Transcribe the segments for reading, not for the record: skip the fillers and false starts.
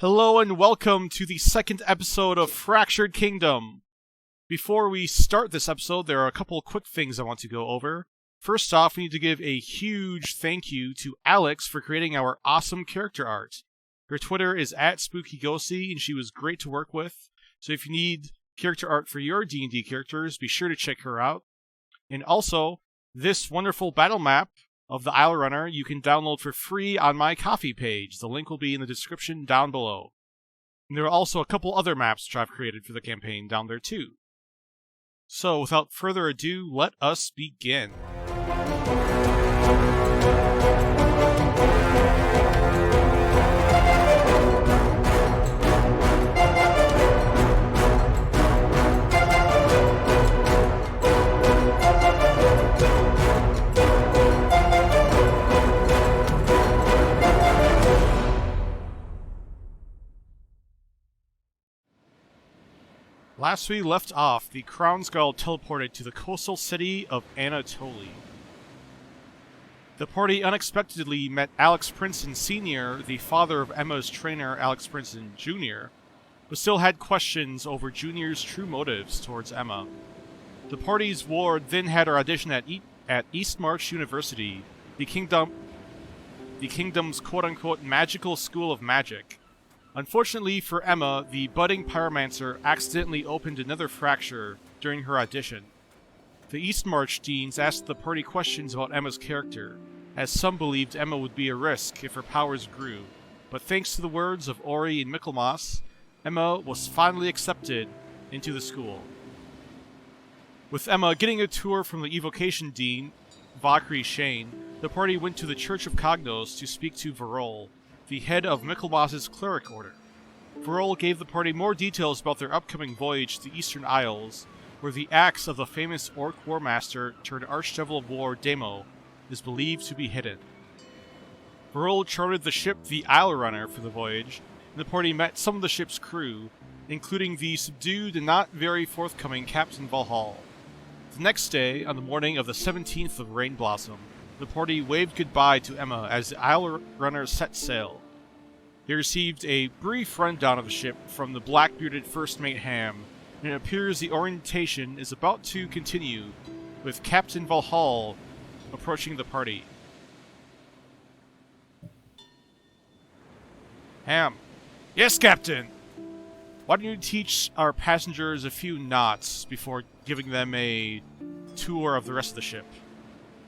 Hello and welcome to the second episode of Fractured Kingdom. Before we start this episode, there are a couple of quick things I want to go over. First off, we need to give a huge thank you to Alex for creating our awesome character art. Her Twitter is @SpookyGhosty, and she was great to work with. So if you need character art for your D&D characters, be sure to check her out. And also, this wonderful battle map of the Isle Runner you can download for free on my Ko-fi page. The link will be in the description down below. And there are also a couple other maps which I've created for the campaign down there too. So without further ado, let us begin. Last we left off, the Crown Gall teleported to the coastal city of Anatoli. The party unexpectedly met Alex Prinson Senior, the father of Emma's trainer Alex Prinson Junior, but still had questions over Junior's true motives towards Emma. The party's ward then had her audition at Eastmarch University, the kingdom's quote-unquote magical school of magic. Unfortunately for Emma, the budding pyromancer accidentally opened another fracture during her audition. The Eastmarch Deans asked the party questions about Emma's character, as some believed Emma would be a risk if her powers grew, but thanks to the words of Ori and Michelmas, Emma was finally accepted into the school. With Emma getting a tour from the Evocation Dean Vakri Shain, the party went to the Church of Cognos to speak to Varole, the head of Michelmas' cleric order. Varole gave the party more details about their upcoming voyage to the Eastern Isles, where the axe of the famous orc warmaster turned Archdevil of War Daemo is believed to be hidden. Varole chartered the ship the Isle Runner for the voyage, and the party met some of the ship's crew, including the subdued and not very forthcoming Captain Valhal. The next day, on the morning of the 17th of Rain Blossom, the party waved goodbye to Emma as the Isle Runner set sail. They received a brief rundown of the ship from the black-bearded first mate Ham, and it appears the orientation is about to continue, with Captain Valhal approaching the party. Ham. Yes, Captain! Why don't you teach our passengers a few knots before giving them a tour of the rest of the ship?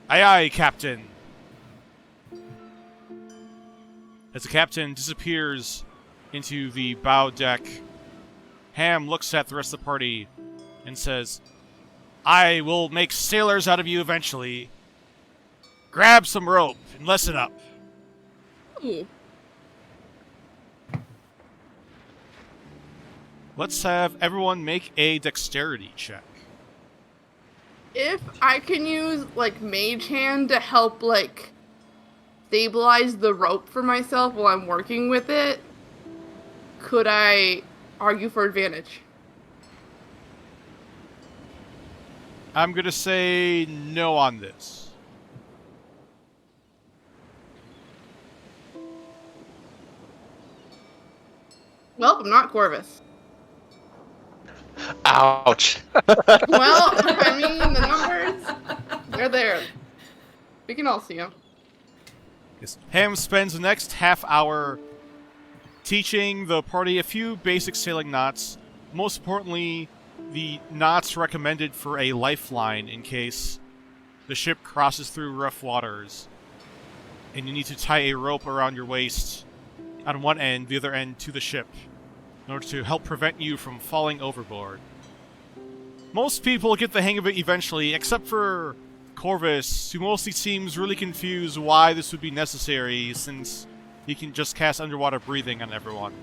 Aye aye, Captain! As the captain disappears into the bow deck, Ham looks at the rest of the party and says, I will make sailors out of you eventually. Grab some rope and listen up. Ooh. Let's have everyone make a dexterity check. If I can use, Mage Hand to help, stabilize the rope for myself while I'm working with it, could I argue for advantage? I'm gonna say no on this. Well, I'm not Corvus. Ouch. Well, I mean, the numbers, they're there. We can all see them. Yes. Ham spends the next half hour teaching the party a few basic sailing knots. Most importantly, the knots recommended for a lifeline in case the ship crosses through rough waters. And you need to tie a rope around your waist on one end, the other end to the ship, in order to help prevent you from falling overboard. Most people get the hang of it eventually, except for Corvus, who mostly seems really confused why this would be necessary, since he can just cast underwater breathing on everyone.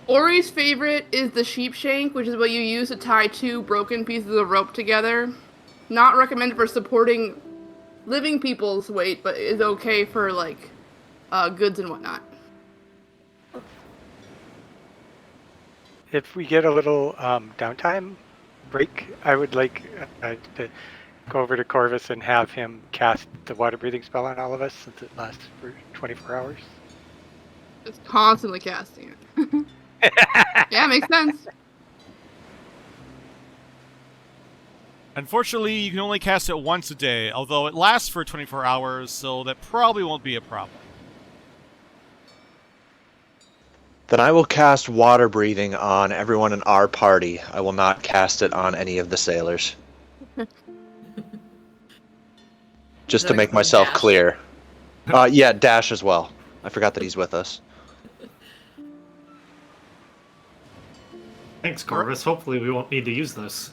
Ori's favorite is the sheep shank, which is what you use to tie two broken pieces of rope together. Not recommended for supporting living people's weight, but is okay for, goods and whatnot. If we get a little downtime break, I would like to go over to Corvus and have him cast the water breathing spell on all of us, since it lasts for 24 hours. Just constantly casting it. Yeah, makes sense. Unfortunately, you can only cast it once a day, although it lasts for 24 hours, so that probably won't be a problem. Then I will cast water breathing on everyone in our party. I will not cast it on any of the sailors. Just to make myself Dash? clear. Yeah, Dash as well. I forgot that he's with us. Thanks, Corvus. Hopefully we won't need to use this.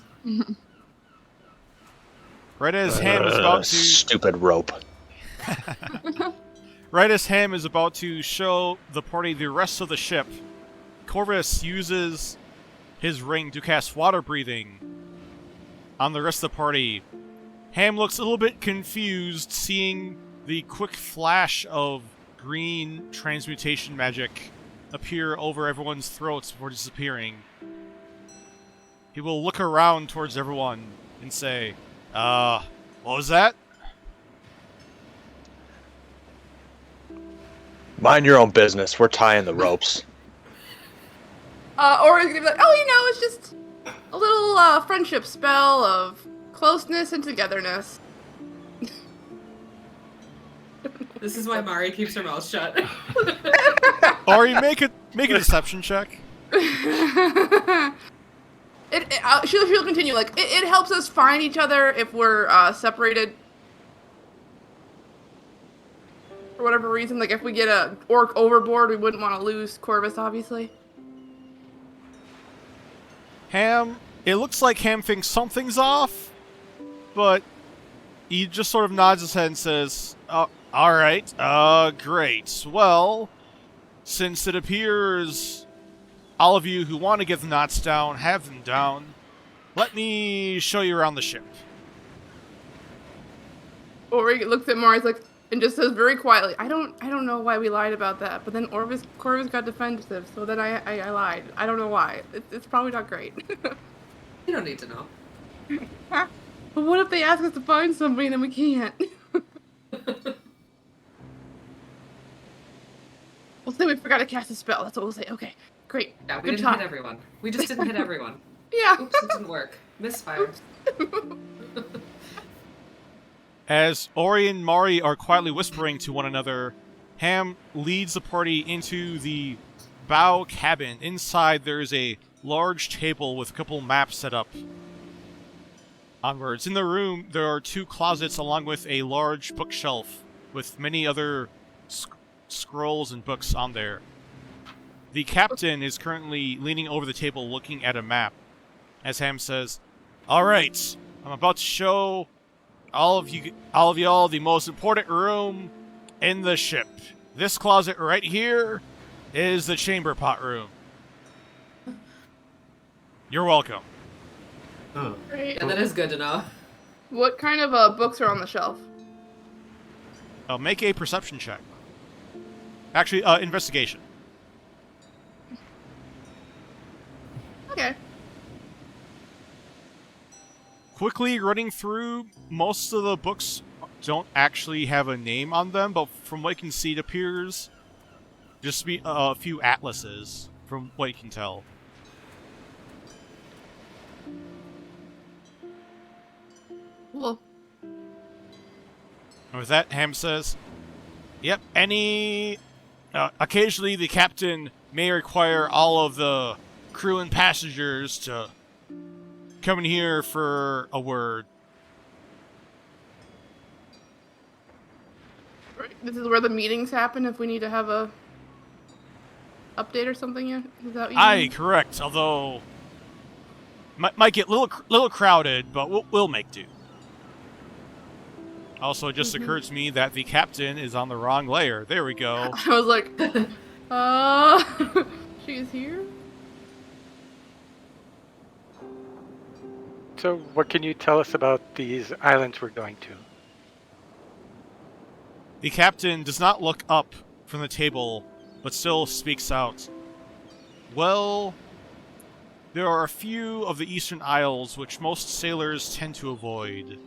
Right as Ham is about to... Stupid rope. Right as Ham is about to show the party the rest of the ship, Corvus uses his ring to cast water breathing on the rest of the party. Ham looks a little bit confused, seeing the quick flash of green transmutation magic appear over everyone's throats before disappearing. He will look around towards everyone and say, what was that? Mind your own business. We're tying the ropes. Or he's gonna be like, oh, it's just a little friendship spell of closeness and togetherness. This is why Mari keeps her mouth shut. Ori, make a deception check. She'll continue. Like it helps us find each other if we're separated for whatever reason. Like if we get a orc overboard, we wouldn't want to lose Corvus, obviously. Ham, it looks like Ham thinks something's off, but he just sort of nods his head and says, alright, great. Well, since it appears all of you who want to get the knots down have them down, let me show you around the ship. Ori looks at Mars like and just says very quietly, I don't know why we lied about that, but then Corvus got defensive, so then I lied. I don't know why. It's probably not great. You don't need to know. But what if they ask us to find somebody and then we can't? We'll say we forgot to cast a spell. That's what we'll say. Okay, great. Yeah, we Good didn't talk. hit everyone. We just didn't hit everyone. Yeah. Oops, it didn't work. Misfire. As Ori and Mari are quietly whispering to one another, Ham leads the party into the bow cabin. Inside, there is a large table with a couple maps set up onwards. In the room, there are 2 closets along with a large bookshelf with many other scrolls and books on there. The captain is currently leaning over the table looking at a map. As Ham says, alright, I'm about to show all of y'all the most important room in the ship. This closet right here is the chamber pot room. You're welcome. Oh. Great. Yeah, that is good to know. What kind of books are on the shelf? Make a perception check. Actually, investigation. Okay. Quickly running through, most of the books don't actually have a name on them, but from what you can see, it appears just to be a few atlases, from what you can tell. Cool. And with that, Ham says, yep, occasionally the captain may require all of the crew and passengers to come in here for a word. This is where the meetings happen if we need to have a update or something. Is that what you Aye, mean? correct, although might get little crowded, but we'll make do. Also, it just occurred to me that the captain is on the wrong layer. There we go. I was like, she's here? So what can you tell us about these islands we're going to? The captain does not look up from the table, but still speaks out. Well, there are a few of the eastern isles which most sailors tend to avoid.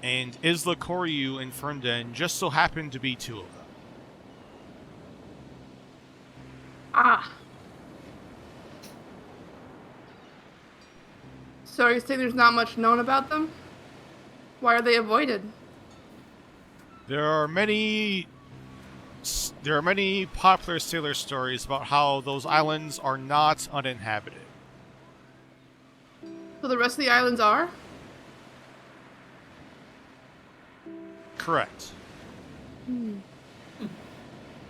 And Isla Koryu and Fernden just so happen to be 2 of them. you saying there's not much known about them? Why are they avoided? There are many popular sailor stories about how those islands are not uninhabited. So the rest of the islands are? Correct.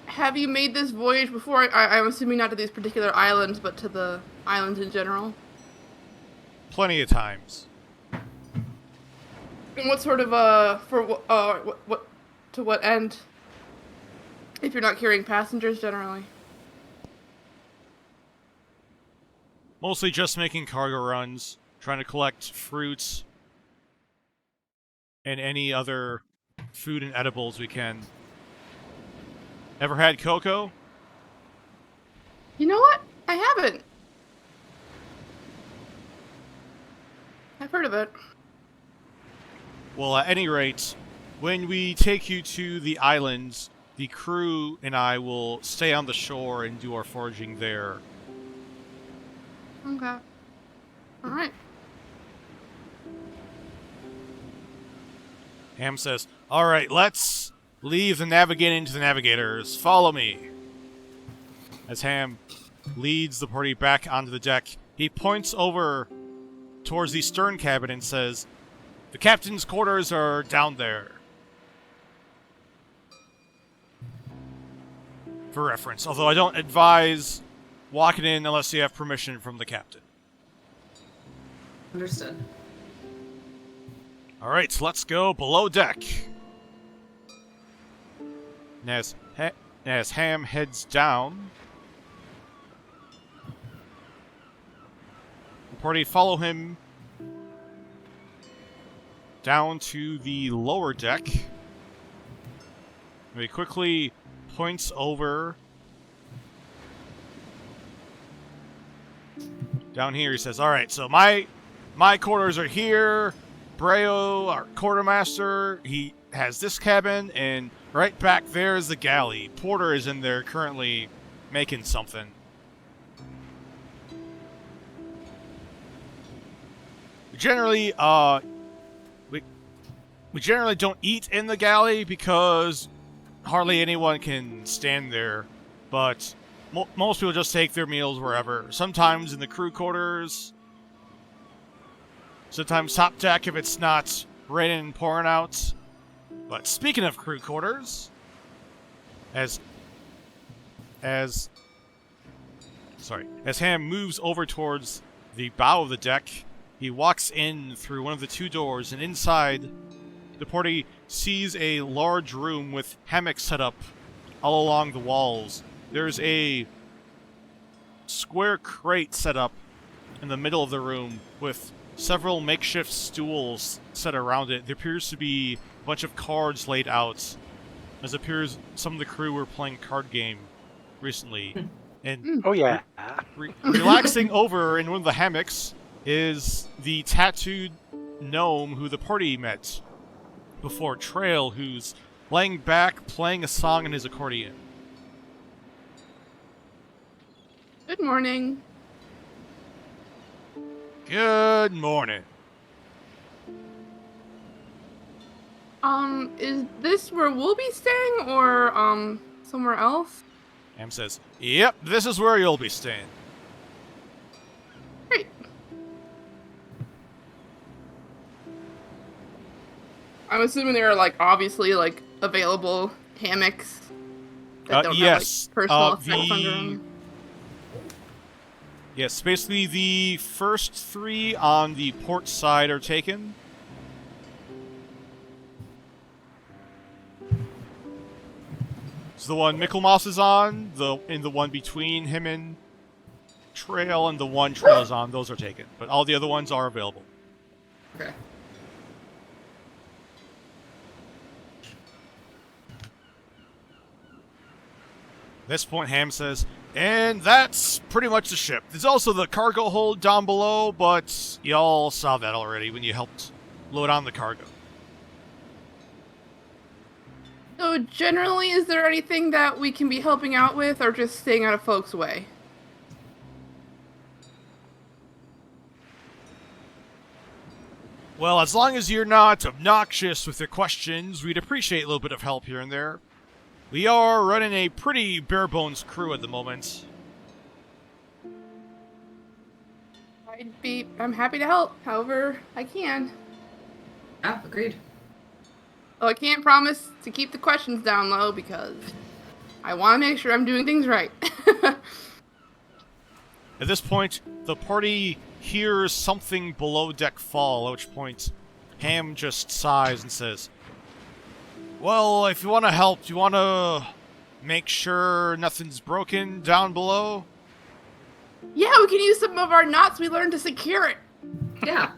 Have you made this voyage before? I'm assuming not to these particular islands, but to the islands in general. Plenty of times. And what sort of what to what end? If you're not carrying passengers generally. Mostly just making cargo runs, trying to collect fruits and any other food and edibles we can. Ever had cocoa? You know what? I haven't. I've heard of it. Well, at any rate, when we take you to the islands, the crew and I will stay on the shore and do our foraging there. Okay. Alright. Ham says, "Alright, let's leave the navigating to the navigators. Follow me." As Ham leads the party back onto the deck, he points over towards the stern cabin and says, "The captain's quarters are down there." For reference, although I don't advise walking in unless you have permission from the captain. Understood. Alright, let's go below deck. And as Ham heads down, the party follow him down to the lower deck. He quickly points over. Down here, he says, "Alright, so my quarters are here. Breo, our quartermaster, he has this cabin, and right back there is the galley. Porter is in there currently making something." Generally, we generally don't eat in the galley because hardly anyone can stand there, but most people just take their meals wherever. Sometimes in the crew quarters, sometimes top deck if it's not raining and pouring out. But speaking of crew quarters, as Ham moves over towards the bow of the deck, he walks in through one of the two doors, and inside, the party sees a large room with hammocks set up all along the walls. There's a square crate set up in the middle of the room with several makeshift stools set around it. There appears to be a bunch of cards laid out, as it appears some of the crew were playing a card game recently. And Oh yeah. relaxing over in one of the hammocks is the tattooed gnome who the party met before, Trail, who's laying back playing a song in his accordion. Good morning. Good morning. Is this where we'll be staying, or, somewhere else? Ham says, "Yep, this is where you'll be staying." Great. I'm assuming there are, like, obviously, like, available hammocks that don't yes, have, like, personal effects under them. Yes, basically the first three on the port side are taken. So the one Michelmas is on, the one between him and Trail, and the one Trail is on, those are taken. But all the other ones are available. Okay. At this point, Ham says, "And that's pretty much the ship. There's also the cargo hold down below, but y'all saw that already when you helped load on the cargo." So generally, is there anything that we can be helping out with, or just staying out of folks' way? Well, as long as you're not obnoxious with your questions, we'd appreciate a little bit of help here and there. We are running a pretty bare-bones crew at the moment. I'm happy to help, however I can. Yeah, agreed. Oh, I can't promise to keep the questions down low because I want to make sure I'm doing things right. At this point, the party hears something below deck fall, at which point Ham just sighs and says, well, if you want to help, do you want to make sure nothing's broken down below? Yeah, we can use some of our knots we learned to secure it. Yeah.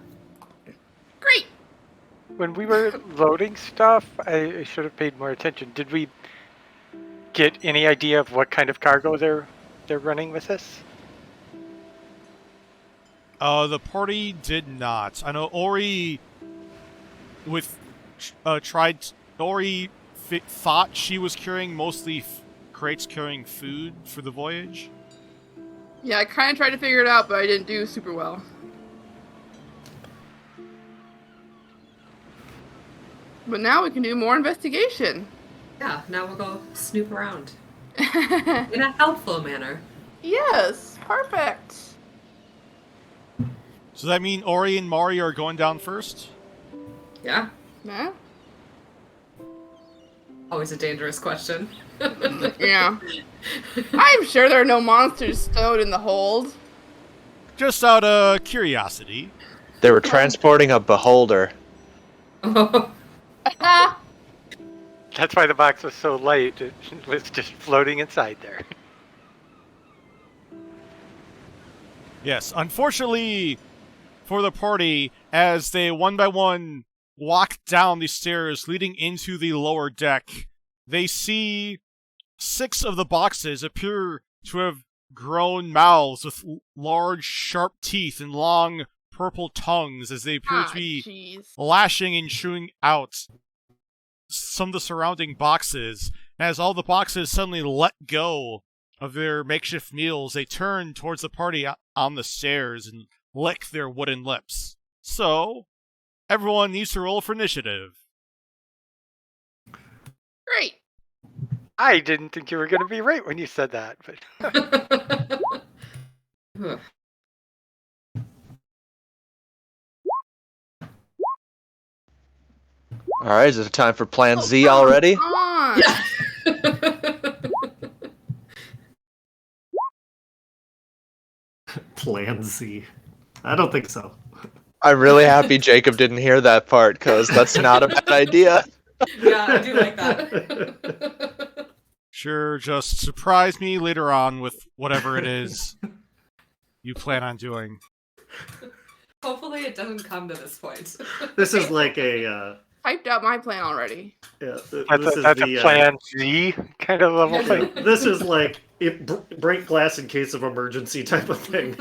Great. When we were loading stuff, I should have paid more attention. Did we get any idea of what kind of cargo they're running with us? The party did not. I know Ori thought she was carrying mostly crates carrying food for the voyage. Yeah, I kind of tried to figure it out, but I didn't do super well. But now we can do more investigation. Yeah, now we'll go snoop around. In a helpful manner. Yes, perfect. So that mean Ori and Mari are going down first? Yeah. Yeah. Always a dangerous question. Yeah. I'm sure there are no monsters stowed in the hold. Just out of curiosity. They were transporting a beholder. That's why the box was so light. It was just floating inside there. Yes, unfortunately for the party, as they one by one walk down the stairs leading into the lower deck, they see 6 of the boxes appear to have grown mouths with large, sharp teeth and long, purple tongues as they appear to be jeez. lashing and chewing out some of the surrounding boxes. And as all the boxes suddenly let go of their makeshift meals, they turn towards the party on the stairs and lick their wooden lips. So, everyone needs to roll for initiative. Great. I didn't think you were going to be right when you said that, but Alright, is it time for Plan Z already? Come on. Plan Z. I don't think so. I'm really happy Jacob didn't hear that part, because that's not a bad idea. Yeah, I do like that. Sure, just surprise me later on with whatever it is you plan on doing. Hopefully it doesn't come to this point. This is like a Typed out my plan already. this that's is a Plan Z kind of level thing. this is like break glass in case of emergency type of thing.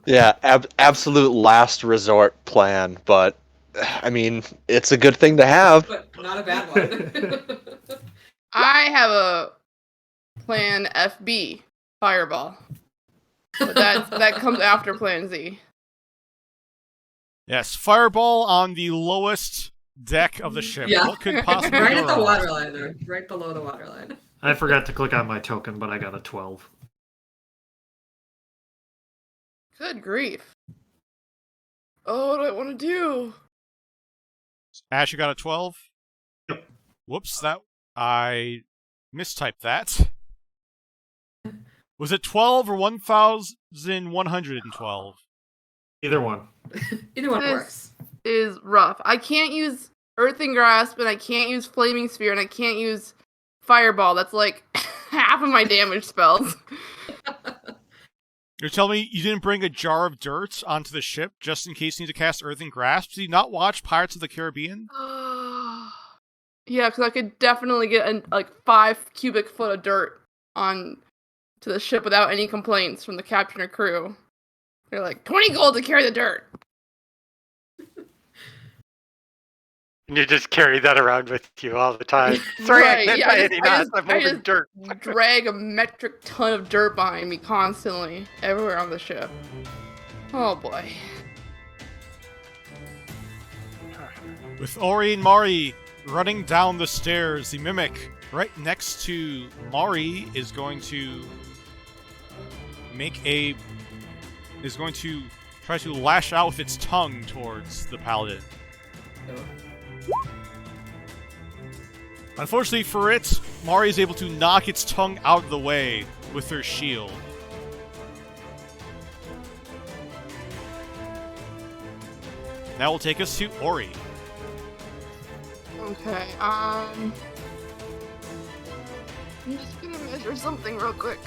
Yeah, absolute last resort plan, but, I mean, it's a good thing to have. But not a bad one. I have a plan FB, Fireball. But that comes after Plan Z. Yes, fireball on the lowest deck of the ship. Yeah. What could possibly Right go at the wrong? waterline there. Right below the waterline. I forgot to click on my token, but I got a 12. Good grief. Oh, what do I want to do? Ash, you got a 12? Yep. Whoops, I mistyped that. Was it 12 or 1,112? Either one. Either one This works. is rough. I can't use Earthing Grasp, and I can't use Flaming Sphere, and I can't use Fireball. That's like half of my damage spells. You're telling me you didn't bring a jar of dirt onto the ship just in case you need to cast Earthing Grasp? Did you not watch Pirates of the Caribbean? Yeah, because I could definitely get like 5 cubic foot of dirt on to the ship without any complaints from the captain or crew. They're like, 20 gold to carry the dirt. And you just carry that around with you all the time. Sorry, Right, I can't yeah, buy I any just- knots. I'm I moving just- dirt. Drag a metric ton of dirt behind me constantly, everywhere on the ship. Oh boy. With Ori and Mari running down the stairs, the mimic right next to Mari is going to try to lash out with its tongue towards the paladin. Unfortunately for it, Mari is able to knock its tongue out of the way with her shield. That will take us to Ori. Okay, I'm just gonna measure something real quick.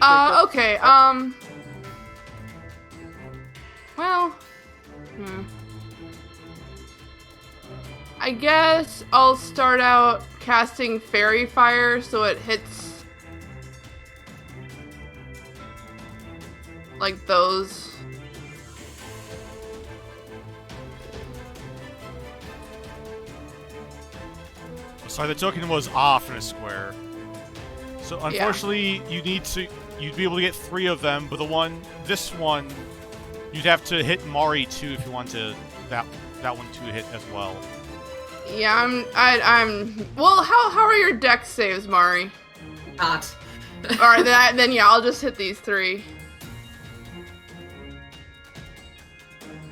Okay, well, I guess I'll start out casting Fairy Fire so it hits like those. Sorry, the token was off in a square. So unfortunately, you'd be able to get 3 of them, but this one, you'd have to hit Mari too if you want to that one to hit as well. Yeah, I'm. Well, how are your dex saves, Mari? Not. All right, then yeah, I'll just hit these 3.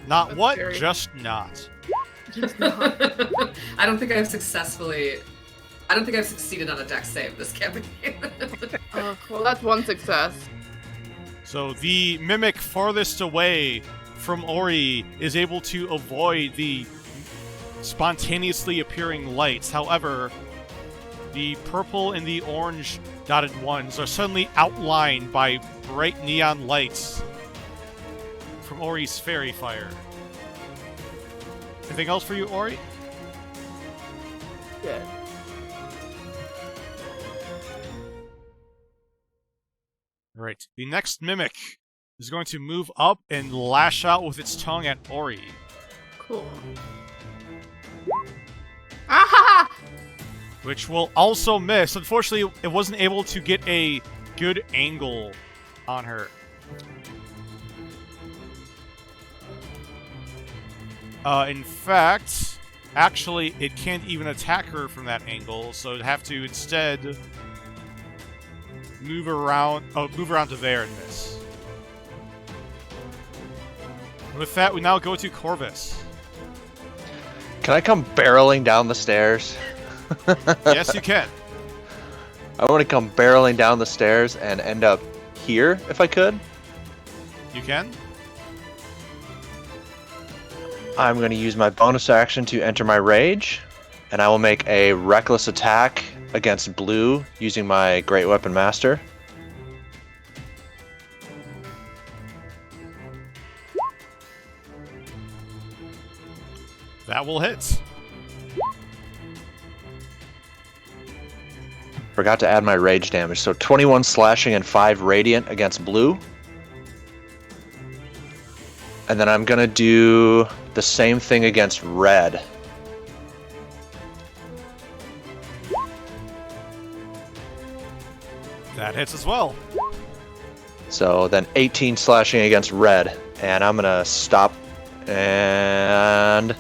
Not That's what? scary. Just not. I don't think I've succeeded on a dex save this campaign. Well, that's one success. So the mimic farthest away from Ori is able to avoid the spontaneously appearing lights. However, the purple and the orange dotted ones are suddenly outlined by bright neon lights from Ori's fairy fire. Anything else for you, Ori? Good. Right. The next mimic is going to move up and lash out with its tongue at Ori. Cool. Ah! Which will also miss. Unfortunately, it wasn't able to get a good angle on her. In fact, actually, it can't even attack her from that angle, so it'd have to instead move around to there and miss. With that, we now go to Corvus. Can I come barreling down the stairs? Yes, you can. I want to come barreling down the stairs and end up here, if I could. You can? I'm going to use my bonus action to enter my rage, and I will make a reckless attack against blue using my Great Weapon Master. That will hit. Forgot to add my rage damage, so 21 slashing and 5 radiant against blue. And then I'm going to do the same thing against red. That hits as well. So then 18 slashing against red. And I'm going to stop. And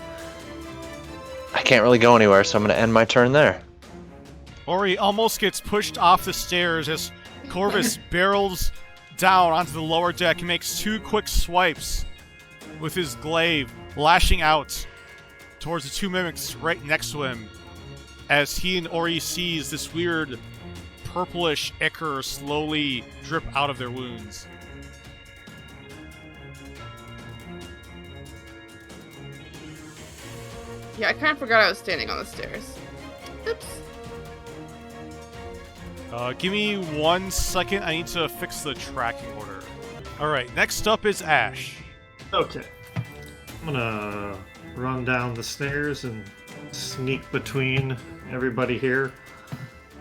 I can't really go anywhere, so I'm going to end my turn there. Ori almost gets pushed off the stairs as Corvus barrels down onto the lower deck and makes 2 quick swipes with his glaive, lashing out towards the 2 mimics right next to him as he and Ori sees this weird purplish ichor slowly drip out of their wounds. Yeah, I kind of forgot I was standing on the stairs. Oops. Give me 1 second. I need to fix the tracking order. Alright, next up is Ash. Okay. I'm gonna run down the stairs and sneak between everybody here.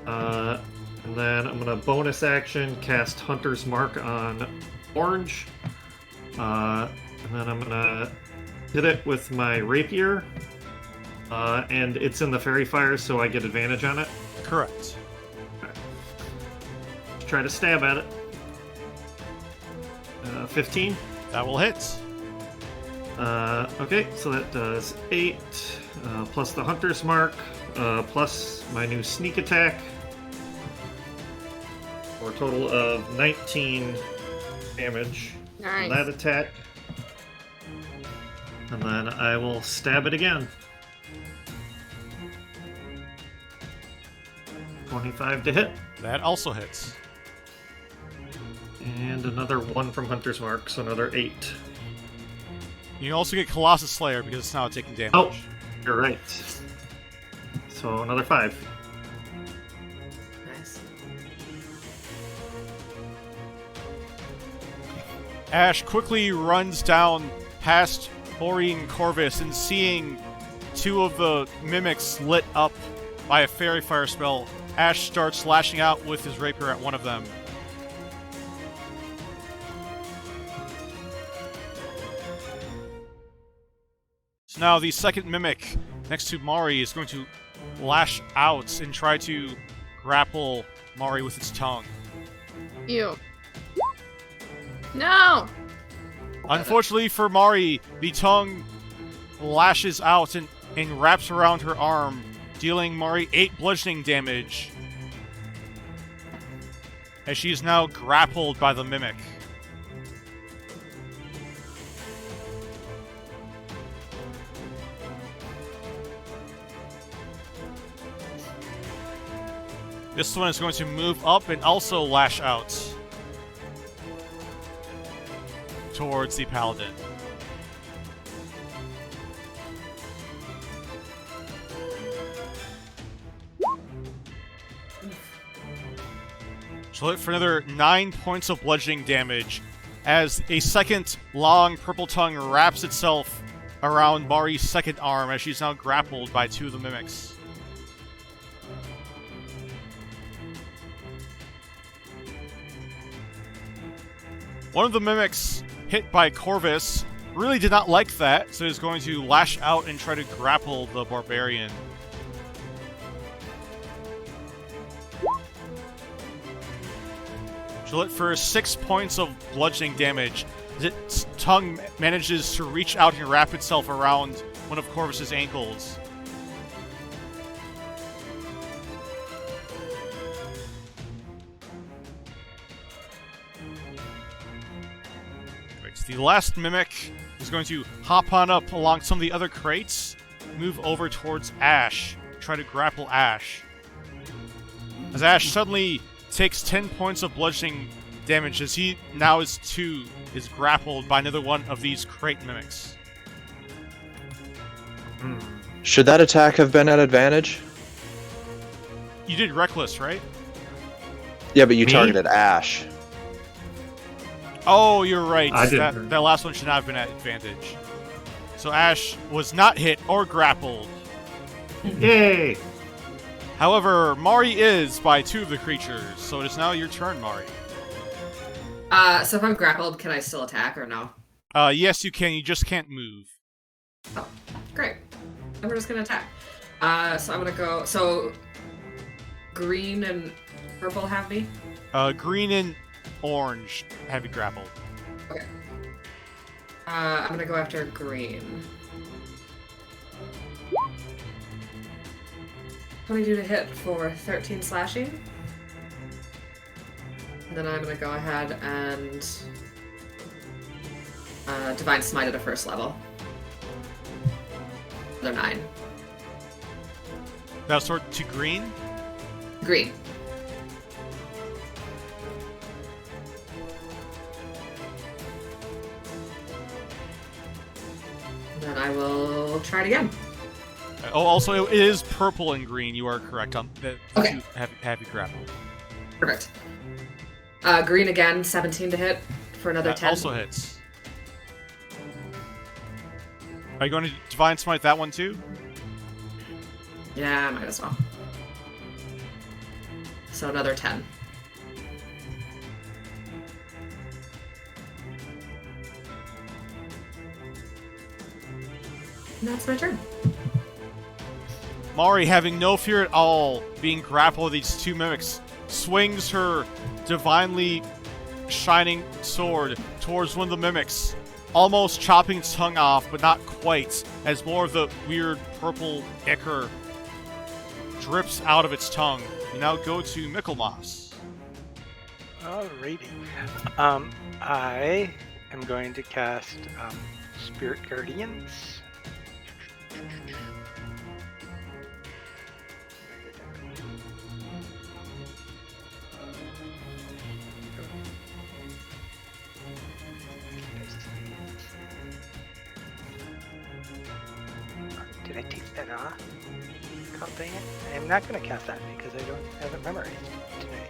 And then I'm gonna bonus action cast Hunter's Mark on orange. And then I'm gonna hit it with my rapier. And it's in the fairy fire, so I get advantage on it. Correct. try to stab at it. 15. That will hit. Okay, so that does 8, plus the hunter's mark, plus my new sneak attack, for a total of 19 damage Nice. on that attack. And then I will stab it again. 25 to hit. That also hits. And another 1 from hunter's mark, so another 8. You can also get Colossus Slayer because it's now taking damage. Oh, you're right. So another 5. Nice. Ash quickly runs down past Ori and Corvus, and seeing 2 of the mimics lit up by a fairy fire spell, Ash starts lashing out with his rapier at one of them. So now the second mimic next to Mari is going to lash out and try to grapple Mari with its tongue. Ew. No! Unfortunately for Mari, the tongue lashes out and wraps around her arm, dealing Mari 8 bludgeoning damage, as she is now grappled by the mimic. This one is going to move up and also lash out towards the paladin. She'll hit for another 9 points of bludgeoning damage as a second long purple tongue wraps itself around Mari's second arm as she's now grappled by 2 of the mimics. One of the mimics, hit by Corvus, really did not like that, so is going to lash out and try to grapple the barbarian. She'll hit for 6 points of bludgeoning damage as its tongue manages to reach out and wrap itself around one of Corvus's ankles. The last mimic is going to hop on up along some of the other crates, move over towards Ash, try to grapple Ash. As Ash suddenly takes 10 points of bludgeoning damage as he now is grappled by another one of these crate mimics. Should that attack have been at advantage? You did Reckless, right? Yeah, but you Me? targeted Ash. Oh, you're right. I didn't. That last one should not have been at advantage. So Ash was not hit or grappled. Yay! However, Mari is by 2 of the creatures, so it is now your turn, Mari. So if I'm grappled, can I still attack or no? Yes, you can. You just can't move. Oh, great. And we're just gonna attack. So I'm gonna go. So green and purple have me. Green and orange have you grappled. Okay. I'm gonna go after green. 22 to hit for 13 slashing. And then I'm gonna go ahead and Divine Smite at a first level. Another 9. Now sword to green. Green. Then I will try it again. Oh, also, it is purple and green. You are correct on that. Okay. Have you grappled? Perfect. Green again, 17 to hit for another That 10. also hits. Are you going to Divine Smite that one too? Yeah, might as well. So another 10. And that's my turn. Mari, having no fear at all, being grappled with these 2 mimics, swings her divinely shining sword towards one of the mimics, almost chopping its tongue off, but not quite, as more of the weird purple ichor drips out of its tongue. We now go to Michelmas. Alrighty. I am going to cast Spirit Guardians. Did I take that off? God dang it. I'm not going to cast that because I don't have it memorized today.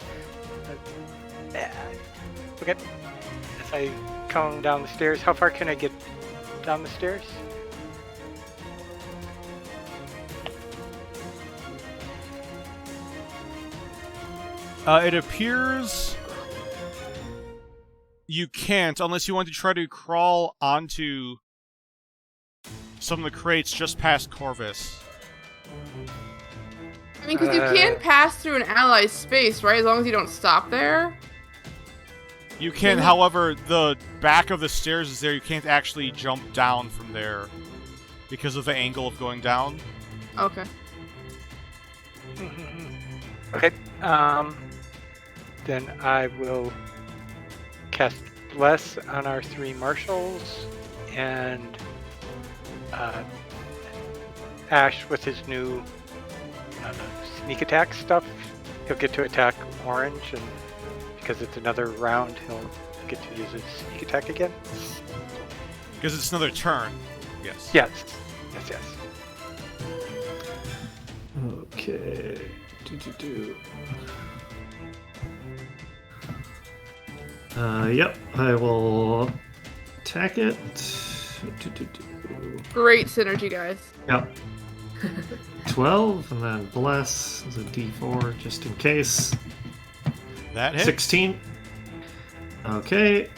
Okay. As I come down the stairs, how far can I get down the stairs? It appears you can't, unless you want to try to crawl onto some of the crates just past Corvus. I mean, because you can pass through an ally's space, right? As long as you don't stop there. You can, however, the back of the stairs is there. You can't actually jump down from there because of the angle of going down. Okay. Okay. Then I will cast Bless on our 3 marshals, and Ash with his new sneak attack stuff. He'll get to attack Orange, and because it's another round, he'll get to use his sneak attack again. Because it's another turn. Yes. Yes. Yes. Okay. Yep, I will attack it. Great synergy, guys. Yep. 12, and then Bless is a d4 just in case. That hits. 16. Okay.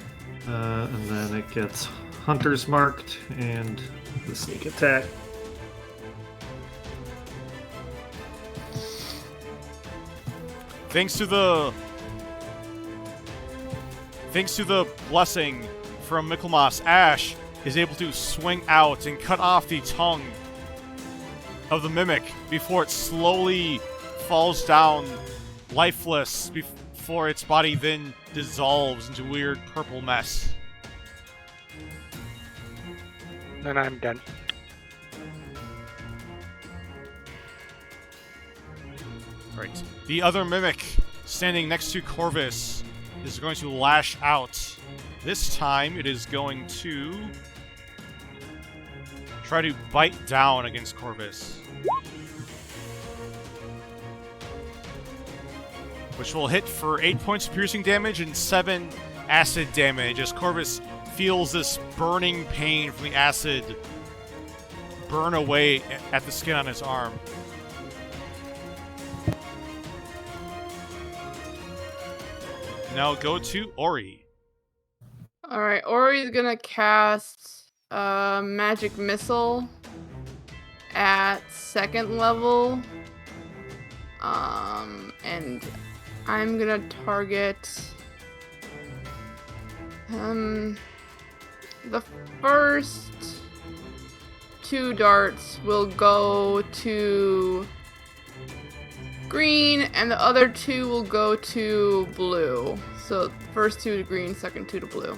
And then it gets Hunter's marked and the sneak attack. Thanks to the blessing from Michelmas, Ash is able to swing out and cut off the tongue of the mimic before it slowly falls down lifeless before its body then dissolves into weird purple mess. Then I'm done. Right. The other mimic standing next to Corvus is going to lash out. This time it is going to try to bite down against Corvus, which will hit for 8 points of piercing damage and 7 acid damage as Corvus feels this burning pain from the acid burn away at the skin on his arm. Now go to Ori. Alright, Ori's gonna cast Magic Missile at 2nd level. And I'm gonna target the first 2 darts will go to green, and the other 2 will go to blue. So first 2 to green, second 2 to blue.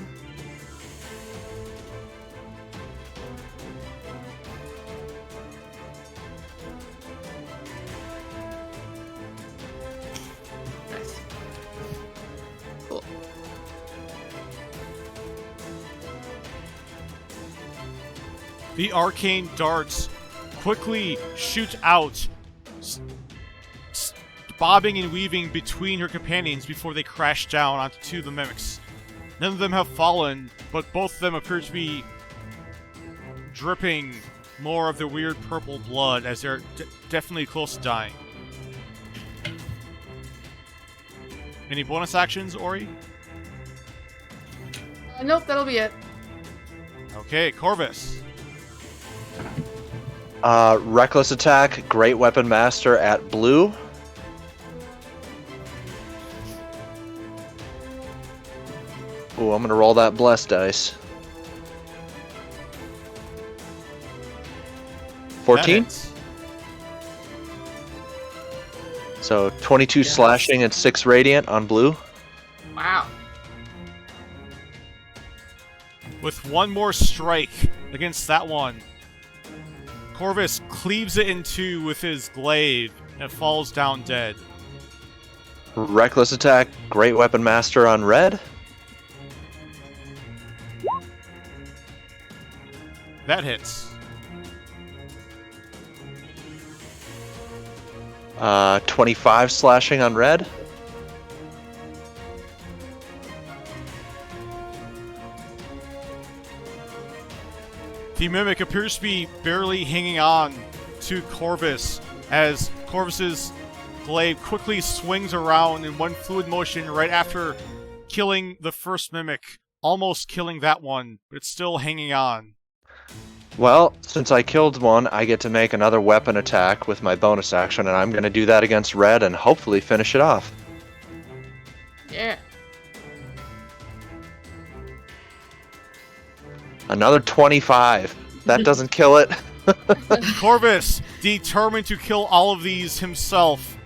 Nice. Cool. The arcane darts quickly shoot out, bobbing and weaving between her companions before they crash down onto 2 of the mimics. None of them have fallen, but both of them appear to be dripping more of their weird purple blood as they're definitely close to dying. Any bonus actions, Ori? Nope, that'll be it. Okay, Corvus. Reckless attack, Great Weapon Master at blue. Ooh, I'm gonna roll that blessed dice. 14? So 22 Yes. slashing and 6 radiant on blue. Wow. With one more strike against that one, Corvus cleaves it in two with his glaive and it falls down dead. Reckless attack, great weapon master on red. That hits. 25 slashing on red. The Mimic appears to be barely hanging on to Corvus as Corvus's glaive quickly swings around in one fluid motion right after killing the first Mimic, almost killing that one, but it's still hanging on. Well, since I killed one, I get to make another weapon attack with my bonus action, and I'm going to do that against red and hopefully finish it off. Yeah. Another 25. That doesn't kill it. Corvus, determined to kill all of these himself,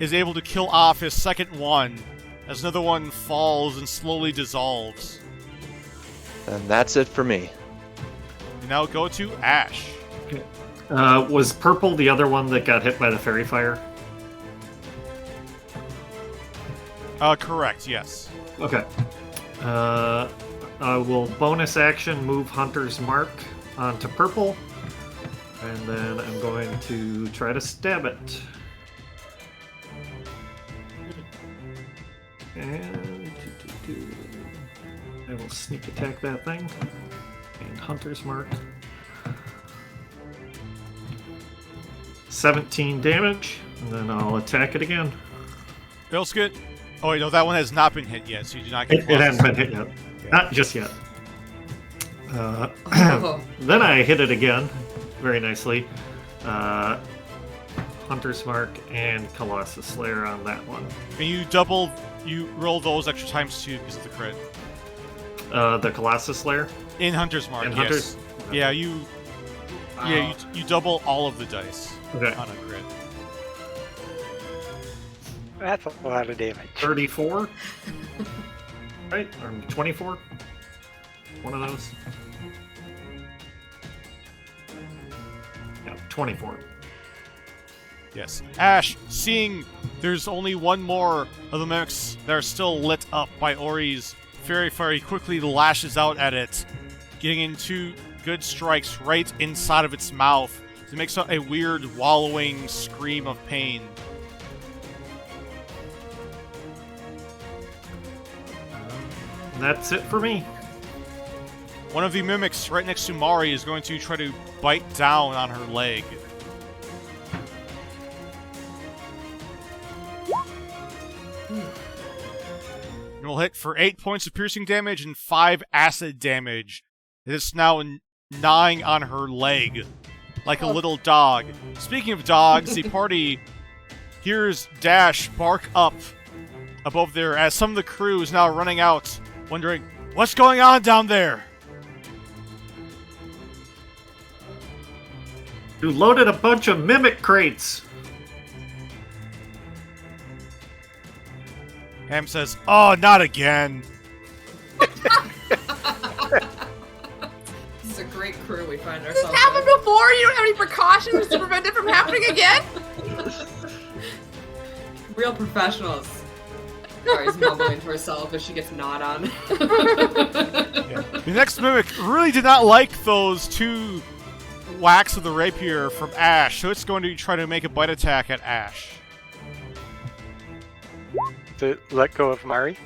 is able to kill off his second one as another one falls and slowly dissolves. And that's it for me. We now go to Ash. Was purple the other one that got hit by the fairy fire? Correct, yes. Okay. I will bonus action move Hunter's Mark onto purple, and then I'm going to try to stab it. And I will sneak attack that thing. And Hunter's Mark. 17 damage, and then I'll attack it again. Feels good. Oh wait, no, that one has not been hit yet, so you do not get It hasn't been hit yet. Not just yet. Then I hit it again, very nicely. Hunter's Mark and Colossus Slayer on that one. And you roll those extra times too because of the crit. The Colossus Slayer? In Hunter's Mark, In yes. Hunter's? Yeah, you double all of the dice Okay. on a crit. That's a lot of damage. 34? Right? Or 24? One of those? Yeah, 24. Yes. Ash, seeing there's only one more of the mimics that are still lit up by Ori's fairy fire, he quickly lashes out at it, getting in two good strikes right inside of its mouth. It makes a weird wallowing scream of pain. And that's it for me. One of the mimics right next to Mari is going to try to bite down on her leg. And will hit for 8 points of piercing damage and 5 acid damage. It is now gnawing on her leg like a little dog. Speaking of dogs, the party hears Dash bark up above there as some of the crew is now running out, wondering, what's going on down there? You loaded a bunch of mimic crates. Ham says, oh, not again. This is a great crew we find This ourselves happened with. before. You don't have any precautions to prevent it from happening again. Real professionals. Ari's mumbling to herself as she gets gnawed on. The next mimic really did not like those two whacks of the rapier from Ash, so it's going to try to make a bite attack at Ash. To let go of Mari.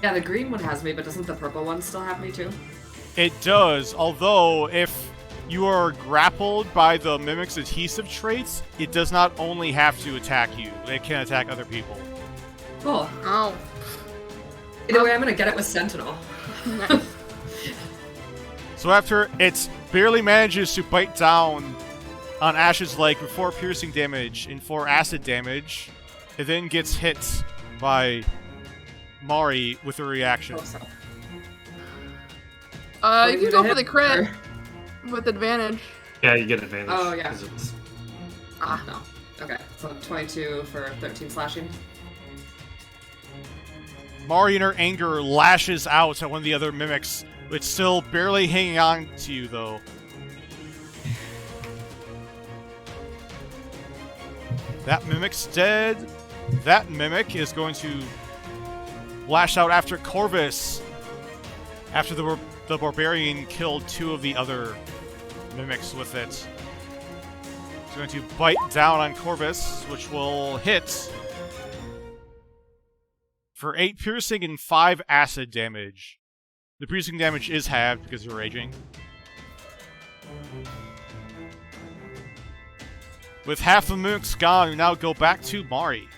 Yeah, the green one has me, but doesn't the purple one still have me too? It does, although if you are grappled by the mimic's adhesive traits, it does not only have to attack you, it can attack other people. Cool. Oh. Either way, I'm gonna get it with Sentinel. Nice. So after it barely manages to bite down on Ash's leg for 4 piercing damage and 4 acid damage, it then gets hit by Mari with a reaction. Oh, sorry. You can go for the crit with advantage. Yeah, you get advantage. Oh, yeah. 'cause it's- No. Okay, so 22 for 13 slashing. Mari, in her anger, lashes out at one of the other mimics. It's still barely hanging on to you, though. That mimic's dead. That mimic is going to lash out after Corvus. After the barbarian killed 2 of the other mimics with it. It's going to bite down on Corvus, which will hit for 8 piercing and 5 acid damage. The piercing damage is halved because you're raging. With half the mimics gone, we now go back to Mari.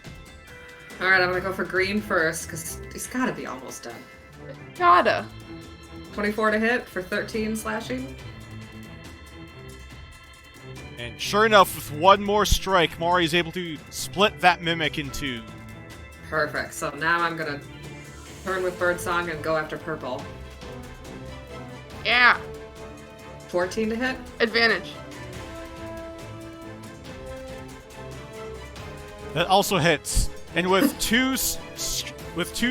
Alright, I'm gonna go for green first, because he's gotta be almost done. Gotta. 24 to hit for 13 slashing. And sure enough, with one more strike, Mari is able to split that mimic in 2. Perfect. So now I'm gonna turn with Birdsong and go after purple. Yeah. 14 to hit. Advantage. That also hits. And with two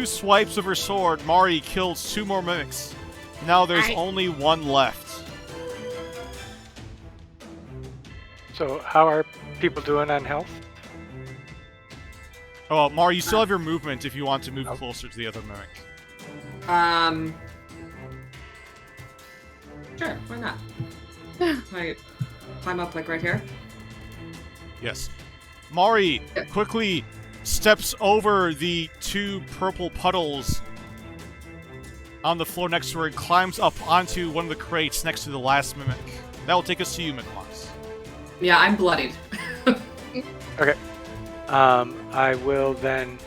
swipes of her sword, Mari kills 2 more mimics. Now there's only 1 left. So how are people doing on health? Oh, Mari, you still have your movement if you want to move closer to the other mimic. Sure, why not? Can I climb up like right here? Yes. Mari quickly steps over the 2 purple puddles on the floor next to her and climbs up onto one of the crates next to the last mimic. That will take us to you, Michelmas. Yeah, I'm bloodied. Okay. I will then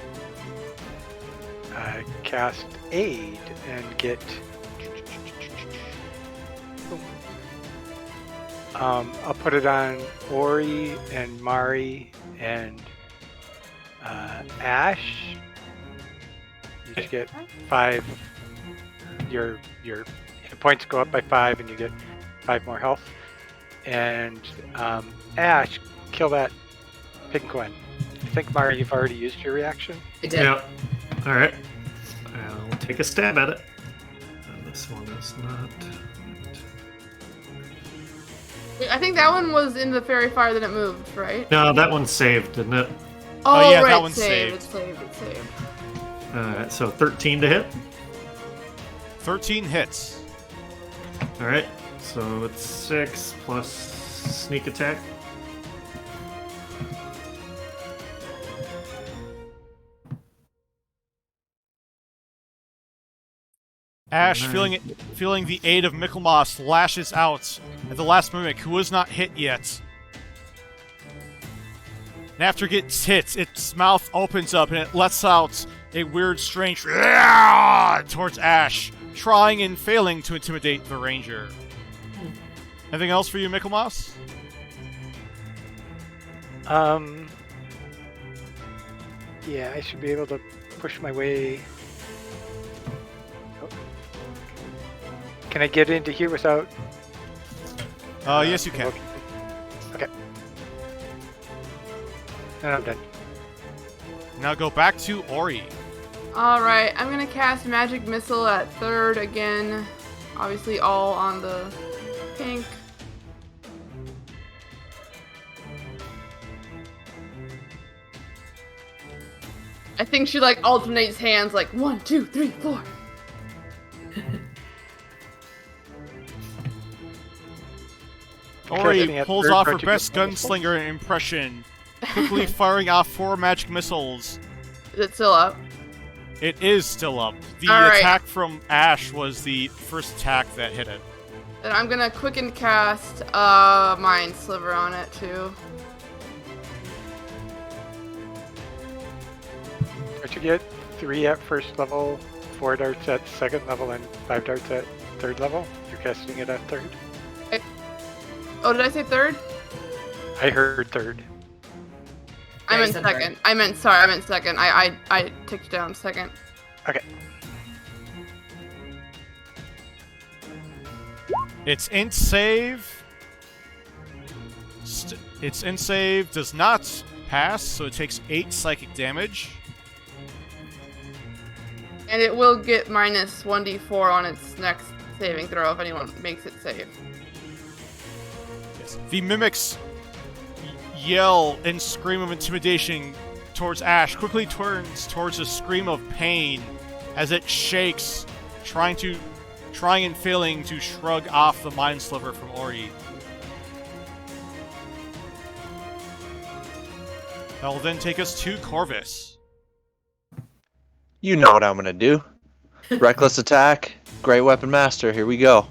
cast Aid and get. I'll put it on Ori and Mari and Ash. You just get 5. Your hit points go up by 5, and you get 5 more health. And Ash, kill that penguin. I think, Mari, you've already used your reaction. I did. Yep. Alright. I'll take a stab at it. This one is not. I think that one was in the fairy fire that it moved, right? No, that one's saved, didn't it? Oh, yeah, right, that one's saved. saved. It's saved. Alright, so 13 to hit. 13 hits. Alright, so it's 6 plus sneak attack. Ash, feeling the aid of Michelmas, lashes out at the last mimic who was not hit yet. And after it gets hit, its mouth opens up and it lets out a weird, strange towards Ash, trying and failing to intimidate the ranger. Anything else for you, Michelmas? Yeah, I should be able to push my way. Oh. Can I get into here without? Yes, you can. Okay. And I'm done. Now go back to Ori. Alright, I'm gonna cast Magic Missile at 3rd again. Obviously all on the pink. I think she like alternates hands like 1, 2, 3, 4. Ori pulls off her best gunslinger impression, quickly firing off 4 magic missiles. Is it still up? It is still up. The Alright. attack from Ash was the first attack that hit it. Then I'm gonna quicken cast Mind Sliver on it too. Don't you get 3 at first level, 4 darts at second level, and 5 darts at third level? You're casting it at third? Oh, did I say 3rd? I heard third. I you meant said second. third. I meant second. I ticked down second. Okay. Its int save. Its int save does not pass, so it takes 8 psychic damage. And it will get minus 1d4 on its next saving throw if anyone makes it save. Yes. The mimics yell and scream of intimidation towards Ash, quickly turns towards a scream of pain as it shakes, trying and failing to shrug off the mind sliver from Ori. That will then take us to Corvus. You know what I'm gonna do. Reckless attack, great weapon master. Here we go.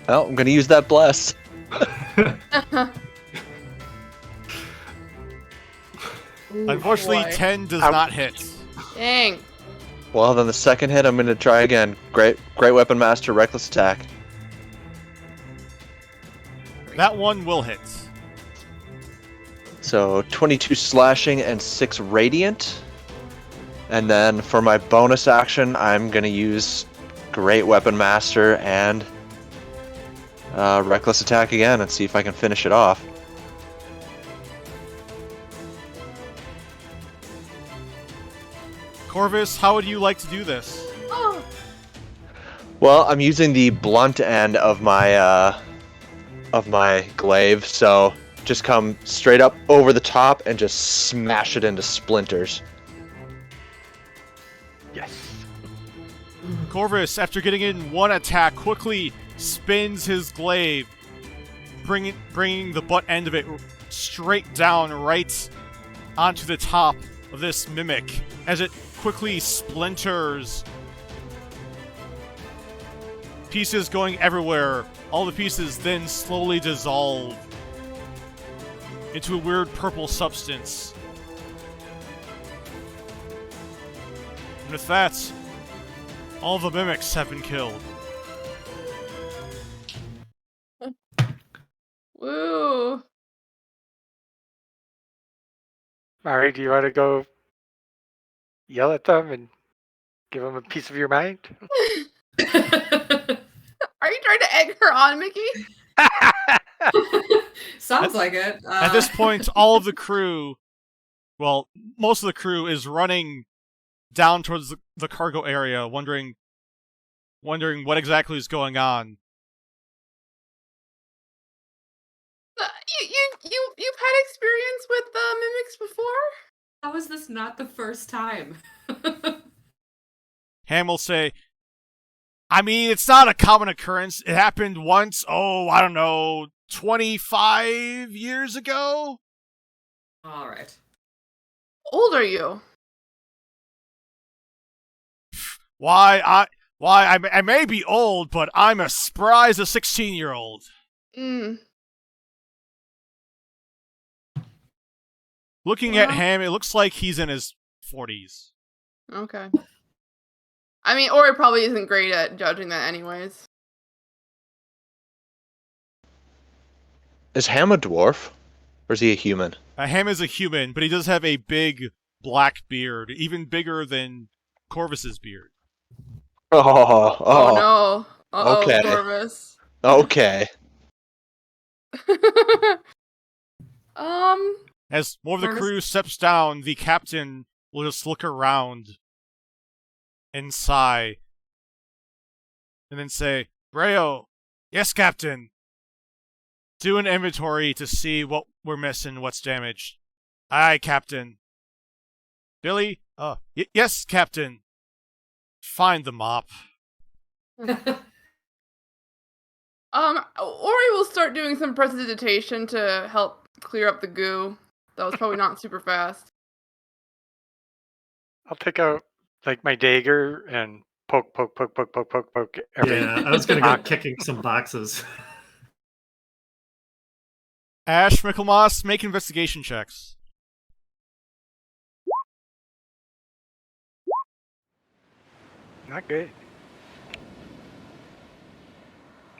Well, I'm gonna use that bless. Unfortunately, boy. 10 does Ouch. not hit. Dang. Well, then the second hit, I'm gonna try again. Great weapon master, reckless attack. That one will hit. So 22 slashing and 6 radiant. And then for my bonus action, I'm gonna use great weapon master and reckless attack again and see if I can finish it off. Corvus, how would you like to do this? Oh. Well, I'm using the blunt end of my glaive, so just come straight up over the top and just smash it into splinters. Yes. Corvus, after getting in one attack, quickly spins his glaive, bringing the butt end of it straight down right onto the top of this mimic as it quickly splinters. Pieces going everywhere. All the pieces then slowly dissolve into a weird purple substance. And with that, all the mimics have been killed. Woo. Mari, do you want to go yell at them and give them a piece of your mind? Are you trying to egg her on, Mickey? Sounds like it. At this point, all of the crew, well, most of the crew is running down towards the cargo area, wondering what exactly is going on. You've had experience with mimics before? How is this not the first time? Ham will say, I mean, it's not a common occurrence. It happened once, I don't know, 25 years ago? All right. Old are you? I may be old, but I'm as spry as a 16-year-old. Looking at Ham, it looks like he's in his 40s. Okay. I mean, Ori probably isn't great at judging that anyways. Is Ham a dwarf? Or is he a human? Ham is a human, but he does have a big black beard, even bigger than Corvus's beard. Oh no. Uh-oh, Okay. Corvus. Okay. As more of the Corvus- crew steps down, the captain will just look around and sigh, and then say, Rayo, yes, Captain. Do an inventory to see what we're missing, what's damaged. Aye, Captain. Billy? Yes, Captain. Find the mop. Ori will start doing some prestidigitation to help clear up the goo. That was probably not super fast. I'll take out like my dagger and poke every Yeah, I was gonna go kicking some boxes. Ash, Michelmas, make investigation checks. Not good.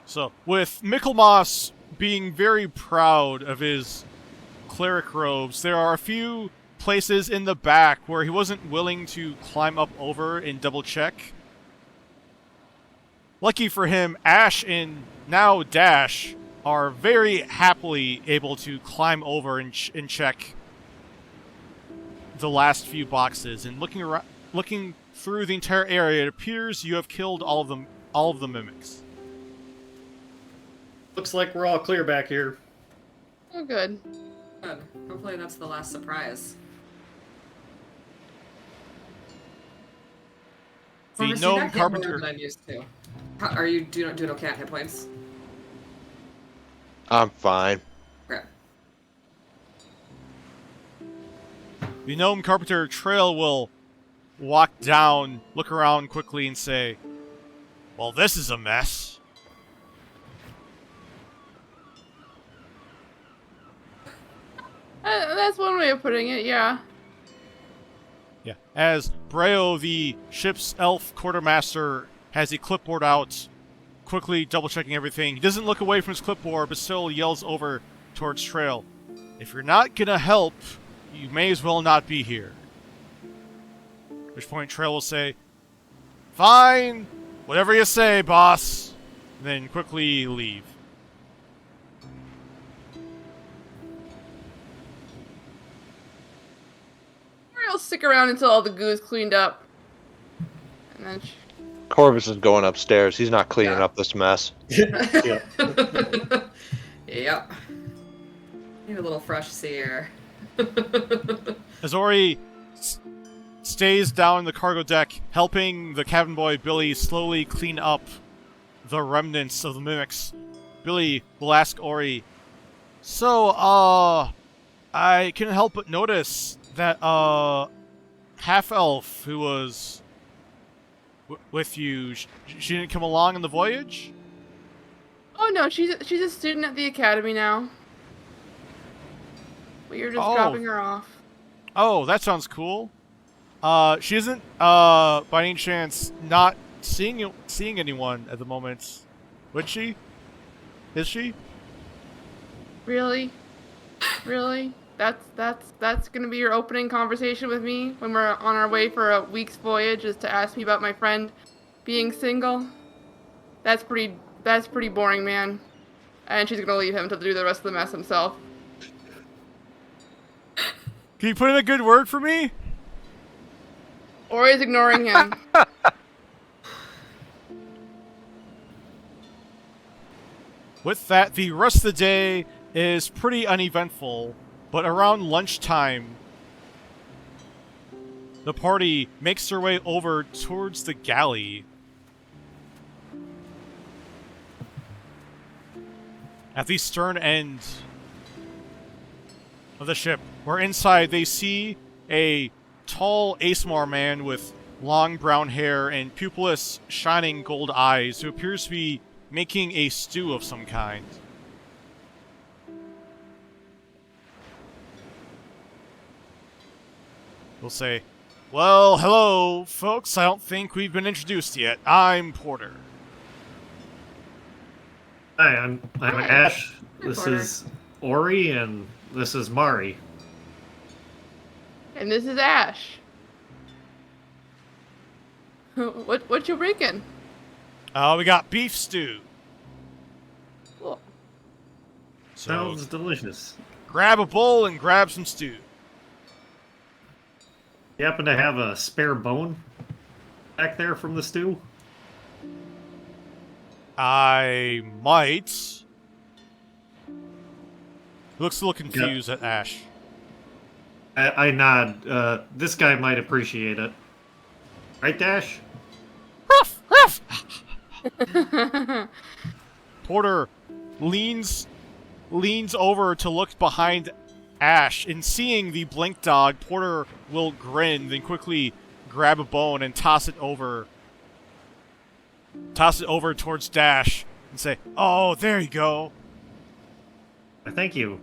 So, with Michelmas being very proud of his cleric robes, there are a few places in the back where he wasn't willing to climb up over and double check. Lucky for him, Ash and now Dash are very happily able to climb over and check the last few boxes. And looking through the entire area, it appears you have killed all of the mimics. Looks like we're all clear back here. Oh, good. Good. Hopefully that's the last surprise. The Farmer, gnome you got hit carpenter. more than I'm used to. Are you doing okay on hit points? I'm fine. Okay. The gnome carpenter trail will walk down, look around quickly, and say, "Well, this is a mess." That's one way of putting it, yeah. Yeah. As Breo, the ship's elf quartermaster, has a clipboard out, quickly double-checking everything. He doesn't look away from his clipboard, but still yells over towards Trail, "If you're not gonna help, you may as well not be here." At which point Trail will say, "Fine, whatever you say, boss," and then quickly leave. I'll stick around until all the goo's cleaned up. And then Corvus is going upstairs. He's not cleaning Yeah. up this mess. Yeah. Yep. Need a little fresh sea air. As Ori stays down in the cargo deck, helping the cabin boy Billy slowly clean up the remnants of the mimics, Billy will ask Ori, "So, I couldn't help but notice that, half-elf who was with you, she didn't come along on the voyage?" oh no, she's a student at the academy now. We were just Oh. dropping her off. Oh, that sounds cool. She isn't, by any chance, not seeing anyone at the moment, would she? Is she? Really? Really? That's gonna be your opening conversation with me when we're on our way for a week's voyage, is to ask me about my friend being single? That's pretty boring, man. And she's gonna leave him to do the rest of the mess himself. Can you put in a good word for me? Ori's ignoring him. With that, the rest of the day is pretty uneventful, but around lunchtime, the party makes their way over towards the galley. At the stern end of the ship, where inside they see a tall Aesmar man with long brown hair and pupilless, shining gold eyes, who appears to be making a stew of some kind. We'll say, "Well, hello, folks. I don't think we've been introduced yet. I'm Porter." Hi, I'm Hi. Ash. Hi, This Porter. is Ori, and this is Mari. And this is Ash. What you bringing? We got beef stew. Cool. So Sounds delicious. grab a bowl and grab some stew. You happen to have a spare bone back there from the stew? I might. He looks a little confused at Ash. I nod. This guy might appreciate it. Right, Dash? Ruff, ruff. Porter leans over to look behind Ash, and seeing the blink dog, Porter will grin, then quickly grab a bone and toss it over towards Dash and say, "Oh, there you go." Thank you.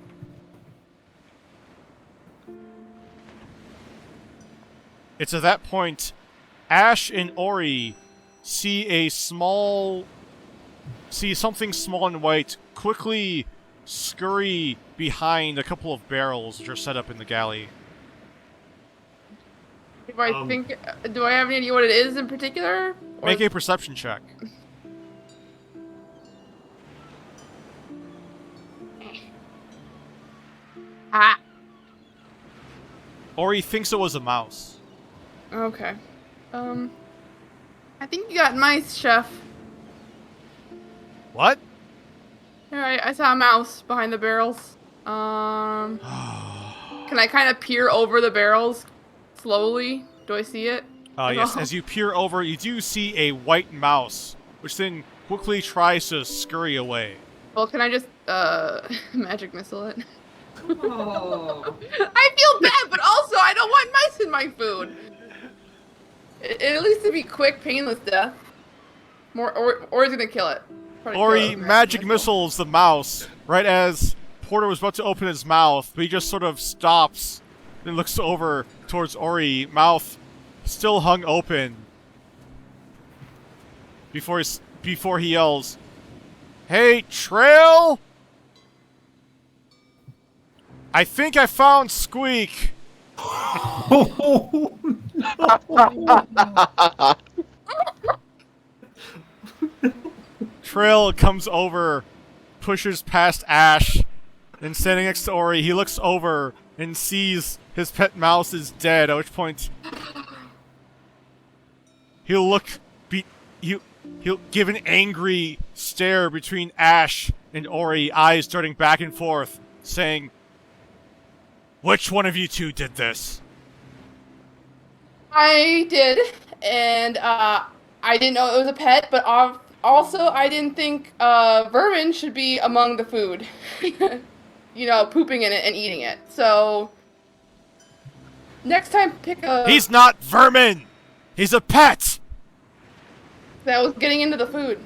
It's at that point Ash and Ori see something small and white quickly scurry behind a couple of barrels which are set up in the galley. If I think, do I have any idea what it is in particular? Or Make a perception check. Ah. Ori thinks it was a mouse. Okay. I think you got mice, chef. What? Alright, I saw a mouse behind the barrels. Can I kind of peer over the barrels slowly? Do I see it? Yes, as you peer over, you do see a white mouse, which then quickly tries to scurry away. Well, can I just, magic missile it? Oh. I feel bad, but also I don't want mice in my food. At least to be quick, painless death. Or he's gonna kill it. Probably Ori kill it with magic missiles the mouse right as Porter was about to open his mouth, but he just sort of stops and looks over towards Ori, mouth still hung open. Before he yells, "Hey, Trail! I think I found Squeak." Trail comes over, pushes past Ash, and standing next to Ori, he looks over and sees his pet mouse is dead, at which point he'll give an angry stare between Ash and Ori, eyes darting back and forth, saying, "Which one of you two did this?" I did, and I didn't know it was a pet, but also I didn't think vermin should be among the food. You know, pooping in it and eating it. So next time, pick a. He's not vermin! He's a pet! That was getting into the food.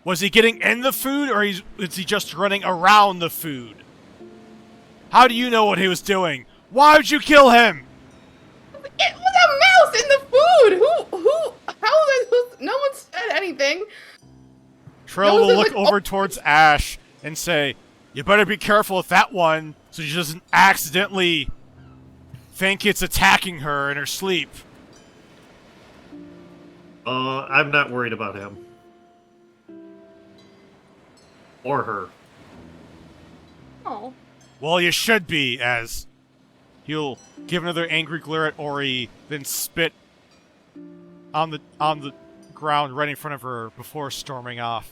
Was he getting in the food, or is he just running around the food? How do you know what he was doing? Why would you kill him? It was a mouse in the food! How was I supposed to, no one said anything. Trill No, will it's look like- over towards Ash and say, "You better be careful with that one, so she doesn't accidentally think it's attacking her in her sleep." I'm not worried about him. Or her. Oh. Well, you should be, as he'll give another angry glare at Ori, then spit on the ground right in front of her before storming off.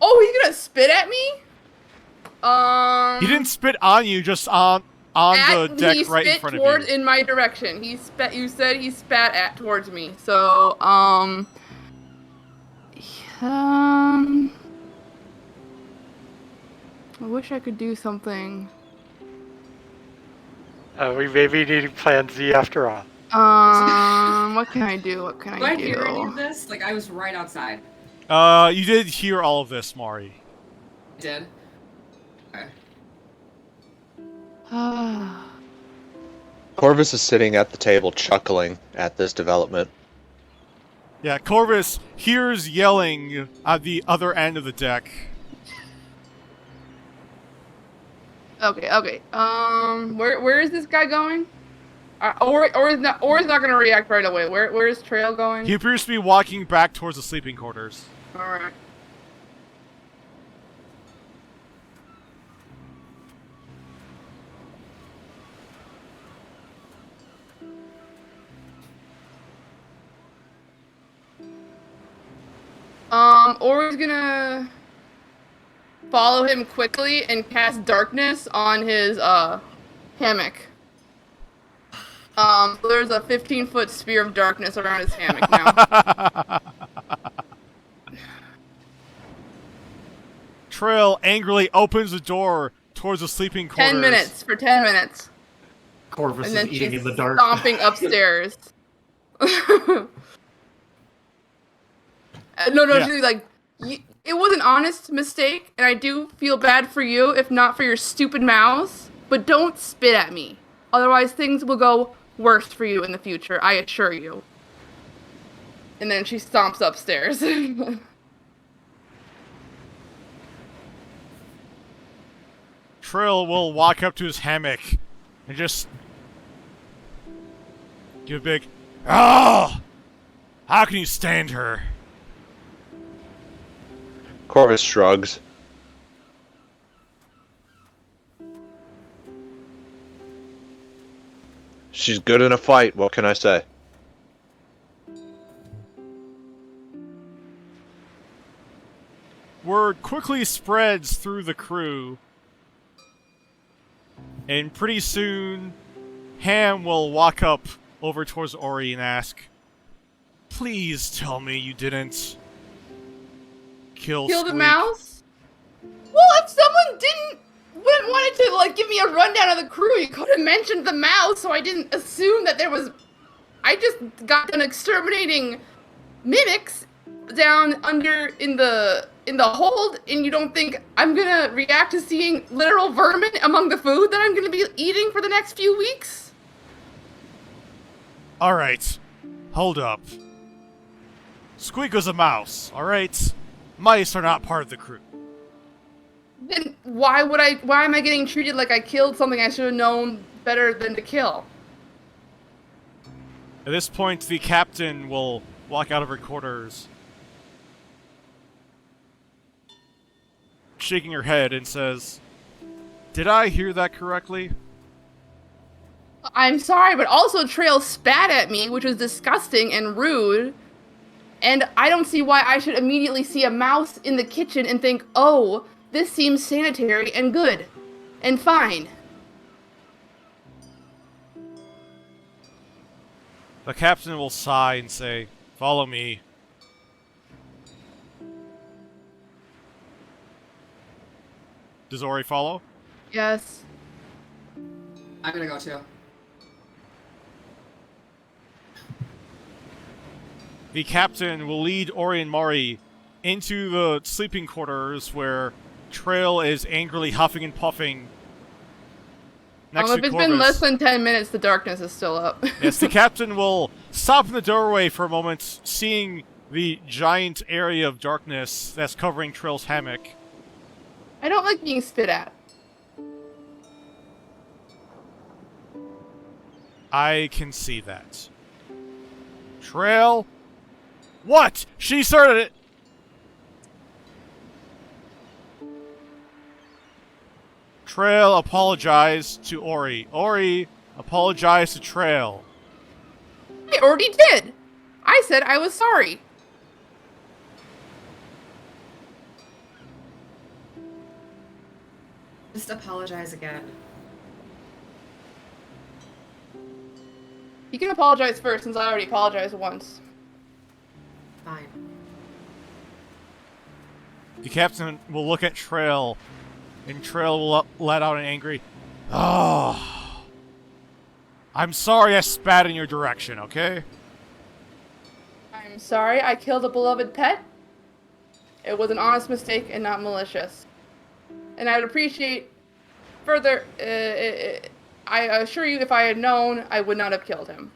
Oh, he's gonna spit at me? He didn't spit on you, just on the deck right in front of you. In my direction. He spat. You said he spat towards me. So I wish I could do something. We maybe need Plan Z after all. What can I do? What can Did I I hear any of do? this? Like, I was right outside. You did hear all of this, Mari. I did. Okay. Corvus is sitting at the table chuckling at this development. Yeah, Corvus hears yelling at the other end of the deck. Okay. Where is this guy going? Or is not gonna react right away. Where is Trail going? He appears to be walking back towards the sleeping quarters. Alright. Ori's gonna follow him quickly and cast darkness on his hammock. So there's a 15-foot sphere of darkness around his hammock now. Trail angrily opens the door towards the sleeping quarters. 10 minutes. For 10 minutes. Corvus And then is eating she's in the dark. stomping upstairs. No, Yeah. she's like, it was an honest mistake, and I do feel bad for you, if not for your stupid mouse, but don't spit at me. Otherwise, things will go worse for you in the future, I assure you. And then she stomps upstairs. Trail will walk up to his hammock and just give a big, "Oh! How can you stand her?" Corvus shrugs. She's good in a fight, what can I say? Word quickly spreads through the crew, and pretty soon, Ham will walk up over towards Ori and ask, "Please tell me you didn't kill the Squeak." mouse? Well, if someone wanted to like give me a rundown of the crew, you could have mentioned the mouse, so I didn't assume that there was. I just got done exterminating mimics down under in the hold, and you don't think I'm gonna react to seeing literal vermin among the food that I'm gonna be eating for the next few weeks? Alright, hold up. Squeak was a mouse, alright? Mice are not part of the crew. Then why am I getting treated like I killed something I should have known better than to kill? At this point, the captain will walk out of her quarters, shaking her head, and says, "Did I hear that correctly?" I'm sorry, but also Trail spat at me, which was disgusting and rude. And I don't see why I should immediately see a mouse in the kitchen and think, oh, this seems sanitary and good and fine. The captain will sigh and say, "Follow me." Does Ori follow? Yes. I'm gonna go too. The captain will lead Ori and Mari into the sleeping quarters where Trail is angrily huffing and puffing next If to it's Corvus. been less than 10 minutes, the darkness is still up. Yes, the captain will stop in the doorway for a moment, seeing the giant area of darkness that's covering Trail's hammock. I don't like being spit at. I can see that. Trail? What? She started it! Trail apologized to Ori. Ori apologized to Trail. I already did. I said I was sorry. Just apologize again. You can apologize first, since I already apologized once. Fine. The captain will look at Trail, and Trail will let out an angry, "Oh, I'm sorry I spat in your direction, okay?" I'm sorry I killed a beloved pet. It was an honest mistake and not malicious. And I would appreciate further, I assure you, if I had known, I would not have killed him.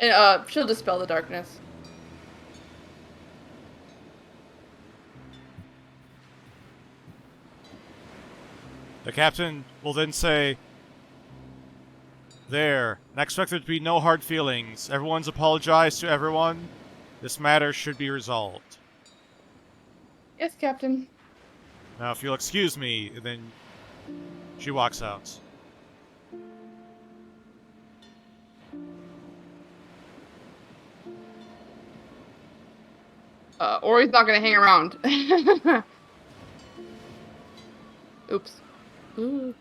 And, she'll dispel the darkness. The captain will then say, "There, I expect there to be no hard feelings. Everyone's apologized to everyone. This matter should be resolved. Yes, Captain. Now, if you'll excuse me," and then she walks out. Ori's not gonna hang around. Oops. Ooh.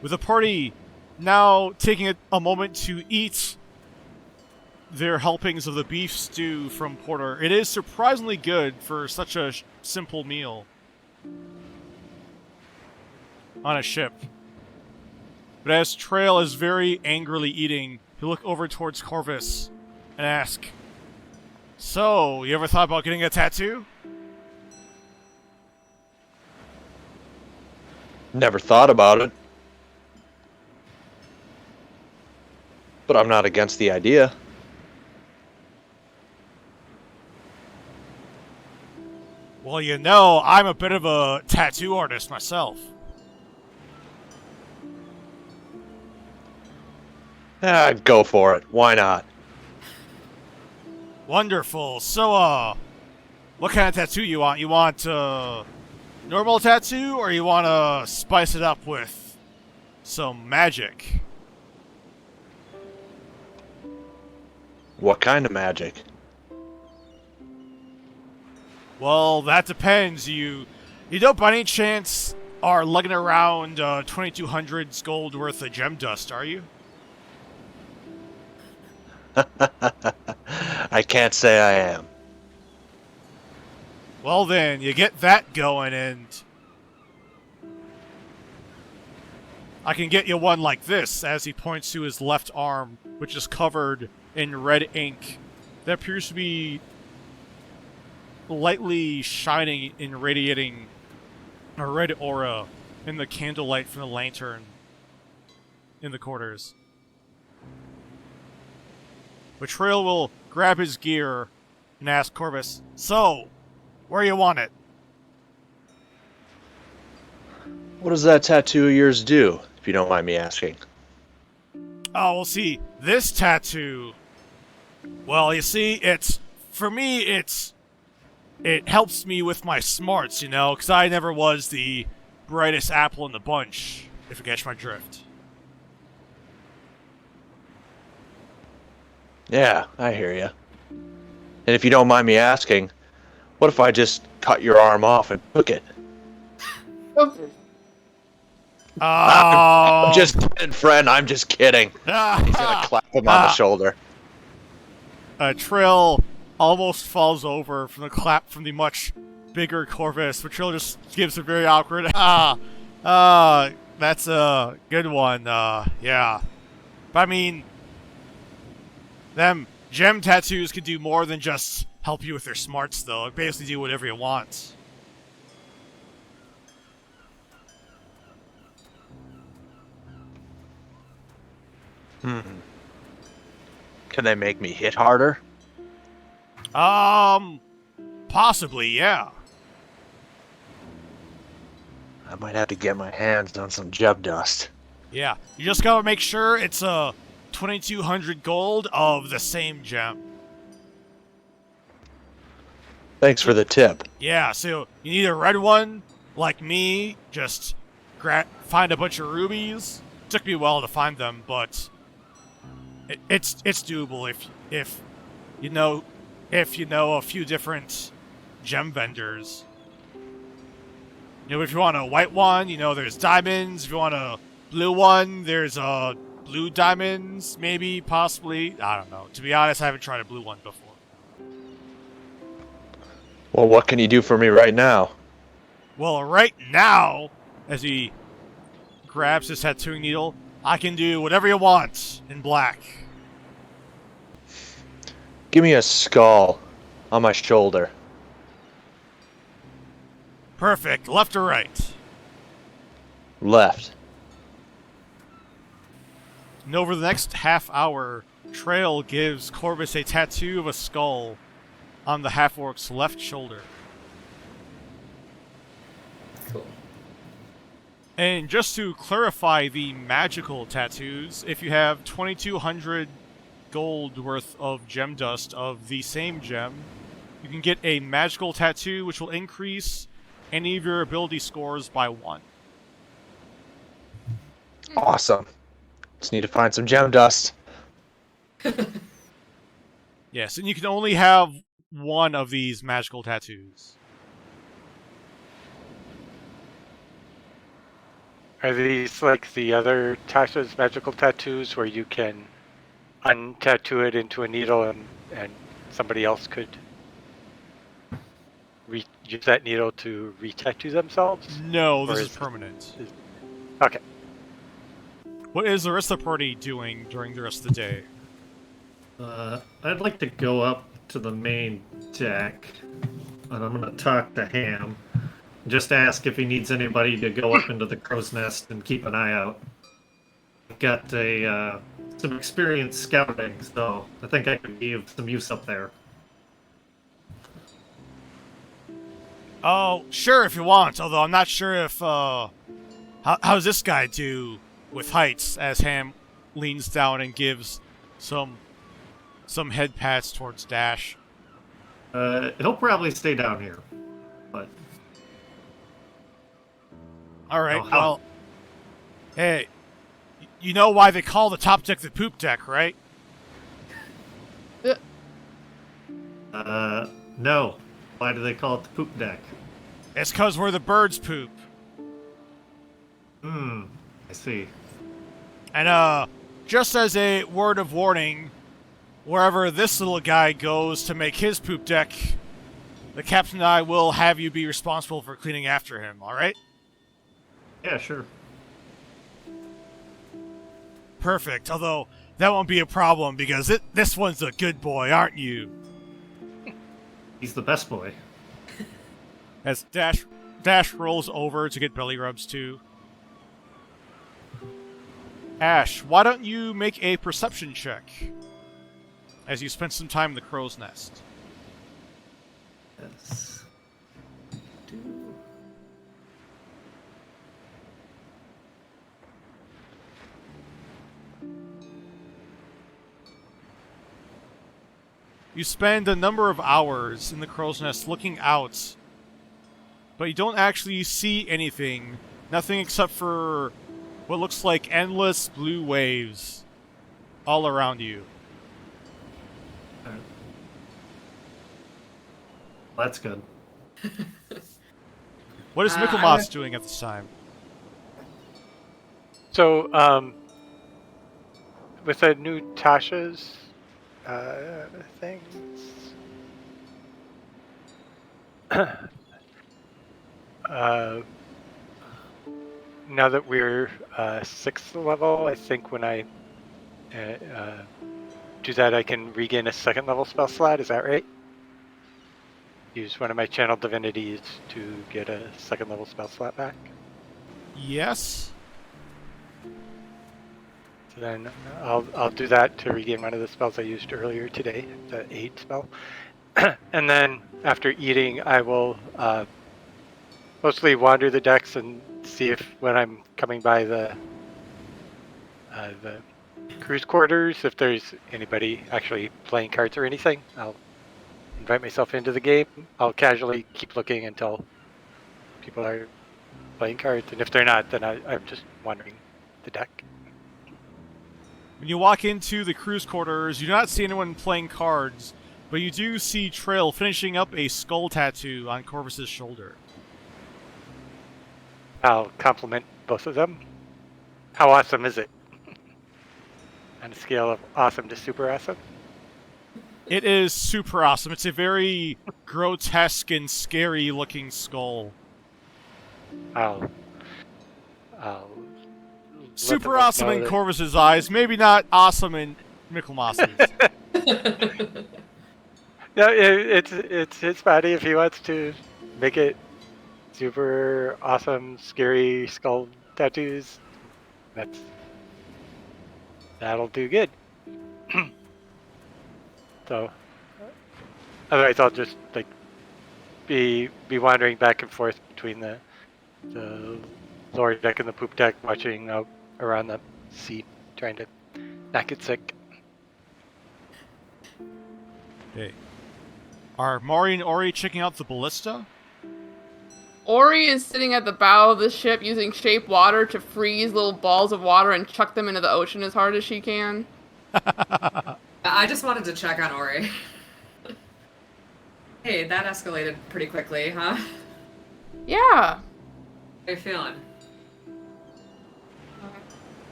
With the party now taking a moment to eat their helpings of the beef stew from Porter, it is surprisingly good for such a simple meal on a ship. But as Trail is very angrily eating, he'll look over towards Corvus and ask, "So, you ever thought about getting a tattoo?" Never thought about it. But I'm not against the idea. Well, you know, I'm a bit of a tattoo artist myself. I'd go for it. Why not? Wonderful. So, what kind of tattoo you want? You want normal tattoo, or you want to spice it up with some magic? What kind of magic? Well, that depends. You don't by any chance are lugging around 2200's gold worth of gem dust, are you? I can't say I am. Well then, you get that going, and I can get you one like this, as he points to his left arm, which is covered in red ink that appears to be lightly shining and radiating a red aura in the candlelight from the lantern in the quarters. Betrayal will grab his gear and ask Corvus, "So, where you want it?" What does that tattoo of yours do, if you don't mind me asking? Oh, well, see, this tattoo... Well, you see, for me, it helps me with my smarts, you know, because I never was the brightest apple in the bunch, if you catch my drift. Yeah, I hear you. And if you don't mind me asking, what if I just cut your arm off and took it? I'm just kidding, friend. I'm just kidding. He's gonna clap him on the shoulder. Trill almost falls over from the clap from the much bigger Corvus, but Trill just gives a very awkward, that's a good one, yeah. But I mean, them gem tattoos could do more than just help you with your smarts, though. It basically do whatever you want. Can they make me hit harder? Possibly, yeah. I might have to get my hands on some gem dust. Yeah, you just gotta make sure it's 2200 gold of the same gem. Thanks for the tip. Yeah, so you need a red one, like me, just find a bunch of rubies. Took me a while to find them, but it's doable if you know a few different gem vendors. You know, if you want a white one, you know, there's diamonds. If you want a blue one, there's blue diamonds, maybe, possibly. I don't know. To be honest, I haven't tried a blue one before. Well, what can you do for me right now? Well, right now, as he grabs his tattooing needle, I can do whatever you want in black. Give me a skull on my shoulder. Perfect. Left or right? Left. And over the next half hour, Trail gives Corvus a tattoo of a skull on the half-orc's left shoulder. Cool. And just to clarify the magical tattoos, if you have 2200 gold worth of gem dust of the same gem, you can get a magical tattoo which will increase any of your ability scores by 1. Awesome. Just need to find some gem dust. Yes, and you can only have one of these magical tattoos. Are these like the other Tasha's magical tattoos where you can untattoo it into a needle and somebody else could use that needle to re-tattoo themselves? No, this Or is permanent. Okay. What is the rest of the party doing during the rest of the day? I'd like to go up to the main deck, and I'm going to talk to Ham. Just ask if he needs anybody to go up into the crow's nest and keep an eye out. I've got a some experience scouting, so I think I could be of some use up there. Oh, sure, if you want. Although I'm not sure if how's this guy do with heights? As Ham leans down and gives some head pats towards Dash. He'll probably stay down here, but All right. Oh, Well, hey, you know why they call the top deck the poop deck, right? no. Why do they call it the poop deck? It's 'cause where the birds poop. I see. And just as a word of warning, wherever this little guy goes to make his poop deck, the captain and I will have you be responsible for cleaning after him, alright? Yeah, sure. Perfect, although that won't be a problem because this one's a good boy, aren't you? He's the best boy. As Dash rolls over to get belly rubs too. Ash, why don't you make a perception check as you spend some time in the crow's nest? Yes. You spend a number of hours in the crow's nest looking out, but you don't actually see anything. Nothing except for what looks like endless blue waves all around you. That's good. What is Michelmas doing at this time? So, with the new Tasha's things, now that we're 6th level, I think when I do that, I can regain a 2nd level spell slot. Is that right? Use one of my channel divinities to get a 2nd level spell slot back. Yes. So then I'll do that to regain one of the spells I used earlier today, the aid spell. And then after eating, I will mostly wander the decks and see if when I'm coming by the cruise quarters, if there's anybody actually playing cards or anything. I'll invite myself into the game. I'll casually keep looking until people are playing cards, and if they're not, then I'm just wandering the deck. When you walk into the cruise quarters, you do not see anyone playing cards, but you do see Trail finishing up a skull tattoo on Corvus's shoulder. I'll compliment both of them. How awesome is it? On a scale of awesome to super awesome? It is super awesome. It's a very grotesque and scary looking skull. I'll Super awesome in Corvus's eyes, maybe not awesome in Michelmas's. No, it's his body. If he wants to make it super awesome, scary skull tattoos, that'll do good. So, otherwise I'll just like be wandering back and forth between the lower deck and the poop deck, watching out around the seat, trying to not get sick. Hey. Are Mari and Ori checking out the ballista? Ori is sitting at the bow of the ship using shape water to freeze little balls of water and chuck them into the ocean as hard as she can. I just wanted to check on Ori. Hey, that escalated pretty quickly, huh? Yeah. How you feeling?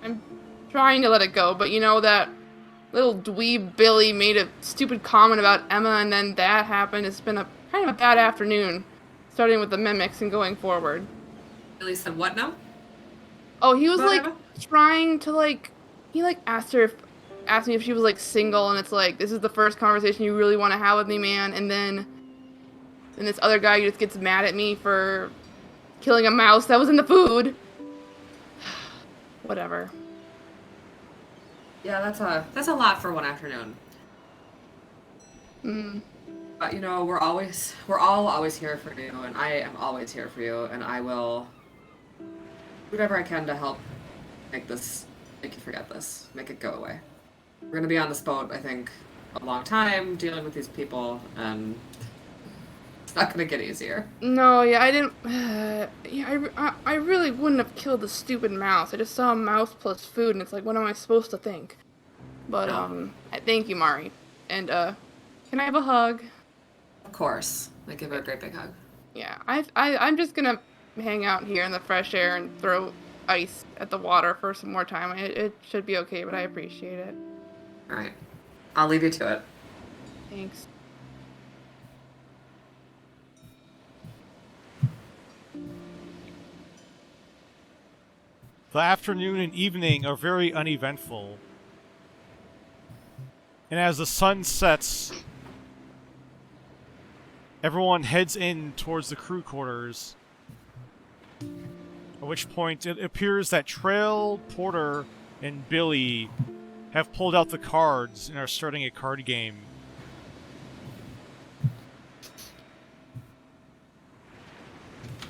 I'm trying to let it go, but you know that little dweeb Billy made a stupid comment about Emma and then that happened. It's been a kind of a bad afternoon, starting with the mimics and going forward. Billy said what now? Oh, he was About like Emma? trying to he asked me if she was single, and it's like, this is the first conversation you really want to have with me, man. And then this other guy just gets mad at me for killing a mouse that was in the food. Whatever. Yeah, that's a lot for one afternoon. Mm. But we're all always here for you, and I am always here for you, and I will do whatever I can to help make you forget this, make it go away. We're gonna be on this boat, I think, a long time dealing with these people, and it's not gonna get easier. No, yeah, I didn't. I really wouldn't have killed the stupid mouse. I just saw a mouse plus food, and it's like, what am I supposed to think? But thank you, Mari. And can I have a hug? Of course, I give her a great big hug. Yeah, I'm just gonna hang out here in the fresh air and throw ice at the water for some more time. It should be okay, but I appreciate it. All right, I'll leave you to it. Thanks. The afternoon and evening are very uneventful. And as the sun sets, everyone heads in towards the crew quarters. At which point it appears that Trail, Porter, and Billy have pulled out the cards and are starting a card game.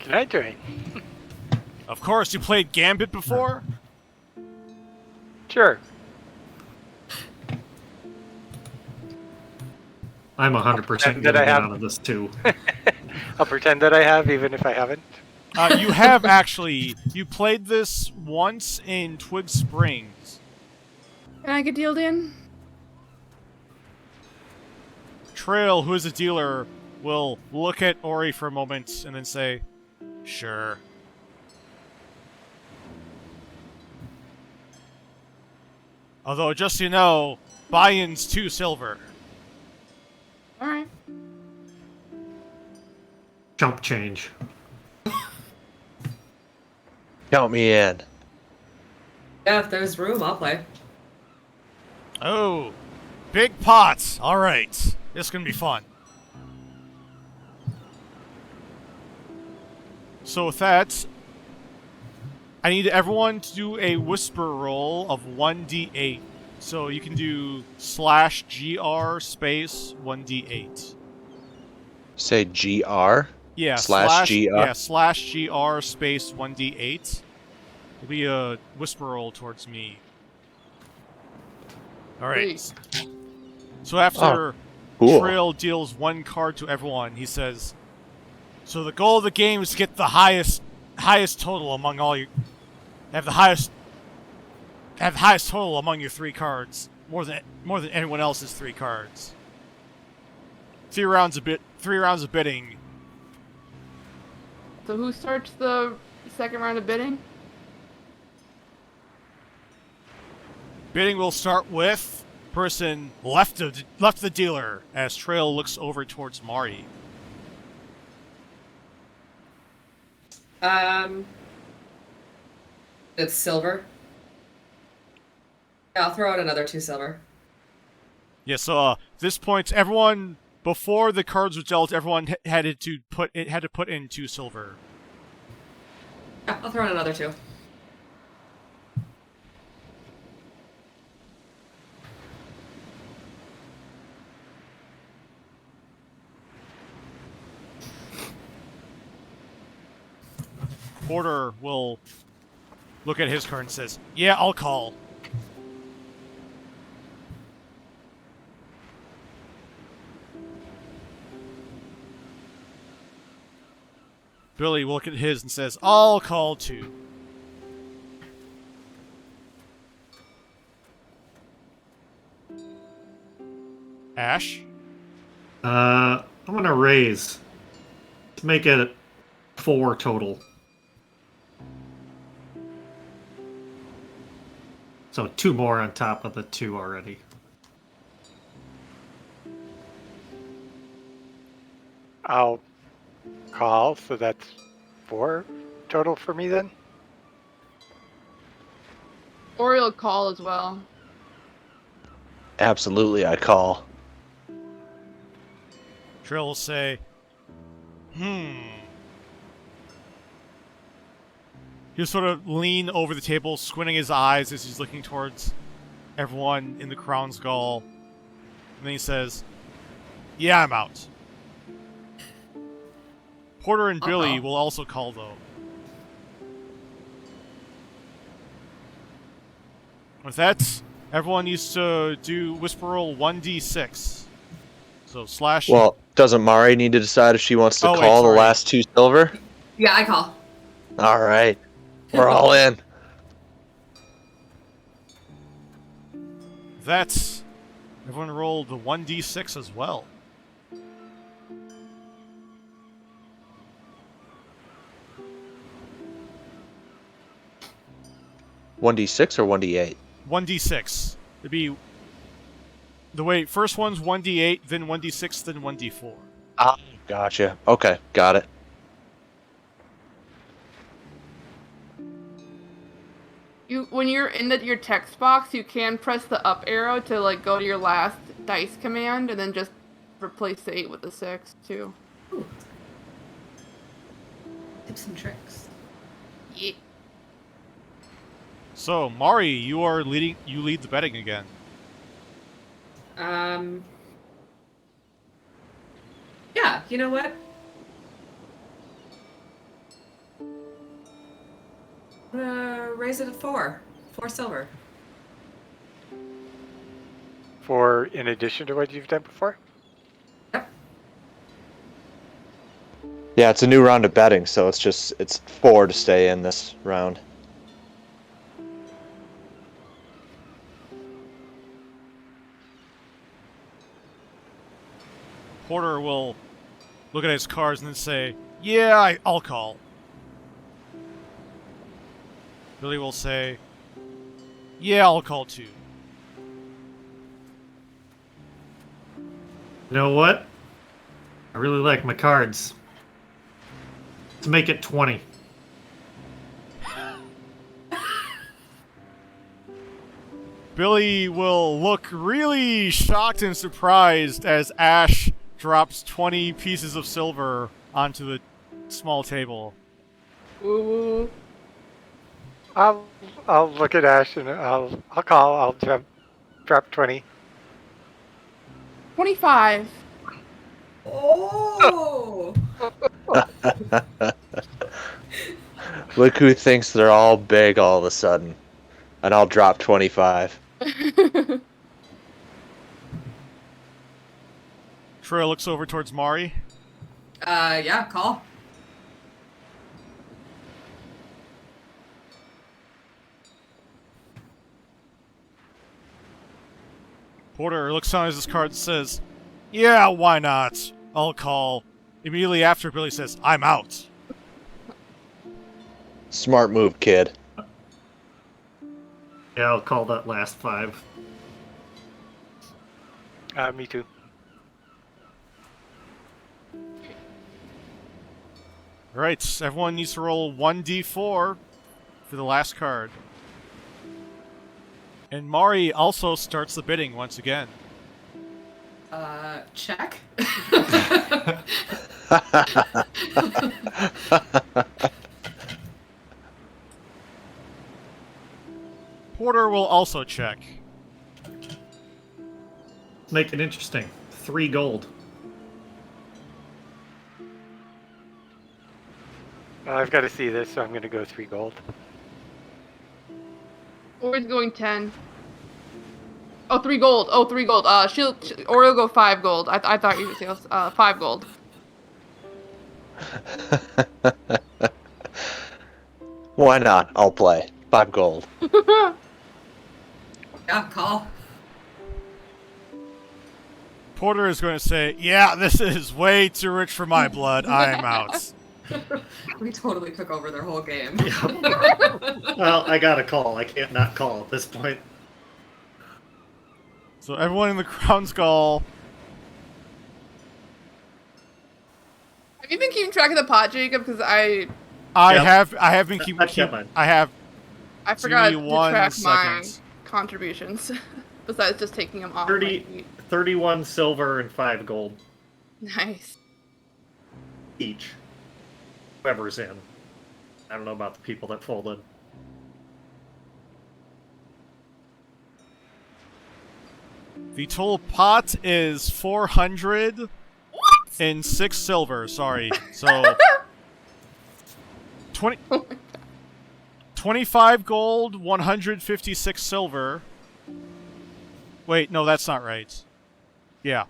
Can I join? Of course, you played Gambit before? Sure. I'm 100% That I getting have- out of this too. I'll pretend that I have, even if I haven't. You have actually. You played this once in Twig Springs. Can I get dealed in? Trail, who is a dealer, will look at Ori for a moment and then say, "Sure." Although, just so you know, buy-in's 2 silver. Alright. Jump change. Count me in. Yeah, if there's room, I'll play. Oh, big pots. All right, this is gonna be fun. So with that, I need everyone to do a whisper roll of 1d8. So you can do /GR space 1d8. Say GR. Yeah, /GR. Yeah, /GR space 1d8. It'll be a whisper roll towards me. Alright. Sweet. So after Cool. Trail deals 1 card to everyone, he says, "So the goal of the game is to get the highest total among all your... Have the highest total among your 3 cards. More than anyone else's 3 cards. 3 rounds of bidding. So who starts the second round of bidding? Bidding will start with person left of the dealer as Trail looks over towards Mari. It's silver. Yeah, I'll throw out another 2 silver. Yeah, so this point, everyone before the cards were dealt, everyone had to put in 2 silver. Yeah, I'll throw in another 2. Porter will look at his card and says, "Yeah, I'll call." Billy will look at his and says, "I'll call too." Ash? I'm gonna raise. Let's make it 4 total. So 2 more on top of the 2 already. I'll call, so that's 4 total for me then. Ori will call as well. Absolutely, I call. Trill will say, He'll sort of lean over the table, squinting his eyes as he's looking towards everyone in the Crown Gall. And then he says, "Yeah, I'm out." Porter and Billy will also call, though. With that, everyone needs to do Whisper Roll 1d6. So slash... Well, doesn't Mari need to decide if she wants to Oh, wait, call the sorry. last 2 silver? Yeah, I call. All right. We're all in. That's... Everyone rolled the 1d6 as well. $1d6 or 1d8? 1d6. It'd be... The way, first one's 1d8, then 1d6, then 1d4. Ah, gotcha. Okay, got it. When you're in your text box, you can press the up arrow to like go to your last dice command, and then just replace the 8 with the 6 too. Ooh. Tips and tricks. Yeah. So, Mari, you are leading. You lead the betting again. Yeah, you know what? I'm gonna raise it at 4. 4 silver. For in addition to what you've done before? Yep. Yeah, it's a new round of betting, so it's 4 to stay in this round. Porter will look at his cards and then say, "Yeah, I'll call." Billy will say, "Yeah, I'll call too." You know what? I really like my cards. Let's make it 20. Billy will look really shocked and surprised as Ash drops 20 pieces of silver onto the small table. Ooh. I'll look at Ash and I'll call. I'll drop 20. 25. Oh! Look who thinks they're all big all of a sudden. And I'll drop 25. Troy looks over towards Mari. Yeah, call. Porter looks down at his card and says, "Yeah, why not? I'll call." Immediately after, Billy says, "I'm out." Smart move, kid. Yeah, I'll call that last 5. Me too. Right, everyone needs to roll 1d4 for the last card. And Mari also starts the bidding once again. Check. Porter will also check. Make it interesting. 3 gold. I've got to see this, so I'm going to go 3 gold. Ori's going 10. Oh, 3 gold. Oh, 3 gold. Ori will go 5 gold. I thought you would say 5 gold. Why not? I'll play. 5 gold. Yeah, call. Porter is going to say, "Yeah, this is way too rich for my blood. I am out." We totally took over their whole game. Well, I gotta call. I can't not call at this point. So everyone in the Crown Gall. Have you been keeping track of the pot, Jacob? Because I Yep. have been I kept mine. I forgot to 1 track second. my contributions. Besides just taking them off. 31 silver and 5 gold Nice. each. Whoever's in. I don't know about the people that folded. The total pot is 400 and 6 silver. Sorry. So 25 gold, 156 silver. Wait, no, that's not right. Yeah.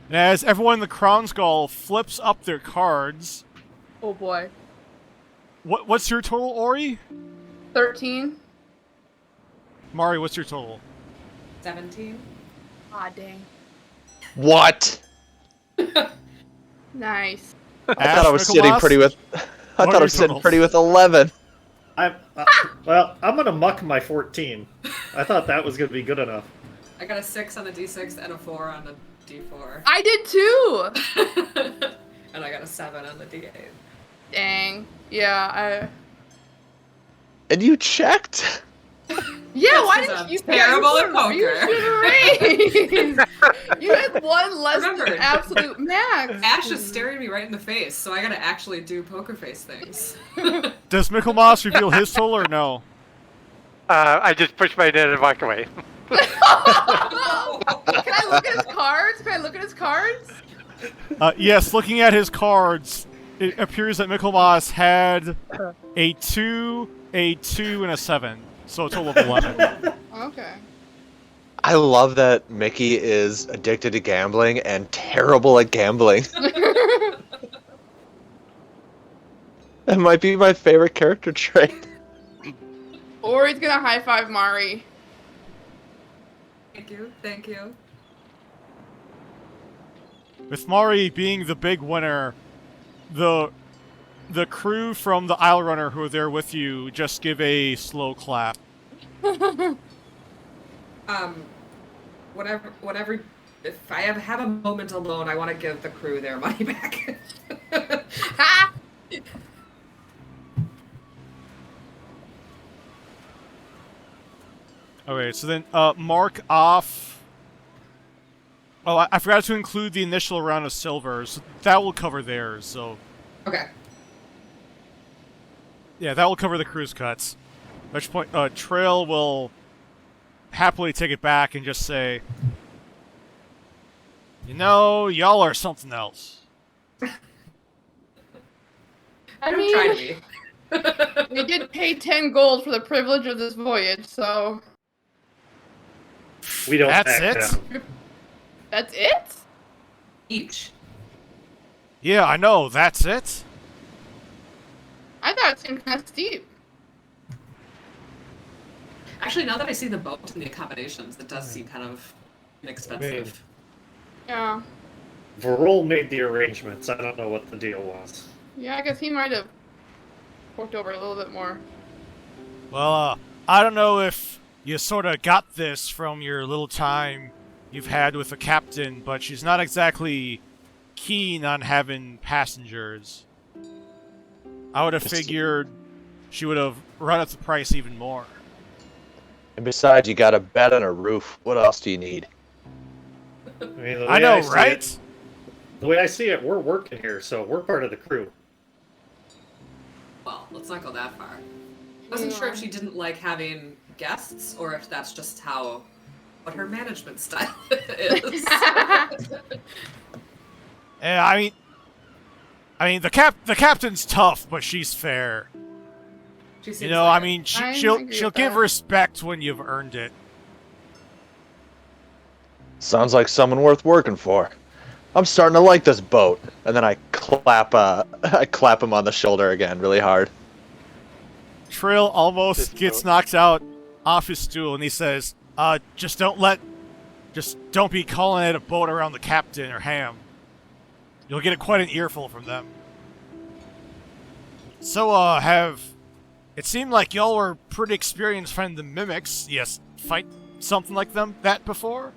And as everyone in the Crown Gall flips up their cards, Oh boy. what's your total, Ori? 13. Mari, what's your total? 17. Ah, dang. What? Nice. I thought I was sitting pretty with. I What thought are I was your sitting totals? pretty with 11. Well, I'm gonna muck my 14. I thought that was gonna be good enough. I got a 6 on the d6 and a 4 on the d4. I did too! And I got a 7 on the d8. Dang. Yeah, And you checked? Yeah, why Because I'm didn't you terrible at You poker. should raise. You had one less Remember, than absolute max. Ash is staring me right in the face, so I gotta actually do poker face things. Does Michelmas reveal his total or no? I just pushed my net and walked away. Can I look at his cards? Can I look at his cards? Yes, looking at his cards, it appears that Michelmas had a 2, a 2, and a 7. So a total of 11. Okay. I love that Mickey is addicted to gambling and terrible at gambling. That might be my favorite character trait. Or he's gonna high five Mari. Thank you, thank you. With Mari being the big winner, the crew from the Isle Runner who are there with you just give a slow clap. Whatever. If I have a moment alone, I want to give the crew their money back. Okay, so then mark off. Oh, I forgot to include the initial round of silver, so that will cover theirs. So Okay. yeah, that will cover the cruise cuts. At which point, Trail will happily take it back and just say, "You know, y'all are something else." I Don't try to mean, be. we did pay 10 gold for the privilege of this voyage, so We don't That's back it? down. that's it? Each. Yeah, I know. That's it. I thought it seemed kind of steep. Actually, now that I see the boat and the accommodations, it does seem kind of inexpensive. Yeah. Varole made the arrangements. I don't know what the deal was. Yeah, I guess he might have worked over a little bit more. Well, I don't know if you sort of got this from your little time you've had with the captain, but she's not exactly keen on having passengers. I would have figured she would have run up the price even more. And besides, you got a bed and a roof. What else do you need? I mean, the I way know, see right? it- the way I see it, we're working here, so we're part of the crew. Well, let's not go that far. I wasn't sure if she didn't like having guests, or if that's just what her management style is. Yeah, I mean, the captain's tough, but she's fair. She seems You know, like I mean, I she'll agree with give that. respect when you've earned it. Sounds like someone worth working for. I'm starting to like this boat. And then I clap him on the shoulder again, really hard. Trail almost This gets boat. knocked out off his stool, and he says, just don't be calling it a boat around the captain or Ham. You'll get quite an earful from them. So, it seemed like y'all were pretty experienced fighting the mimics. Yes, fight something like that before?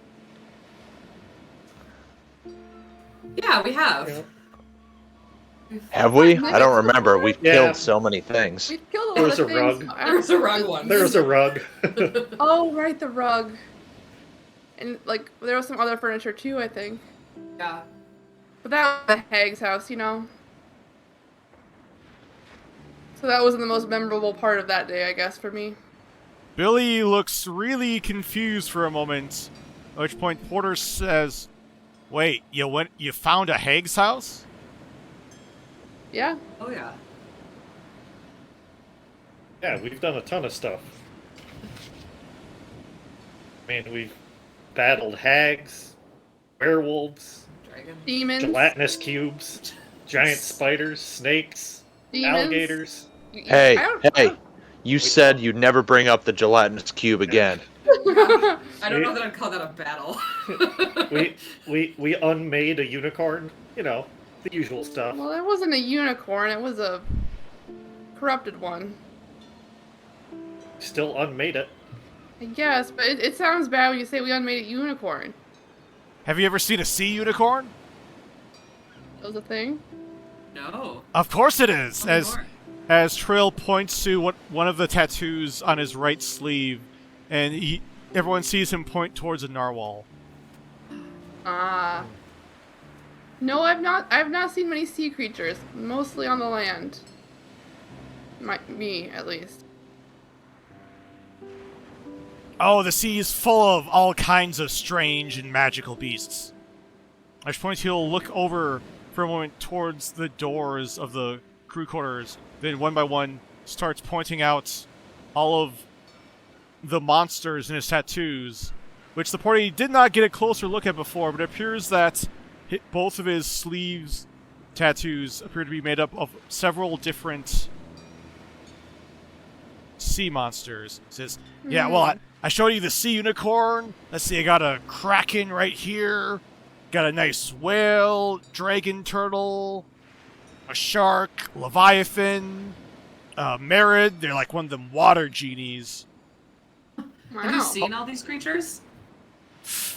Yeah, we have. Yeah. Have we? I don't remember. We've Yeah. killed so many things. We've killed a lot There's of a things. rug. There was a rug one. There was a rug. Oh, right, the rug. And, like, there was some other furniture, too, I think. Yeah. But that was the hag's house, you know? So that wasn't the most memorable part of that day, I guess, for me. Billy looks really confused for a moment, at which point Porter says, "Wait, you found a hag's house?" Yeah. Oh yeah. Yeah, we've done a ton of stuff. I mean, we've battled hags, werewolves, Dragon. Demons. gelatinous cubes, giant spiders, snakes, Demons. alligators. Hey, I don't- hey, you said you'd never bring up the gelatinous cube again. I don't know that I'd call that a battle. We unmade a unicorn. You know, the usual stuff. Well, it wasn't a unicorn. It was a corrupted one. Still unmade it. I guess, but it sounds bad when you say we unmade a unicorn. Have you ever seen a sea unicorn? That was a thing? No. Of course it is. Tell me more. As Trill points to one of the tattoos on his right sleeve, and everyone sees him point towards a narwhal. Ah. No, I've not seen many sea creatures. Mostly on the land. Me, at least. Oh, the sea is full of all kinds of strange and magical beasts. At which point he'll look over for a moment towards the doors of the crew quarters, then one by one starts pointing out all of the monsters in his tattoos, which the party did not get a closer look at before, but it appears that both of his sleeves tattoos appear to be made up of several different sea monsters. He says, yeah, well, I showed you the sea unicorn. Let's see, I got a kraken right here. Got a nice whale, dragon turtle, a shark, leviathan, merid. They're like one of them water genies. Wow. Have you seen all these creatures?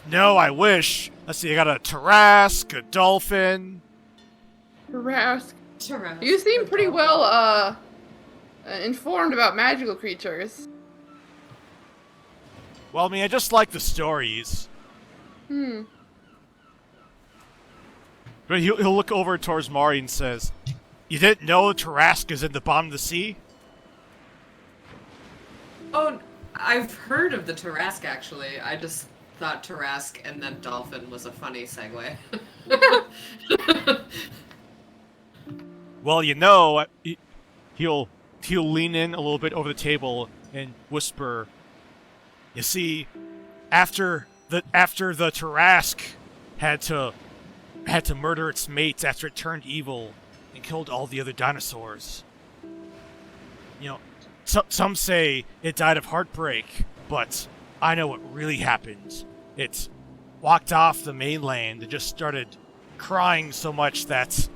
No, I wish. Let's see, I got a Tarrasque, a dolphin. Tarrasque. Sure. You seem pretty well, informed about magical creatures. Well, I mean, I just like the stories. But he'll look over towards Mari and says, "You didn't know Tarrasque is in the bottom of the sea?" Oh, I've heard of the Tarrasque, actually. I just thought Tarrasque and then dolphin was a funny segue. Well, you know, he'll lean in a little bit over the table and whisper, "You see, after the Tarrasque had to murder its mates after it turned evil and killed all the other dinosaurs. You know, some say it died of heartbreak, but I know what really happened. It walked off the mainland and just started crying so much that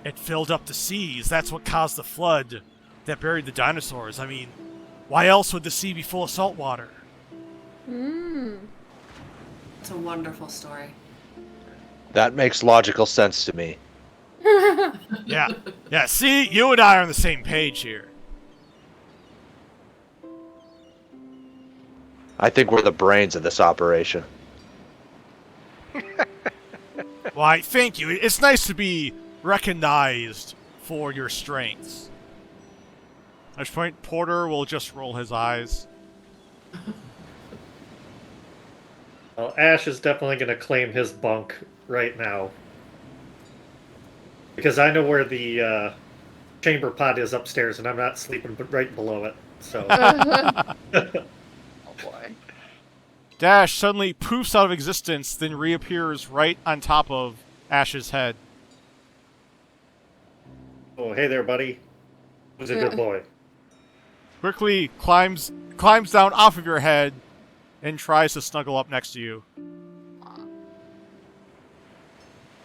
it filled up the seas. That's what caused the flood that buried the dinosaurs. I mean, why else would the sea be full of salt water?" It's a wonderful story. That makes logical sense to me. Yeah, see, you and I are on the same page here. I think we're the brains of this operation. Why, thank you. It's nice to be recognized for your strengths. At which point, Porter will just roll his eyes. Well, Ash is definitely going to claim his bunk right now. Because I know where the chamber pod is upstairs, and I'm not sleeping right below it. So, Oh boy. Dash suddenly poofs out of existence, then reappears right on top of Ash's head. oh, hey there, buddy. Who's a good boy? Quickly climbs down off of your head and tries to snuggle up next to you.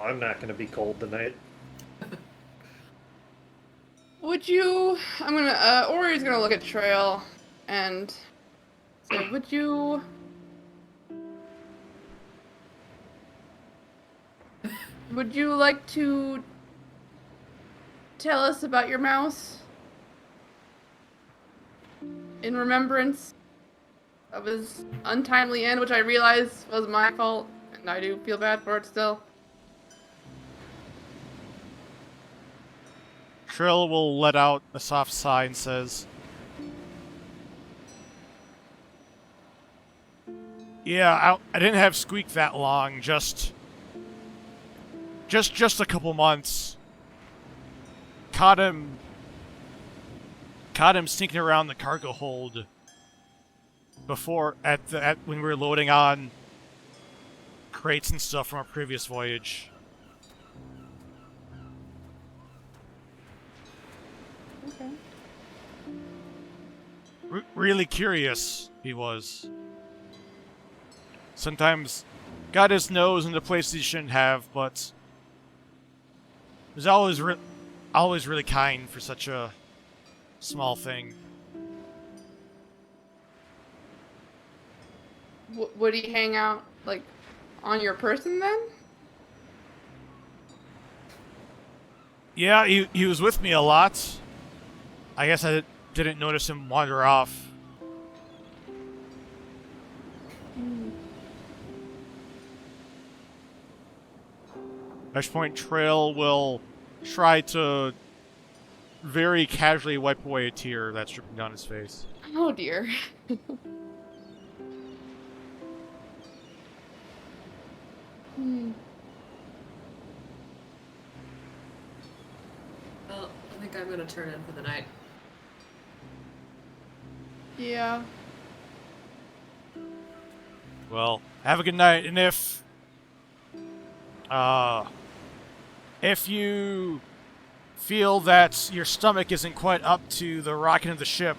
I'm not going to be cold tonight. Ori's gonna look at Trail and say, would you like to tell us about your mouse? In remembrance of his untimely end, which I realize was my fault, and I do feel bad for it still. Trill will let out a soft sigh and says, "Yeah, I didn't have Squeak that long, just a couple months. Caught him sneaking around the cargo hold before when we were loading on crates and stuff from our previous voyage." Okay. Really curious, he was. Sometimes got his nose into places he shouldn't have, but was always really kind for such a small thing. Would he hang out, like, on your person then? Yeah, he was with me a lot. I guess I didn't notice him wander off. At which point, Trail will try to very casually wipe away a tear that's dripping down his face. Oh dear. Well, I think I'm gonna turn in for the night. Yeah. Well, have a good night, and if you feel that your stomach isn't quite up to the rocking of the ship,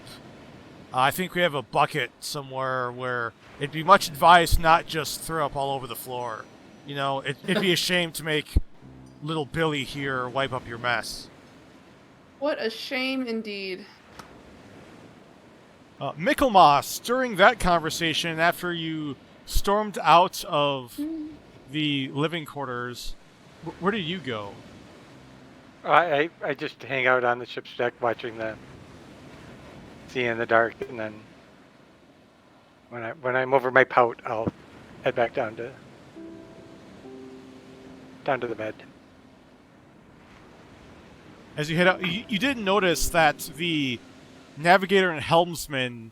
I think we have a bucket somewhere where it'd be much advised not just throw up all over the floor. You know, it'd be a shame to make little Billy here wipe up your mess. What a shame indeed. Michelmas, during that conversation, after you stormed out of the living quarters, where did you go? I just hang out on the ship's deck watching the sea in the dark, and then when I'm over my pout, I'll head back down to the bed. As you head out, you did notice that the navigator and helmsman,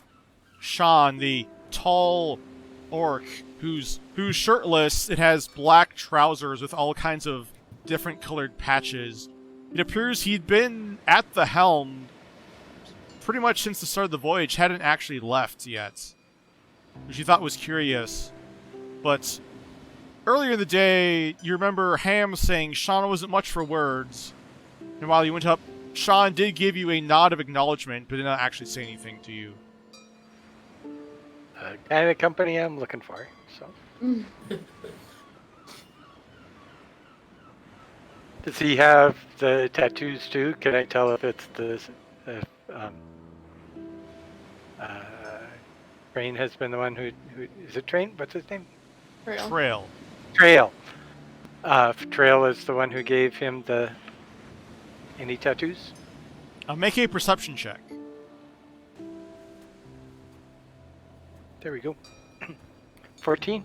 Sean, the tall orc, who's shirtless, it has black trousers with all kinds of different colored patches. It appears he'd been at the helm pretty much since the start of the voyage, hadn't actually left yet, which you thought was curious. But earlier in the day, you remember Ham saying Sean wasn't much for words, and while you went up, Sean did give you a nod of acknowledgement, but did not actually say anything to you. Kind of company I'm looking for, so. Does he have the tattoos too? Can I tell if it's Train has been the one who is it Train? What's his name? Trail. Trail. Trail is the one who gave him any tattoos? Make a perception check. There we go. 14.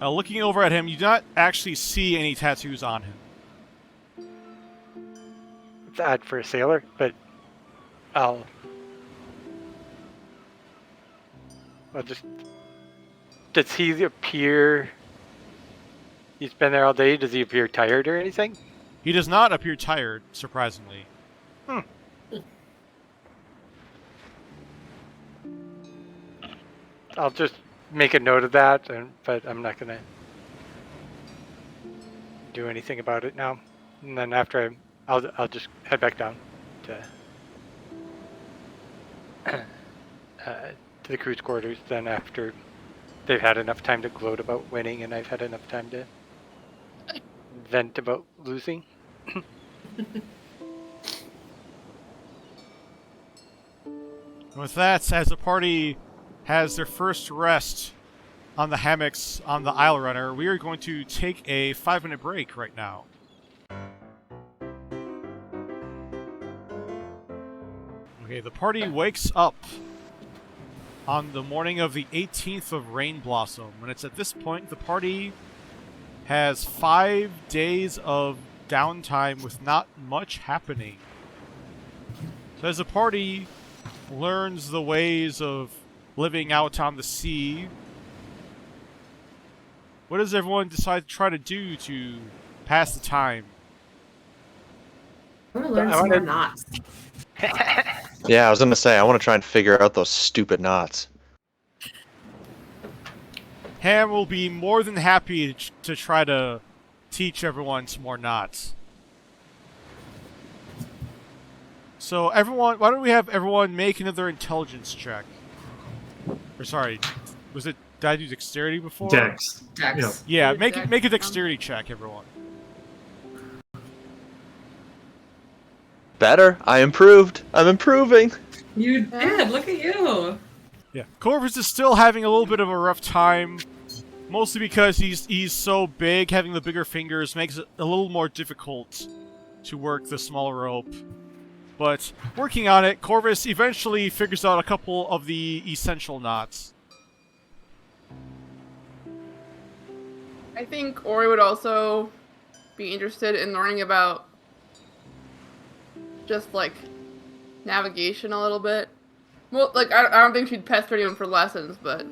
Looking over at him, you do not actually see any tattoos on him. It's odd for a sailor, but I'll just... Does he appear... He's been there all day, does he appear tired or anything? He does not appear tired, surprisingly. I'll just make a note of that, but I'm not going to do anything about it now. And then after I'll just head back down to the crew's quarters. Then after they've had enough time to gloat about winning, and I've had enough time to vent about losing. With that, as the party has their first rest on the hammocks on the Isle Runner, we are going to take a 5-minute break right now. Okay, the party wakes up on the morning of the 18th of Rain Blossom, and it's at this point the party has 5 days of downtime with not much happening. So as the party learns the ways of living out on the sea, what does everyone decide to try to do to pass the time? I want to learn some more knots. Yeah, I was gonna say I want to try and figure out those stupid knots. Ham will be more than happy to try to teach everyone some more knots. So everyone, why don't we have everyone make another intelligence check? Or sorry, did I do dexterity before? Dex. Dex. Yeah, Good make dex. a dexterity check, everyone. Better. I improved. I'm improving. You did. Look at you. Yeah, Corvus is still having a little bit of a rough time, mostly because he's so big. Having the bigger fingers makes it a little more difficult to work the smaller rope. But working on it, Corvus eventually figures out a couple of the essential knots. I think Ori would also be interested in learning about just like navigation a little bit. Well, like I don't think she'd pester anyone for lessons, but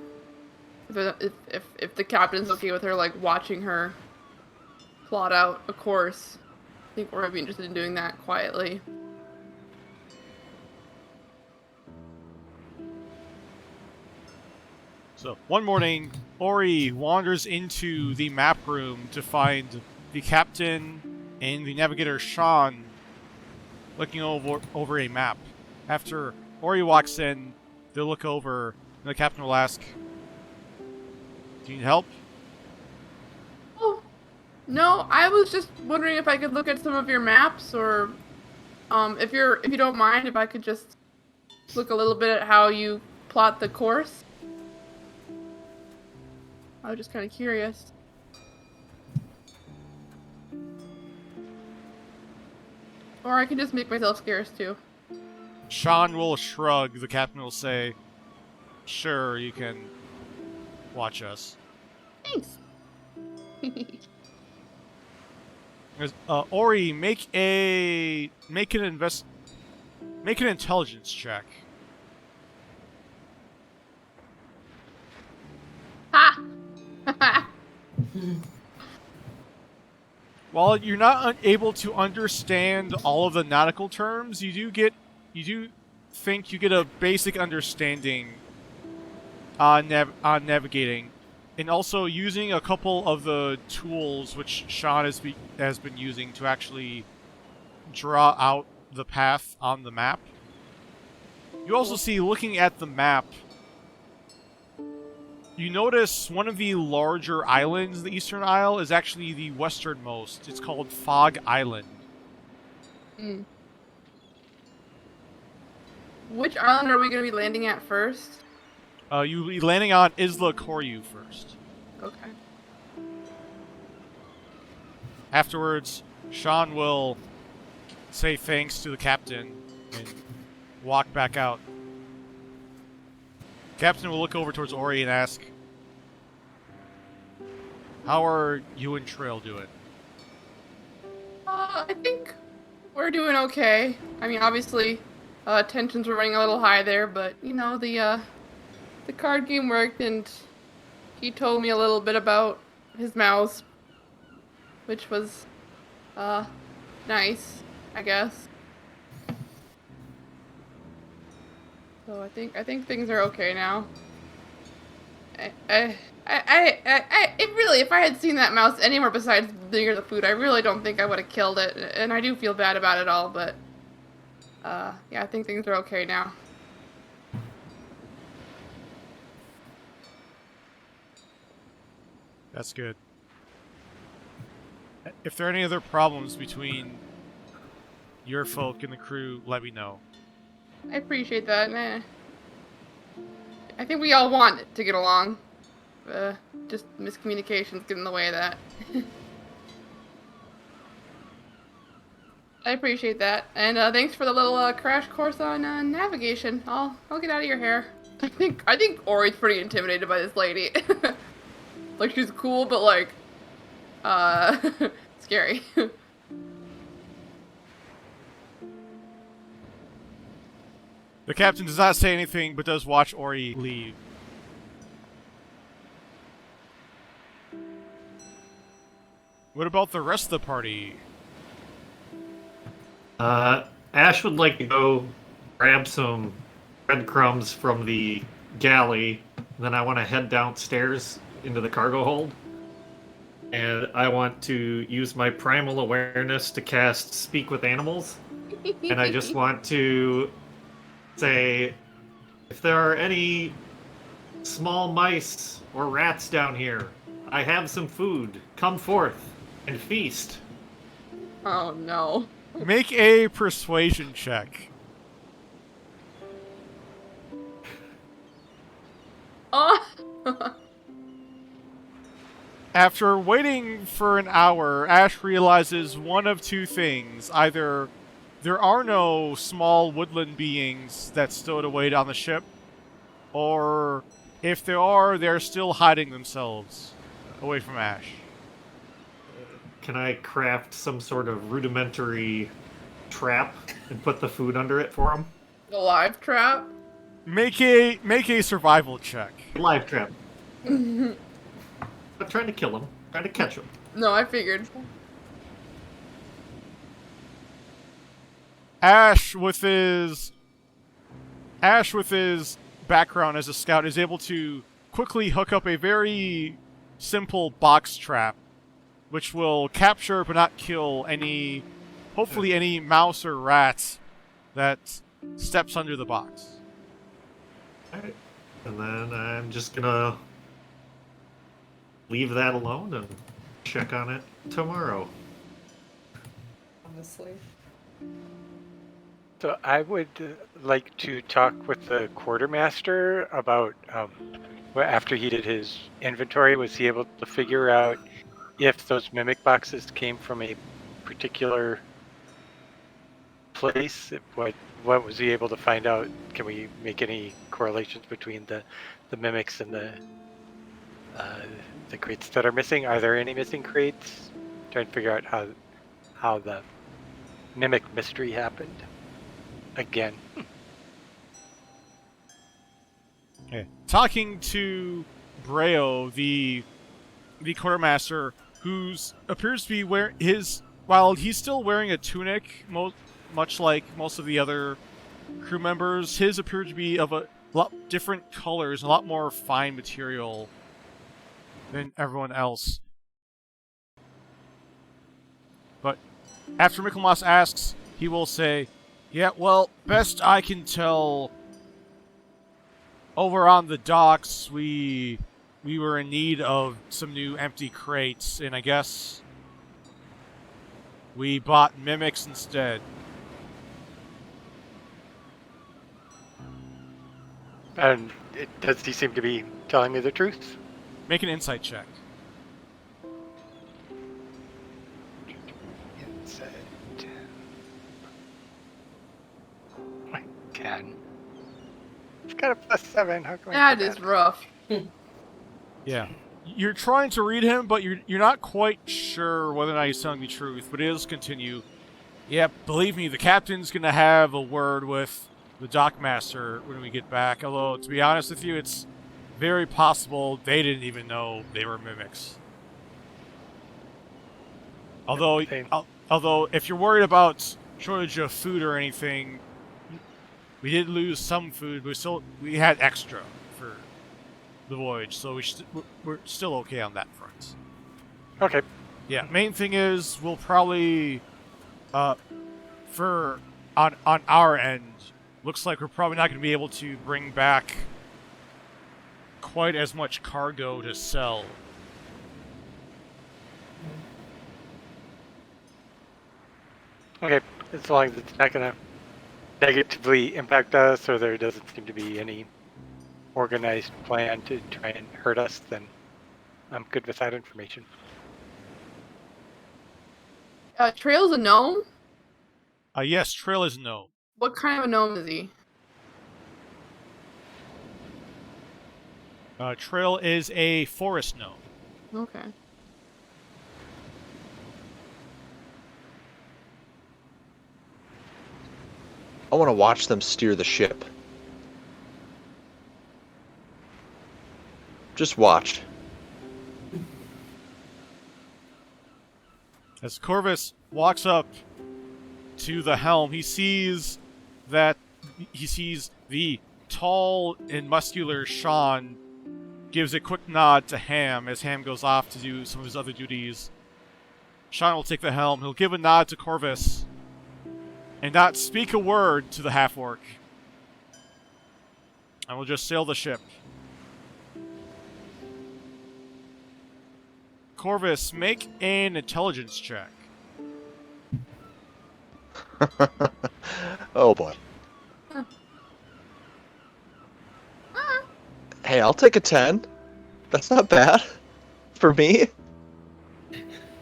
if the captain's okay with her like watching her plot out a course, I think Ori would be interested in doing that quietly. So, one morning, Ori wanders into the map room to find the captain and the navigator Shain looking over a map. After Ori walks in, they'll look over, and the captain will ask, "Do you need help?" Oh, no, I was just wondering if I could look at some of your maps, or if you don't mind, if I could just look a little bit at how you plot the course. I was just kind of curious. Or I can just make myself scarce too. Shain will shrug. The captain will say, "Sure, you can watch us." Thanks. Ori, make an intelligence check. Ha! While you're not able to understand all of the nautical terms, you do think you get a basic understanding on navigating, and also using a couple of the tools which Shain has been using to actually draw out the path on the map. You also see, looking at the map, you notice one of the larger islands, the Eastern Isle, is actually the westernmost. It's called Fog Island. Mm. Which island are we going to be landing at first? You'll be landing on Isla Koryu first. Okay. Afterwards, Shain will say thanks to the captain and walk back out. Captain will look over towards Ori and ask, "How are you and Trail doing?" I think we're doing okay. I mean, obviously, tensions were running a little high there, but you know, the card game worked, and he told me a little bit about his mouse, which was nice, I guess. So I think things are okay now. It really, if I had seen that mouse anywhere besides near the food, I really don't think I would have killed it, and I do feel bad about it all, but yeah, I think things are okay now. That's good. If there are any other problems between your folk and the crew, let me know. I appreciate that. I think we all want it to get along. Just miscommunications get in the way of that. I appreciate that, and thanks for the little crash course on navigation. I'll get out of your hair. I think Ori's pretty intimidated by this lady. Like, she's cool, but like, scary. The captain does not say anything, but does watch Ori leave. What about the rest of the party? Ash would like to go grab some breadcrumbs from the galley. Then I want to head downstairs into the cargo hold. And I want to use my primal awareness to cast Speak with Animals. And I just want to say, if there are any small mice or rats down here, I have some food. Come forth and feast. Oh no. Make a persuasion check. Oh. After waiting for an hour, Ash realizes one of two things. Either there are no small woodland beings that stowed away on the ship, or if there are, they're still hiding themselves away from Ash. Can I craft some sort of rudimentary trap and put the food under it for him? The live trap? Make a survival check. Live trap. I'm trying to kill him. Trying to catch him. No, I figured. Ash with his background as a scout is able to quickly hook up a very simple box trap, which will capture but not kill hopefully any mouse or rat that steps under the box. Alright. And then I'm just gonna leave that alone and check on it tomorrow. Honestly. So I would like to talk with the quartermaster about after he did his inventory, was he able to figure out if those mimic boxes came from a particular place? What was he able to find out? Can we make any correlations between the mimics and the crates that are missing? Are there any missing crates? Trying to figure out how the mimic mystery happened again. Okay. Talking to Breo, the quartermaster, who's appears to be while he's still wearing a tunic, much like most of the other crew members, his appeared to be of a lot different colors, a lot more fine material than everyone else. But after Michelmas asks, he will say, "Yeah, well, best I can tell, over on the docks, we were in need of some new empty crates, and I guess we bought mimics instead." And does he seem to be telling me the truth? Make an insight check. I can. It's got a +7. How can That is rough. Yeah. You're trying to read him, but you're not quite sure whether or not he's telling the truth, but he'll continue. Yeah, believe me, the captain's gonna have a word with the dockmaster when we get back, although, to be honest with you, it's very possible they didn't even know they were mimics. Although, if you're worried about shortage of food or anything, we did lose some food, but we had extra for the voyage, so we're still okay on that front. Okay. Yeah, main thing is we'll probably, on our end, looks like we're probably not going to be able to bring back quite as much cargo to sell. Okay, as long as it's not going to negatively impact us, or there doesn't seem to be any organized plan to try and hurt us, then I'm good with that information. Trail's a gnome? Yes, Trail is no. What kind of a gnome is he? Trail is a forest gnome. Okay. I want to watch them steer the ship. Just watch. As Corvus walks up to the helm, he sees the tall and muscular Sean gives a quick nod to Ham as Ham goes off to do some of his other duties. Sean will take the helm. He'll give a nod to Corvus and not speak a word to the half-orc. And we'll just sail the ship. Corvus, make an intelligence check. Oh boy. Hey, I'll take a 10. That's not bad. For me.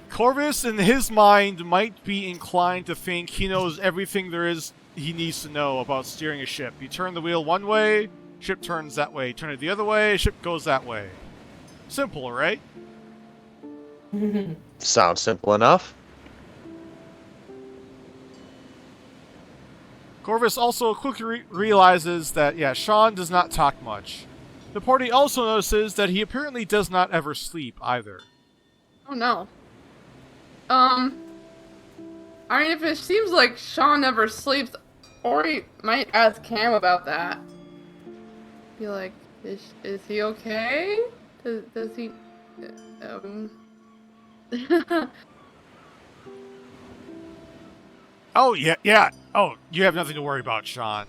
Corvus, in his mind, might be inclined to think he knows everything there is he needs to know about steering a ship. You turn the wheel one way, ship turns that way. Turn it the other way, ship goes that way. Simple, right? Sounds simple enough. Corvus also quickly realizes that, yeah, Sean does not talk much. The party also notices that he apparently does not ever sleep either. Oh no. I mean, if it seems like Sean never sleeps, Ori might ask Cam about that. Be like, is he okay? Does he, Oh, yeah. Oh, you have nothing to worry about, Sean.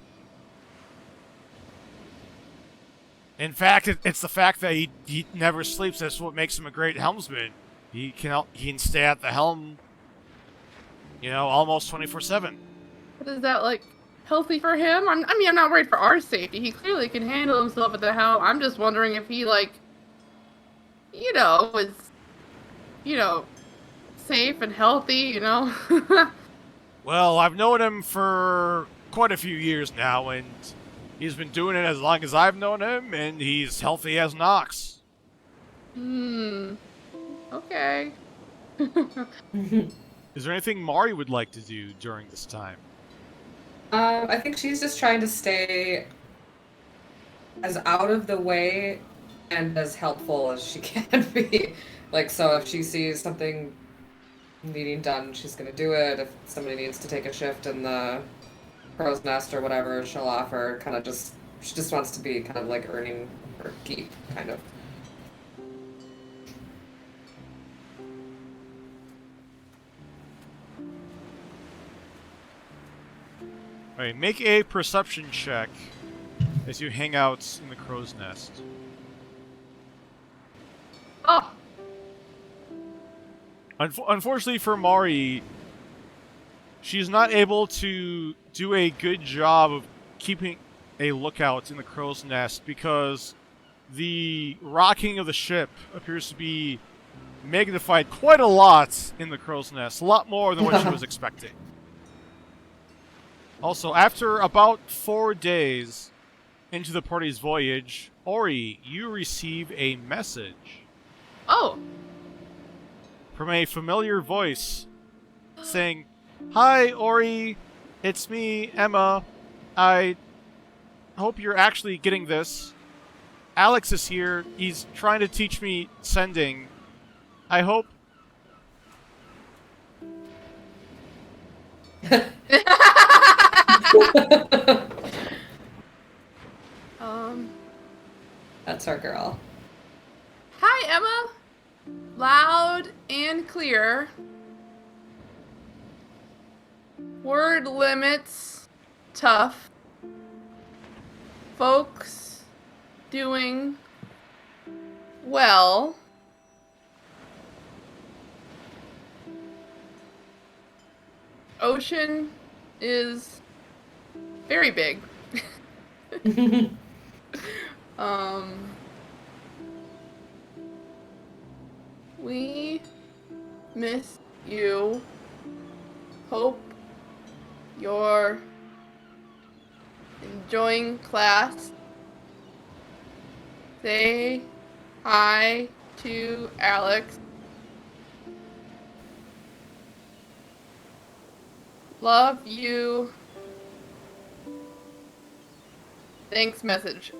In fact, it's the fact that he never sleeps that's what makes him a great helmsman. He can stay at the helm, almost 24/7. But is that, like, healthy for him? I'm not worried for our safety. He clearly can handle himself at the helm. I'm just wondering if he, like, is, safe and healthy, Well, I've known him for quite a few years now, and he's been doing it as long as I've known him, and he's healthy as an ox. Okay. Is there anything Mari would like to do during this time? I think she's just trying to stay as out of the way and as helpful as she can be. Like, so if she sees something needing done, she's gonna do it. If somebody needs to take a shift in the crow's nest or whatever, she'll offer. She just wants to be kind of like earning her keep, kind of. Alright, make a perception check as you hang out in the crow's nest. Oh, Unfortunately for Mari, she's not able to do a good job of keeping a lookout in the crow's nest because the rocking of the ship appears to be magnified quite a lot in the crow's nest, a lot more than what she was expecting. Also, after about 4 days into the party's voyage, Ori, you receive a message. Oh. From a familiar voice saying, "Hi, Ori. It's me, Emma. I hope you're actually getting this. Alex is here. He's trying to teach me sending. I hope..." That's our girl. Hi, Emma. Loud and clear. Word limits tough. Folks doing well. Ocean is very big. We miss you. Hope you're enjoying class. Say hi to Alex. Love you. Thanks, message.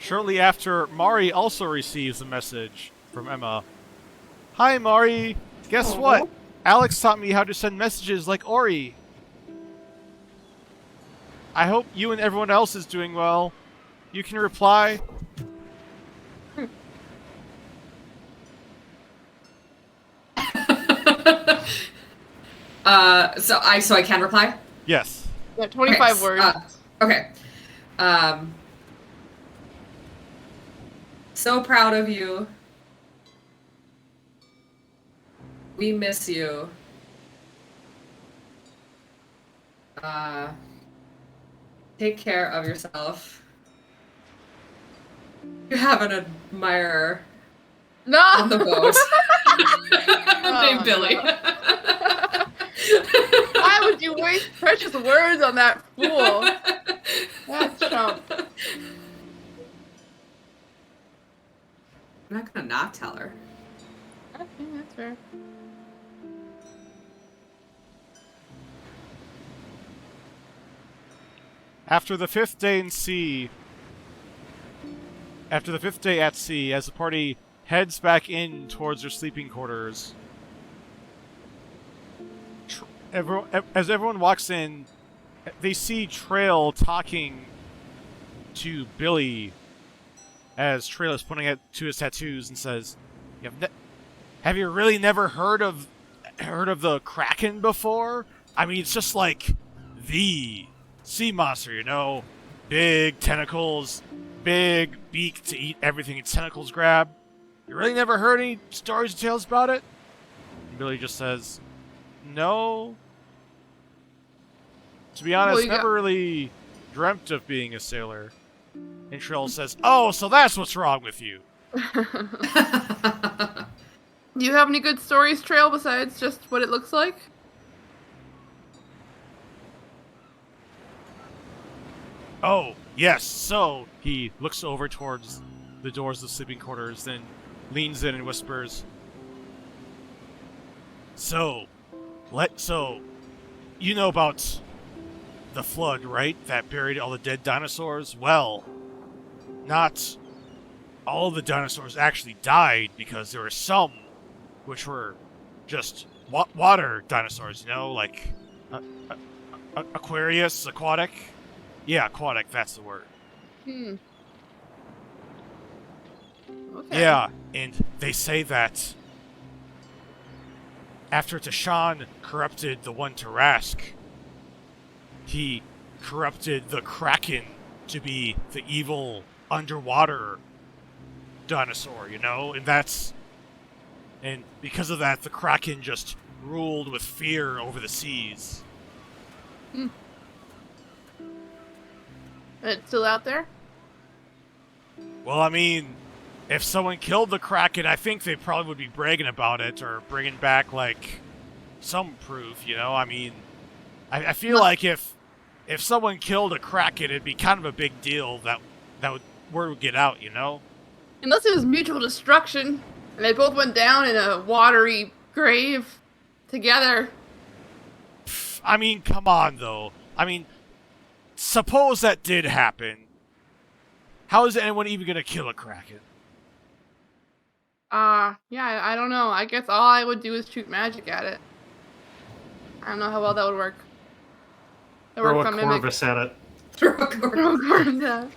Shortly after, Mari also receives a message from Emma. Hi, Mari. Guess what? Alex taught me how to send messages like Ori. I hope you and everyone else is doing well. You can reply. So I can reply? Yes. Yeah, 25 words. Okay. So proud of you. We miss you. Take care of yourself. You have an admirer No! on the boat. Named Billy. No. Why would you waste precious words on that fool? That's chump. I'm not gonna not tell her. Okay, that's fair. After the fifth day at sea, as the party heads back in towards their sleeping quarters, as everyone walks in, they see Trail talking to Billy as Trail is pointing to his tattoos and says, "Have you really never heard of the Kraken before? I mean, it's just like the sea monster, you know? Big tentacles, big beak to eat everything its tentacles grab. You really never heard any stories or tales about it?" And Billy just says, "No. To be honest, never really dreamt of being a sailor." And Trail says, "Oh, so that's what's wrong with you." Do you have any good stories, Trail, besides just what it looks like? Oh, yes, so he looks over towards the doors of the sleeping quarters, then leans in and whispers, So, you know about the flood, right? That buried all the dead dinosaurs? Well, not all the dinosaurs actually died, because there were some which were just water dinosaurs, you know, like aquatic? Yeah, aquatic, that's the word. Okay. Yeah, and they say that after Tashan corrupted the one Tarask, he corrupted the Kraken to be the evil underwater dinosaur, you know? And because of that, the Kraken just ruled with fear over the seas. It's still out there? Well, I mean, if someone killed the Kraken, I think they probably would be bragging about it or bringing back, like, some proof, you know? I mean, I feel like if someone killed a Kraken, it'd be kind of a big deal that word would get out, you know? Unless it was mutual destruction, and they both went down in a watery grave together. I mean, come on, though. I mean, suppose that did happen. How is anyone even gonna kill a Kraken? Yeah, I don't know. I guess all I would do is shoot magic at it. I don't know how well that would work. That Throw works a on Mimic. Corvus at it. Throw a Corvus. Yeah,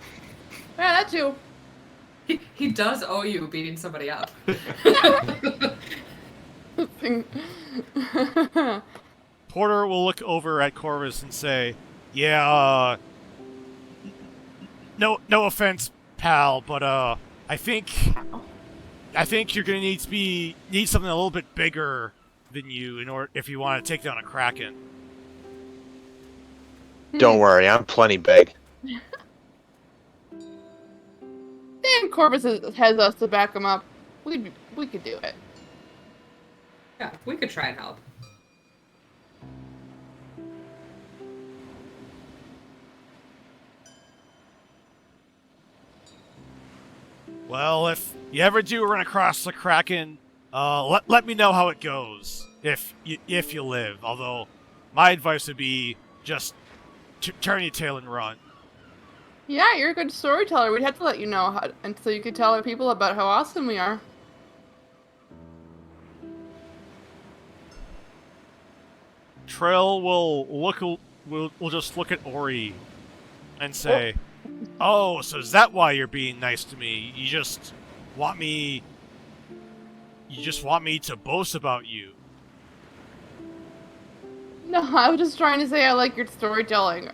that too. He does owe you beating somebody up. Porter will look over at Corvus and say, "Yeah, no offense, pal, but I think you're gonna need something a little bit bigger than you if you want to take down a Kraken." Don't worry, I'm plenty big. Dan Corvus has us to back him up. We could do it. Yeah, we could try and help. Well, if you ever do run across the Kraken, let me know how it goes, if you live. Although, my advice would be just turn your tail and run. Yeah, you're a good storyteller. We'd have to let you know and so you could tell other people about how awesome we are. Trail will just look at Ori and say, "Oh, so is that why you're being nice to me? You just want me to boast about you." No, I was just trying to say I like your storytelling.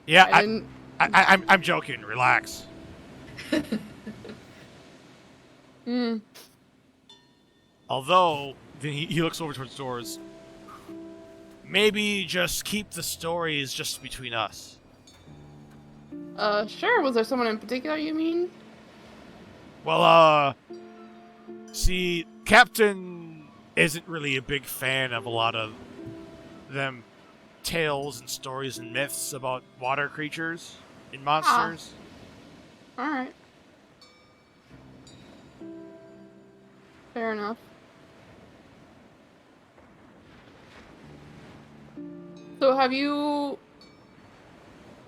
Yeah, I didn't. I'm joking. Relax. Although, then he looks over towards doors. Maybe just keep the stories just between us. Sure. Was there someone in particular you mean? Well, see, Captain isn't really a big fan of a lot of them tales and stories and myths about water creatures and monsters. Alright. Fair enough. So have you...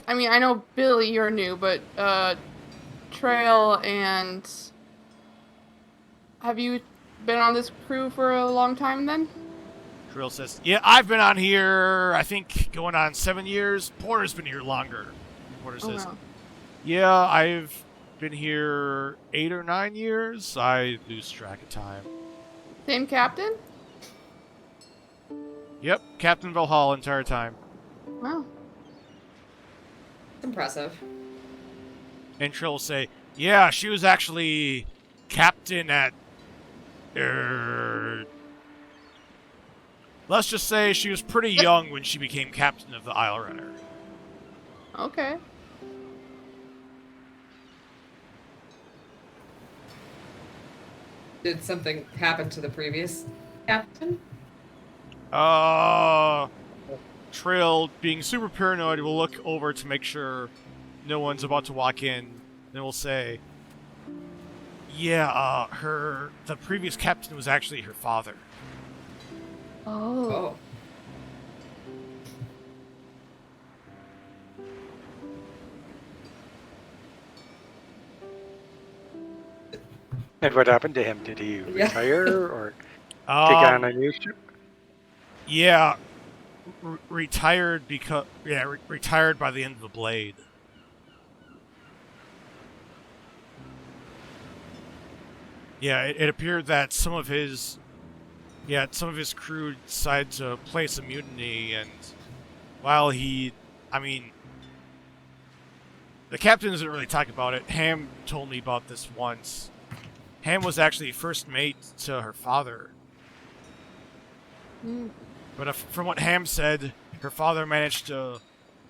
I mean, I know Billy, you're new, but, Trail and... Have you been on this crew for a long time then? Trill says, "Yeah, I've been on here, I think, going on 7 years. Porter's been here longer." Porter says, wow. "Yeah, I've been here 8 or 9 years. I lose track of time." Same captain? Yep, Captain Valhal entire time. Wow. It's impressive. And Trill will say, "Yeah, she was actually captain at... let's just say she was pretty young when she became captain of the Isle Runner." Okay. Did something happen to the previous captain? Trill, being super paranoid, will look over to make sure no one's about to walk in. Then will say, "Yeah, the previous captain was actually her father." Oh. Oh. And what happened to him? Did he Yeah. retire or take on a new ship? Yeah, retired because retired by the end of the Blade. Yeah, it appeared that some of his crew decided to place a mutiny, and while the captain doesn't really talk about it. Ham told me about this once. Ham was actually first mate to her father. But from what Ham said, her father managed to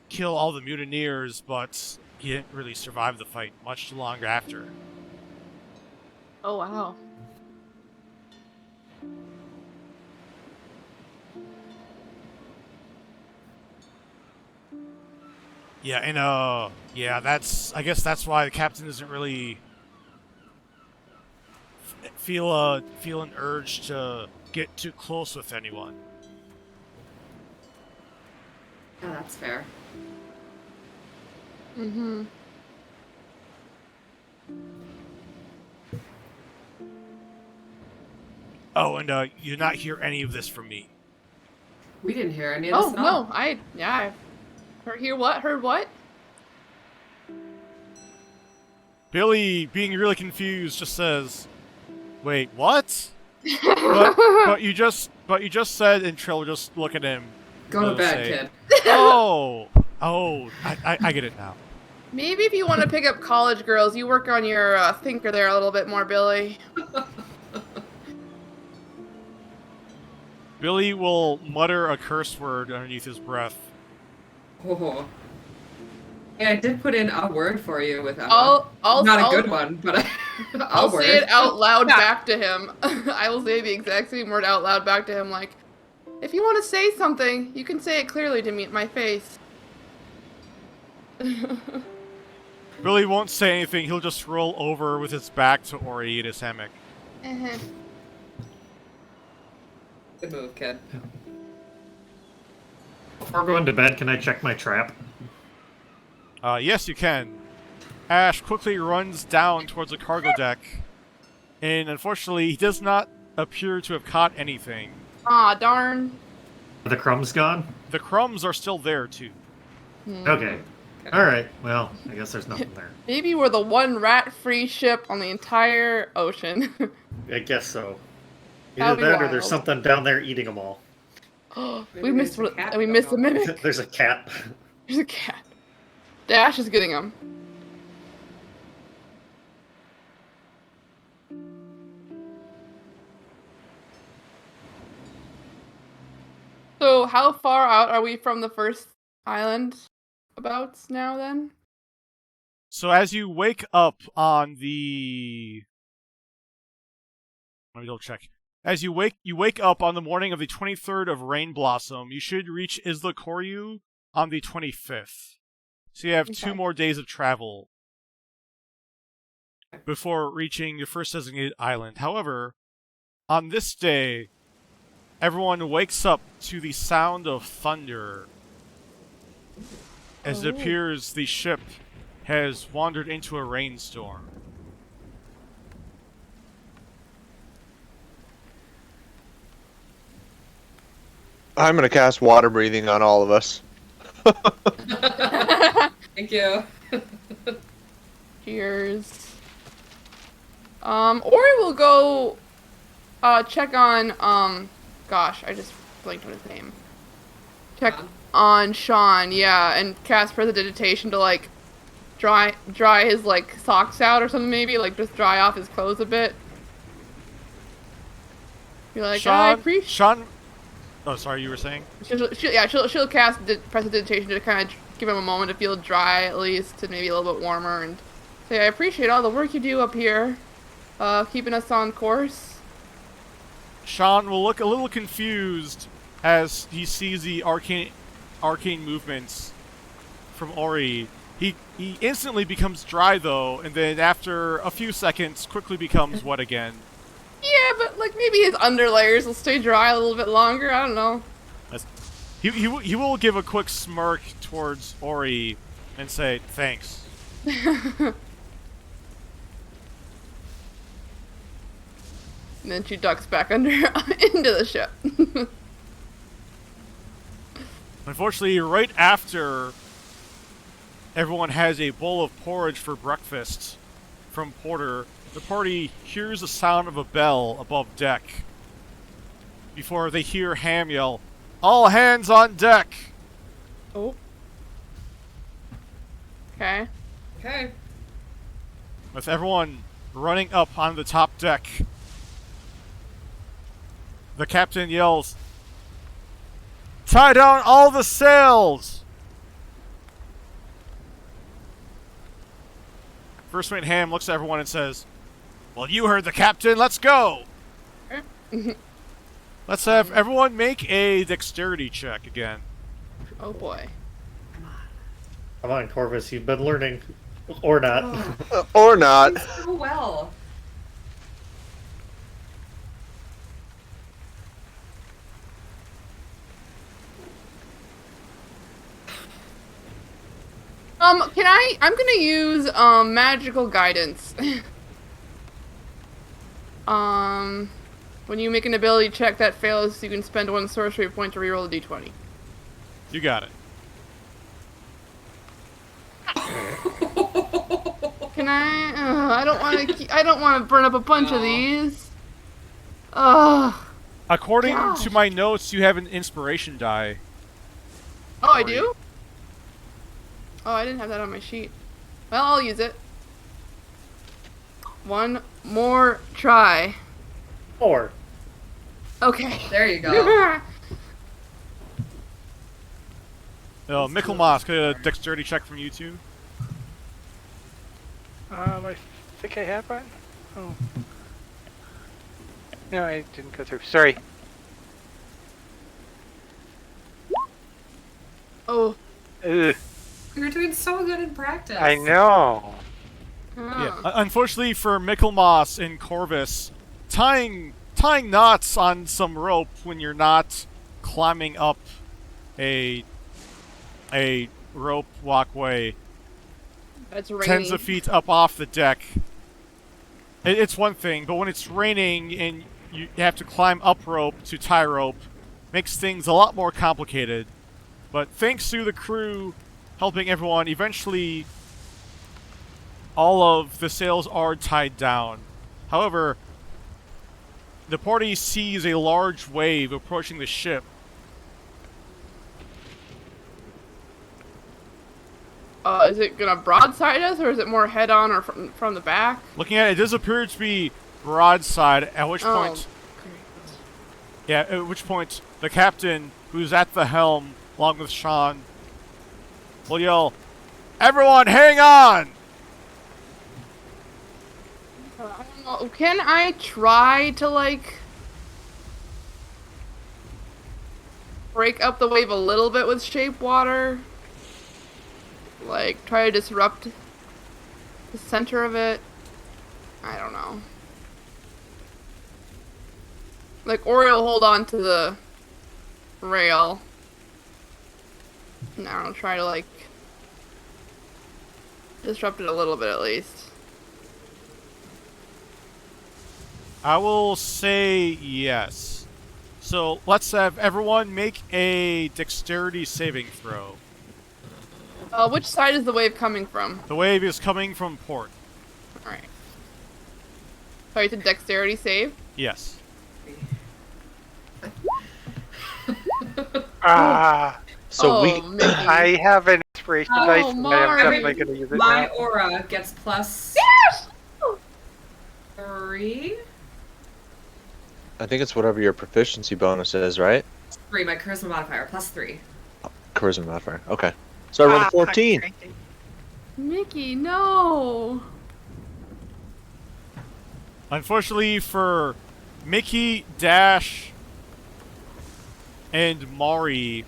kill all the mutineers, but he didn't really survive the fight much longer after. Oh, wow. Yeah, and I guess that's why the captain doesn't really feel an urge to get too close with anyone. Yeah, that's fair. Mm-hmm. Oh, and you not hear any of this from me. We didn't hear any of this. Oh, no. I heard what? Billy, being really confused, just says, "Wait, what?" but you just said, and Trill will just look at him. Go to and bed, say, kid. Oh, I get it now. Maybe if you want to pick up college girls, you work on your thinker there a little bit more, Billy. Billy will mutter a curse word underneath his breath. Oh. Yeah, I did put in a word for you with Emma. I'll Not a good one, but I'll say it out loud back to him. I will say the exact same word out loud back to him, like, if you want to say something, you can say it clearly to me at my face. Billy won't say anything. He'll just roll over with his back to Ori in his hammock. Good move, kid. Before going to bed, can I check my trap? Yes, you can. Ash quickly runs down towards the cargo deck, and unfortunately, he does not appear to have caught anything. Aw, darn. Are the crumbs gone? The crumbs are still there, too. Okay. Alright, well, I guess there's nothing there. Maybe we're the one rat-free ship on the entire ocean. I guess so. That'd Either be that or there's wild. something down there eating them all. we missed there's a cat we missed the going on. mimic. There's a cat. There's a cat. Dash is getting him. So how far out are we from the first island abouts now then? So as you wake up on the... Let me double check. As you wake up on the morning of the 23rd of Rain Blossom, you should reach Isla Koryu on the 25th. So you have 2 Okay. more days of travel before reaching your first designated island. However, on this day, everyone wakes up to the sound of thunder. As it Oh. appears the ship has wandered into a rainstorm. I'm gonna cast water breathing on all of us. Thank you. Cheers. Ori will go check on gosh, I just blanked on his name. Check Sean? on Sean, yeah, and cast prestidigitation to like dry his like socks out or something, maybe like just dry off his clothes a bit. You're like, I appreciate. Sean. Oh, sorry, you were saying? She'll cast prestidigitation to kind of give him a moment to feel dry at least, to maybe a little bit warmer, and say, I appreciate all the work you do up here, keeping us on course. Sean will look a little confused as he sees the arcane movements from Ori. He instantly becomes dry though, and then after a few seconds, quickly becomes wet again. Yeah, but like maybe his underlayers will stay dry a little bit longer. I don't know. He will give a quick smirk towards Ori and say thanks. And then she ducks back under into the ship. Unfortunately, right after everyone has a bowl of porridge for breakfast from Porter, the party hears the sound of a bell above deck before they hear Ham yell, "All hands on deck!" Oh. Okay. Okay. With everyone running up on the top deck, the captain yells, "Tie down all the sails!" First mate Ham looks at everyone and says, "Well, you heard the captain, let's go!" Let's have everyone make a dexterity check again. Oh boy. Come on, Corvus, you've been learning. Or not. Oh, Or not. so well. I'm gonna use, magical guidance. When you make an ability check that fails, you can spend 1 sorcery point to reroll a d20. You got it. Can I? I don't want to burn up a bunch of these. Ugh. According Gosh. to my notes, you have an inspiration die. Oh, I do? Oh, I didn't have that on my sheet. Well, I'll use it. 1 more try. 4. Okay. There you go. Michelmas, could a dexterity check from you two? I think I have one. Oh. No, I didn't go through. Sorry. Oh. Ugh, We were doing so good in practice. I know. Yeah. Unfortunately for Michelmas and Corvus, tying knots on some rope when you're not climbing up a rope walkway It's raining. tens of feet up off the deck. It's one thing, but when it's raining and you have to climb up rope to tie rope, makes things a lot more complicated. But thanks to the crew helping everyone, eventually all of the sails are tied down. However, the party sees a large wave approaching the ship. Is it gonna broadside us, or is it more head-on or from the back? Looking at it, it does appear to be broadside, at which Oh, point... Yeah, at which point the captain, who's at the helm, along with Sean, will yell, "Everyone, hang on!" I don't know. Can I try to, like, break up the wave a little bit with shape water? Like, try to disrupt the center of it? I don't know. Like, Ori will hold on to the rail. And I don't know, try to, like, disrupt it a little bit at least. I will say yes. So let's have everyone make a dexterity saving throw. Which side is the wave coming from? The wave is coming from port. Alright. Sorry, it's a dexterity save? Yes. So Mickey. I have an inspiration Oh, dice, and I'm Mark. definitely going to use it My now. aura gets plus 3. I think it's whatever your proficiency bonus is, right? 3, my charisma modifier, plus 3. Charisma modifier. Okay. So I rolled a 14. Mickey, no! Unfortunately for Mickey, Dash, and Mari,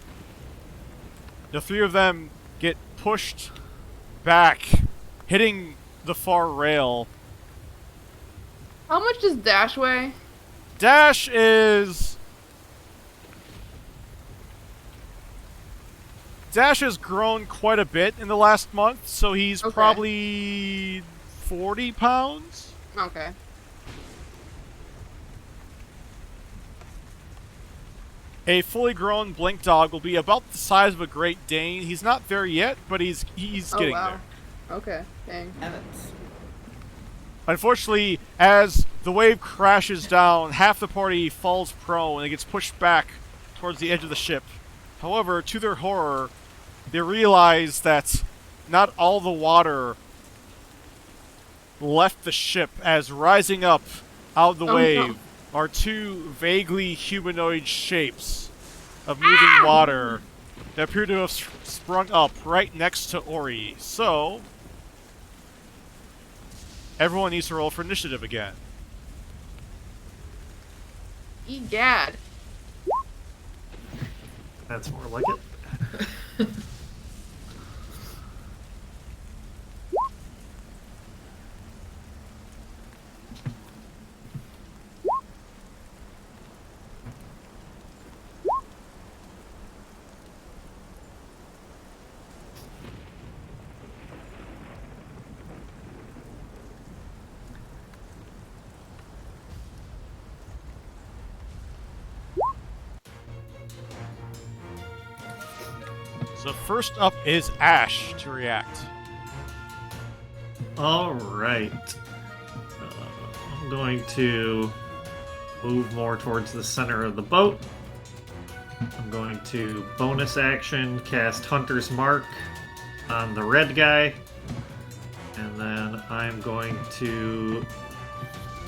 the three of them get pushed back, hitting the far rail. How much does Dash weigh? Dash is... Dash has grown quite a bit in the last month, so he's Okay. probably 40 pounds? Okay. A fully grown Blink Dog will be about the size of a Great Dane. He's not there yet, but he's getting there. Okay, dang. Heavens. Unfortunately, as the wave crashes down, half the party falls prone and it gets pushed back towards the edge of the ship. However, to their horror, they realize that not all the water left the ship, as rising up out of the wave are two vaguely humanoid shapes of moving water that appear to have sprung up right next to Ori. So, everyone needs to roll for initiative again. Egad. That's more like it. So first up is Ash to react. Alright. I'm going to move more towards the center of the boat. I'm going to bonus action cast Hunter's Mark on the red guy. And then I'm going to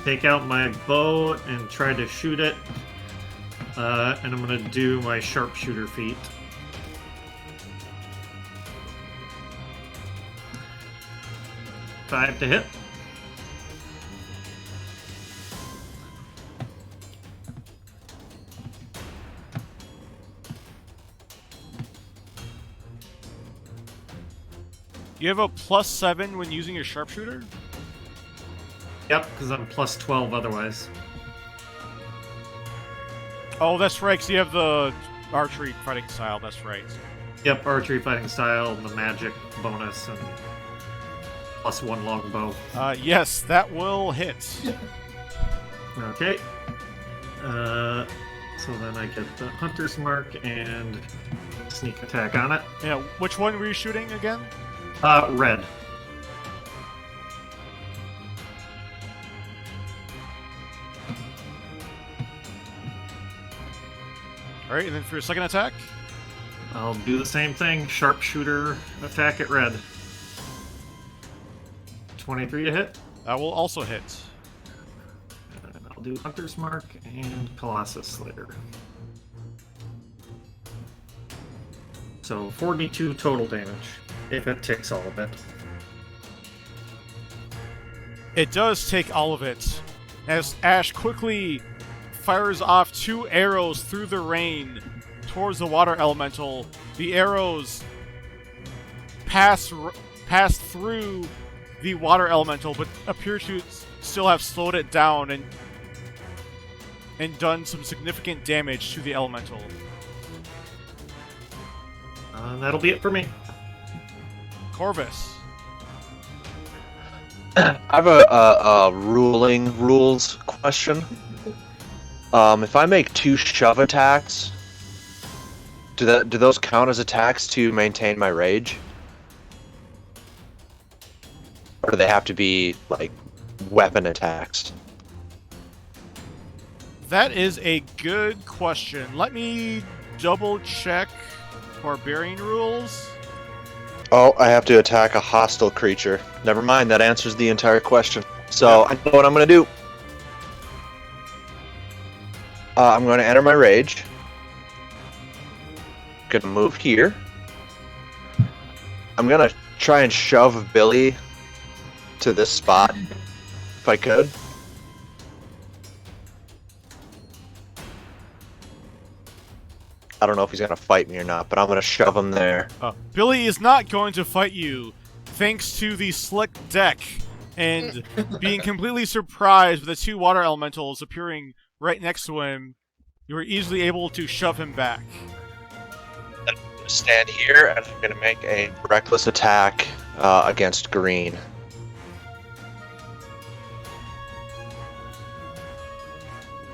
take out my bow and try to shoot it. And I'm going to do my sharpshooter feat. Five to hit. You have a +7 when using your sharpshooter? Yep, because I'm plus 12 otherwise. Oh, that's right, because you have the archery fighting style, that's right. Yep, archery fighting style, the magic bonus, and plus 1 longbow. Yes, that will hit. Okay. So then I get the hunter's mark and sneak attack on it. Yeah, which one were you shooting again? Red. Alright, and then for your second attack? I'll do the same thing. Sharpshooter attack at red. 23 to hit. That will also hit. And I'll do Hunter's Mark and Colossus Slayer. So 42 total damage, if it takes all of it. It does take all of it, as Ash quickly fires off 2 arrows through the rain towards the water elemental. The arrows pass through the water elemental, but appear to still have slowed it down and done some significant damage to the elemental. That'll be it for me. Corvus. I have a rules question. If I make 2 shove attacks, do those count as attacks to maintain my rage? Or do they have to be, like, weapon attacks? That is a good question. Let me double check barbarian rules. Oh, I have to attack a hostile creature. Never mind, that answers the entire question. So, I know what I'm going to do. I'm going to enter my rage. Going to move here. I'm going to try and shove Billy to this spot, if I could. I don't know if he's going to fight me or not, but I'm going to shove him there. Billy is not going to fight you, thanks to the slick deck and being completely surprised with the 2 water elementals appearing right next to him. You were easily able to shove him back. I'm going to stand here, and I'm going to make a reckless attack against green.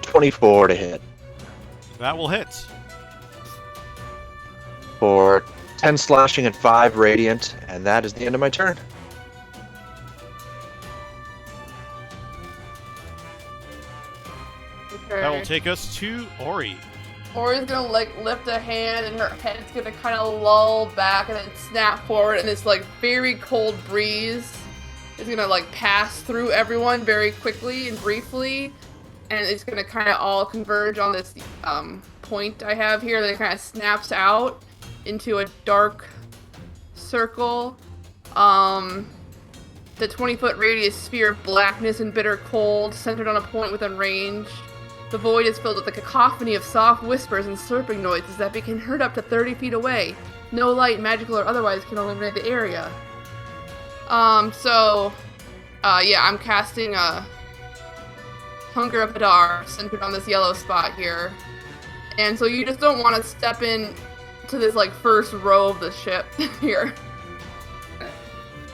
.24 to hit. That will hit. For 10 slashing and 5 radiant, and that is the end of my turn. Okay. That will take us to Ori. Ori's gonna like lift a hand and her head's gonna kind of lull back and then snap forward, and this like very cold breeze is gonna like pass through everyone very quickly and briefly, and it's gonna kind of all converge on this point I have here. Then it kind of snaps out into a dark circle. The 20-foot radius sphere of blackness and bitter cold, centered on a point within range. The void is filled with a cacophony of soft whispers and slurping noises that can be heard up to 30 feet away. No light, magical or otherwise, can illuminate the area. Yeah, I'm casting a Hunger of Hadar, centered on this yellow spot here. And so you just don't want to step in to this, like, first row of the ship here.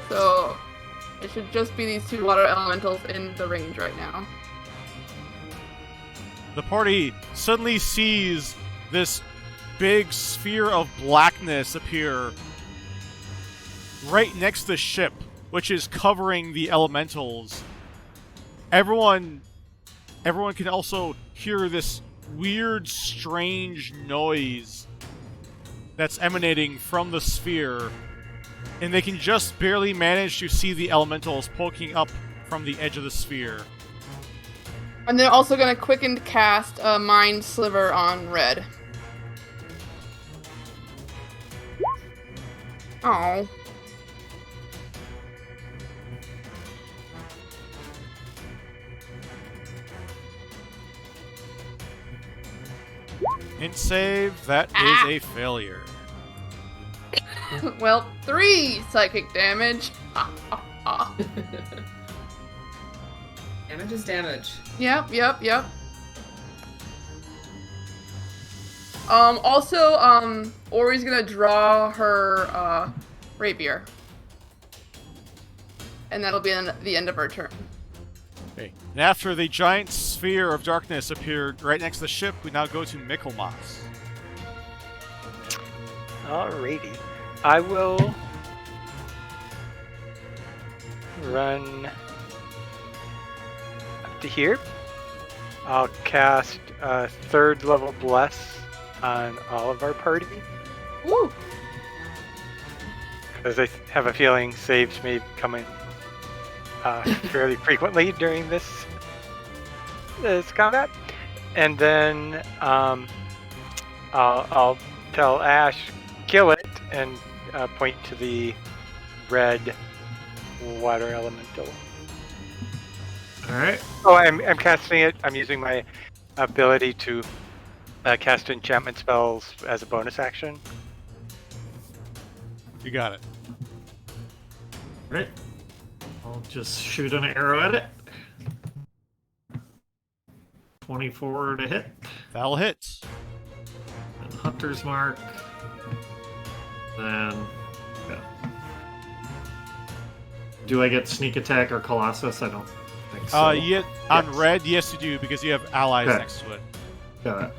So, it should just be these 2 water elementals in the range right now. The party suddenly sees this big sphere of blackness appear right next to the ship, which is covering the elementals. Everyone can also hear this weird, strange noise that's emanating from the sphere, and they can just barely manage to see the elementals poking up from the edge of the sphere. And they're also going to quicken cast a Mind Sliver on Red. Oh. Int save, that is a failure. Well, 3 psychic damage. Damage is damage. Yep. Also, Ori's gonna draw her, rapier. and that'll be the end of our turn. Okay. And after the giant sphere of darkness appeared right next to the ship, we now go to Michelmas. Alrighty. I will run up to here. I'll cast a 3rd level Bless on all of our party. Woo! Because I have a feeling saves may come in fairly frequently during this combat. And then I'll tell Ash, kill it, and point to the red water elemental. Alright. Oh, I'm casting it. I'm using my ability to cast enchantment spells as a bonus action. You got it. Right. I'll just shoot an arrow at it. 24 to hit. That'll hit. And Hunter's Mark. Then... yeah. Do I get sneak attack or Colossus? I don't think so. On Yes. red, yes you do, because you have allies Okay. next to it. Got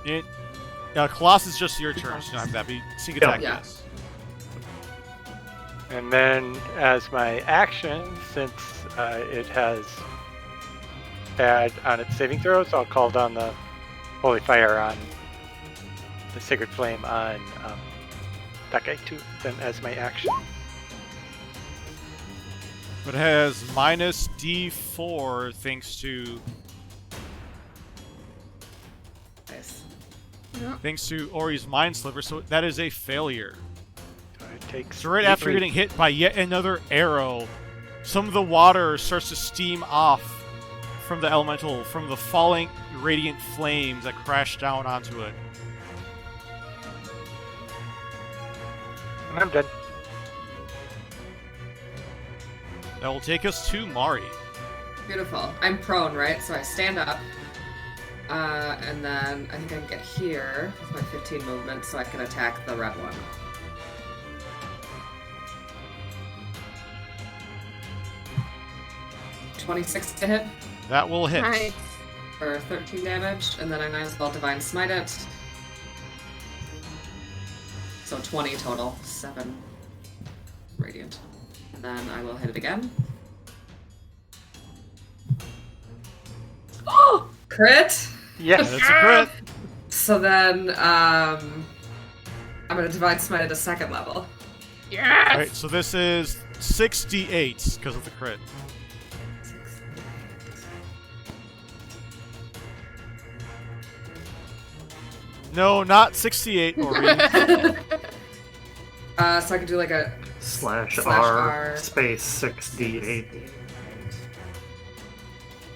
it. Colossus is just your turn, so you don't have that. But sneak attack, Yeah. yes. And then, as my action, since it has bad on its saving throws, I'll call down the Holy Fire on the Sacred Flame on that guy too, then as my action. But it has minus D4 thanks to Nice. Ori's Mind Sliver, so that is a failure. So it takes So right after getting hit by yet another arrow, some of the water starts to steam off from the elemental, from the falling radiant flames that crash down onto it. And I'm dead. That will take us to Mari. Beautiful. I'm prone, right? So I stand up. And then I think I can get here with my 15 movement so I can attack the red one. $26 to hit That will hit. Nice. for 13 damage, and then I might as well Divine Smite it. So 20 total, 7 radiant. And then I will hit it again. Oh! Crit! Yes. That's a crit. So then, I'm gonna Divine Smite at a 2nd level. Yes! Alright, so this is 6d8 because of the crit. No, not 68, Ori. So I can do like a Slash Slash R, R. space 6d8.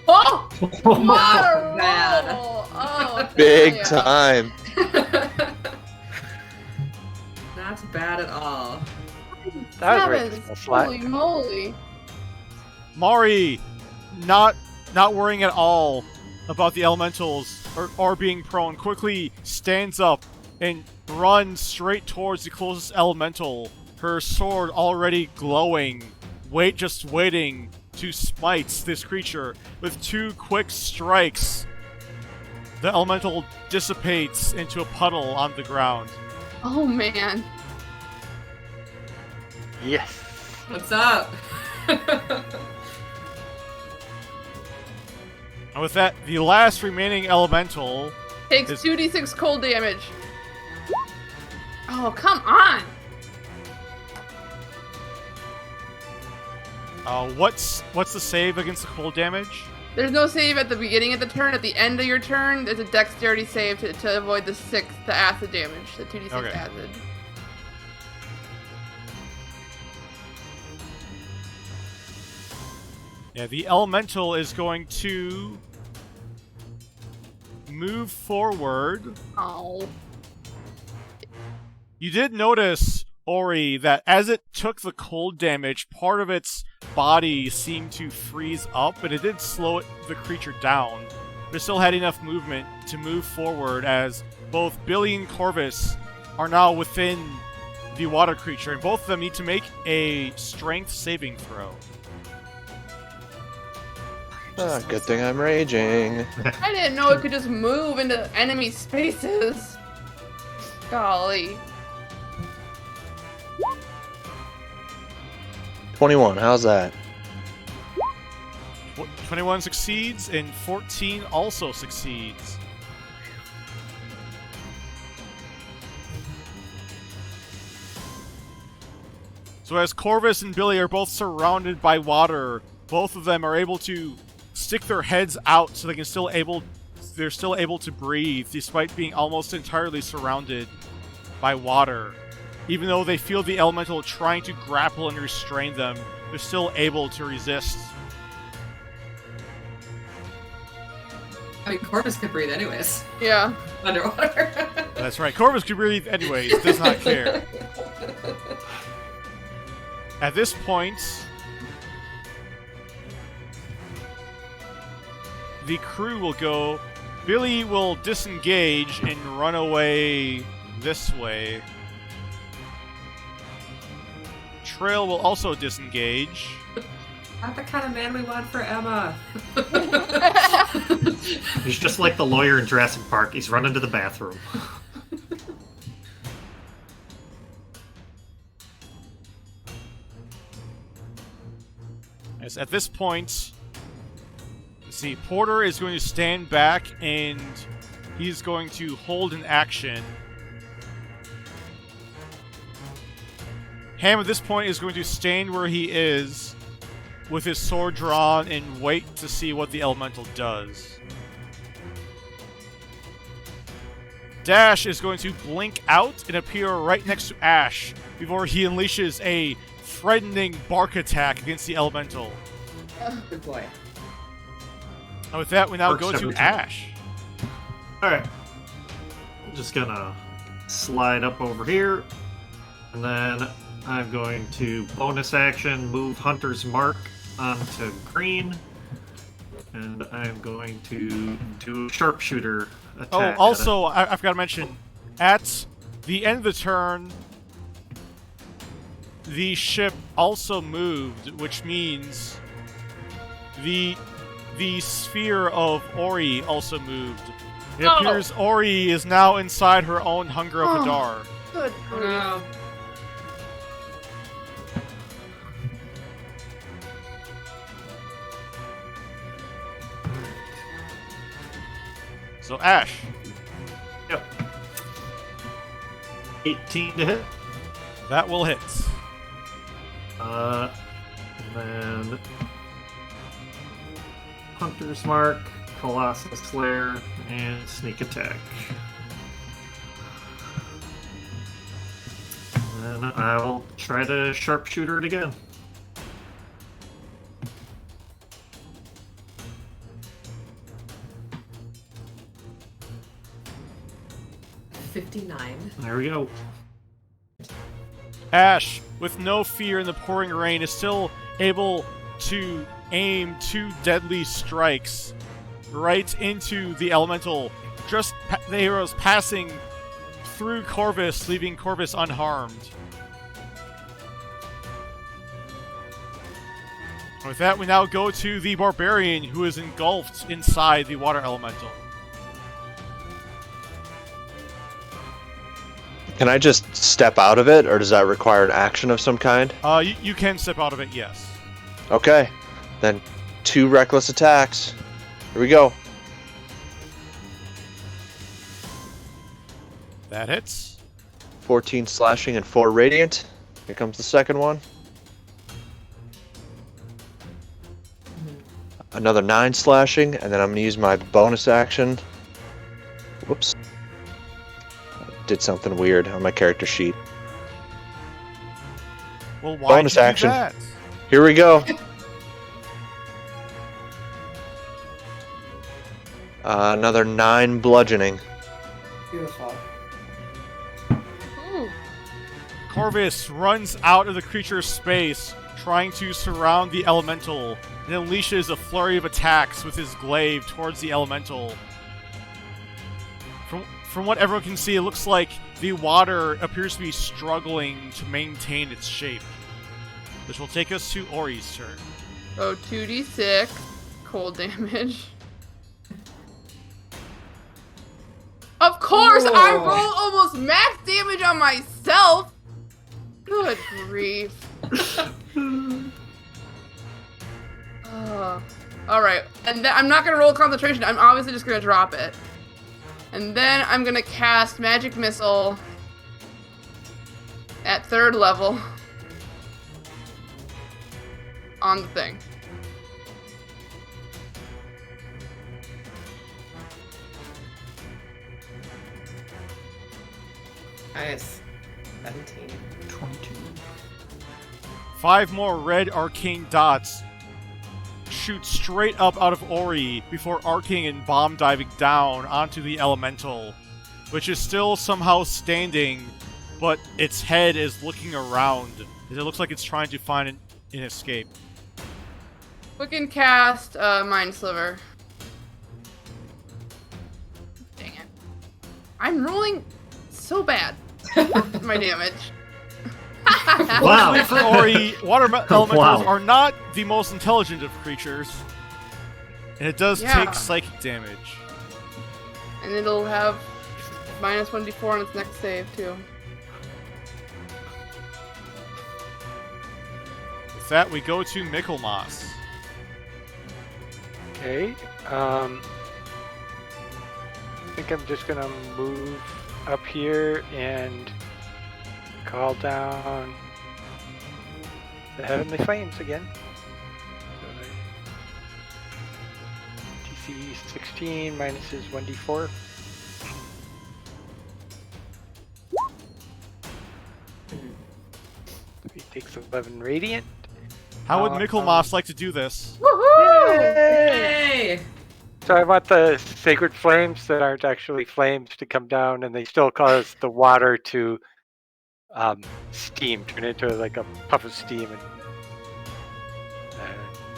Oh! Not bad. Oh, Big yeah. time. Not bad at all. That was a Heavens, reasonable slot. holy moly. Mari, not worrying at all about the elementals or being prone, quickly stands up and runs straight towards the closest elemental, her sword already glowing, just waiting to smite this creature. With 2 quick strikes, the elemental dissipates into a puddle on the ground. Oh man. Yes. What's up? And with that, the last remaining elemental... Takes Is- 2d6 cold damage. Oh, come on! What's the save against the cold damage? There's no save at the beginning of the turn. At the end of your turn, there's a dexterity save to avoid the acid damage, the 2d6 Okay. acid. Yeah, the elemental is going to move forward. Oh. You did notice, Ori, that as it took the cold damage, part of its body seemed to freeze up, but it did slow the creature down. But it still had enough movement to move forward as both Billy and Corvus are now within the water creature, and both of them need to make a strength saving throw. Good thing I'm raging. I didn't know it could just move into enemy spaces. Golly. 21, how's that? 21 succeeds, and 14 also succeeds. So as Corvus and Billy are both surrounded by water, both of them are able to stick their heads out so they're still able to breathe despite being almost entirely surrounded by water. Even though they feel the elemental trying to grapple and restrain them, they're still able to resist. I mean, Corvus could breathe anyways. Yeah. Underwater. That's right, Corvus can breathe anyways, does not care. At this point, the crew will go. Billy will disengage and run away this way. Trail will also disengage. Not the kind of man we want for Emma. He's just like the lawyer in Jurassic Park. He's running to the bathroom. As at this point, let's see, Porter is going to stand back and he's going to hold an action. Ham at this point is going to stand where he is with his sword drawn and wait to see what the elemental does. Dash is going to blink out and appear right next to Ash before he unleashes a threatening bark attack against the elemental. Good boy. And with that, we now Works go to every time. Ash. Alright. I'm just gonna slide up over here. And then I'm going to bonus action move Hunter's Mark onto green. And I'm going to do sharpshooter attack. Oh, also, I forgot to mention, at the end of the turn, the ship also moved, which means the sphere of Ori also moved. It appears Ori is now inside her own Hunger of Hadar. Good Oh grief. no. So, Ash. Yep. 18 to hit. That will hit. And then Hunter's Mark, Colossus Slayer, and Sneak Attack. And then I'll try to sharpshooter it again. There we go. Ash, with no fear in the pouring rain, is still able to aim 2 deadly strikes right into the elemental. Just the arrows passing through Corvus, leaving Corvus unharmed. With that, we now go to the barbarian who is engulfed inside the water elemental. Can I just step out of it, or does that require an action of some kind? You can step out of it, yes. Okay, then 2 reckless attacks. Here we go. That hits. 14 slashing and 4 radiant. Here comes the second one. Another 9 slashing, and then I'm going to use my bonus action. Whoops. Did something weird on my character sheet. Well, why Bonus did you action. do that? Here we go. Another 9 bludgeoning. Beautiful. Ooh. Corvus runs out of the creature's space, trying to surround the elemental, and unleashes a flurry of attacks with his glaive towards the elemental. From what everyone can see, it looks like the water appears to be struggling to maintain its shape. Which will take us to Ori's turn. So 2d6 cold damage. Of course, I roll almost max damage on myself. Good grief. Alright, and then I'm not gonna roll concentration. I'm obviously just gonna drop it. And then I'm gonna cast Magic Missile at 3rd level on the thing. Nice. 17. 22. 5 more red arcane dots shoot straight up out of Ori before arcing and bomb diving down onto the elemental, which is still somehow standing, but its head is looking around. It looks like it's trying to find an escape. We can cast Mind Sliver. Dang it. I'm rolling so bad. My damage. Wow. For Ori, water elementals Wow. are not the most intelligent of creatures. And it does Yeah. take psychic damage. And it'll have minus 1d4 on its next save, too. With that, we go to Michelmas. Okay. I think I'm just gonna move up here and call down the Heavenly Flames again. So TC 16 minus is 1d4. He takes 11 radiant. How would Michelmas like to do this? Woohoo! Yay! So I want the sacred flames that aren't actually flames to come down, and they still cause the water to steam, turn into like a puff of steam, and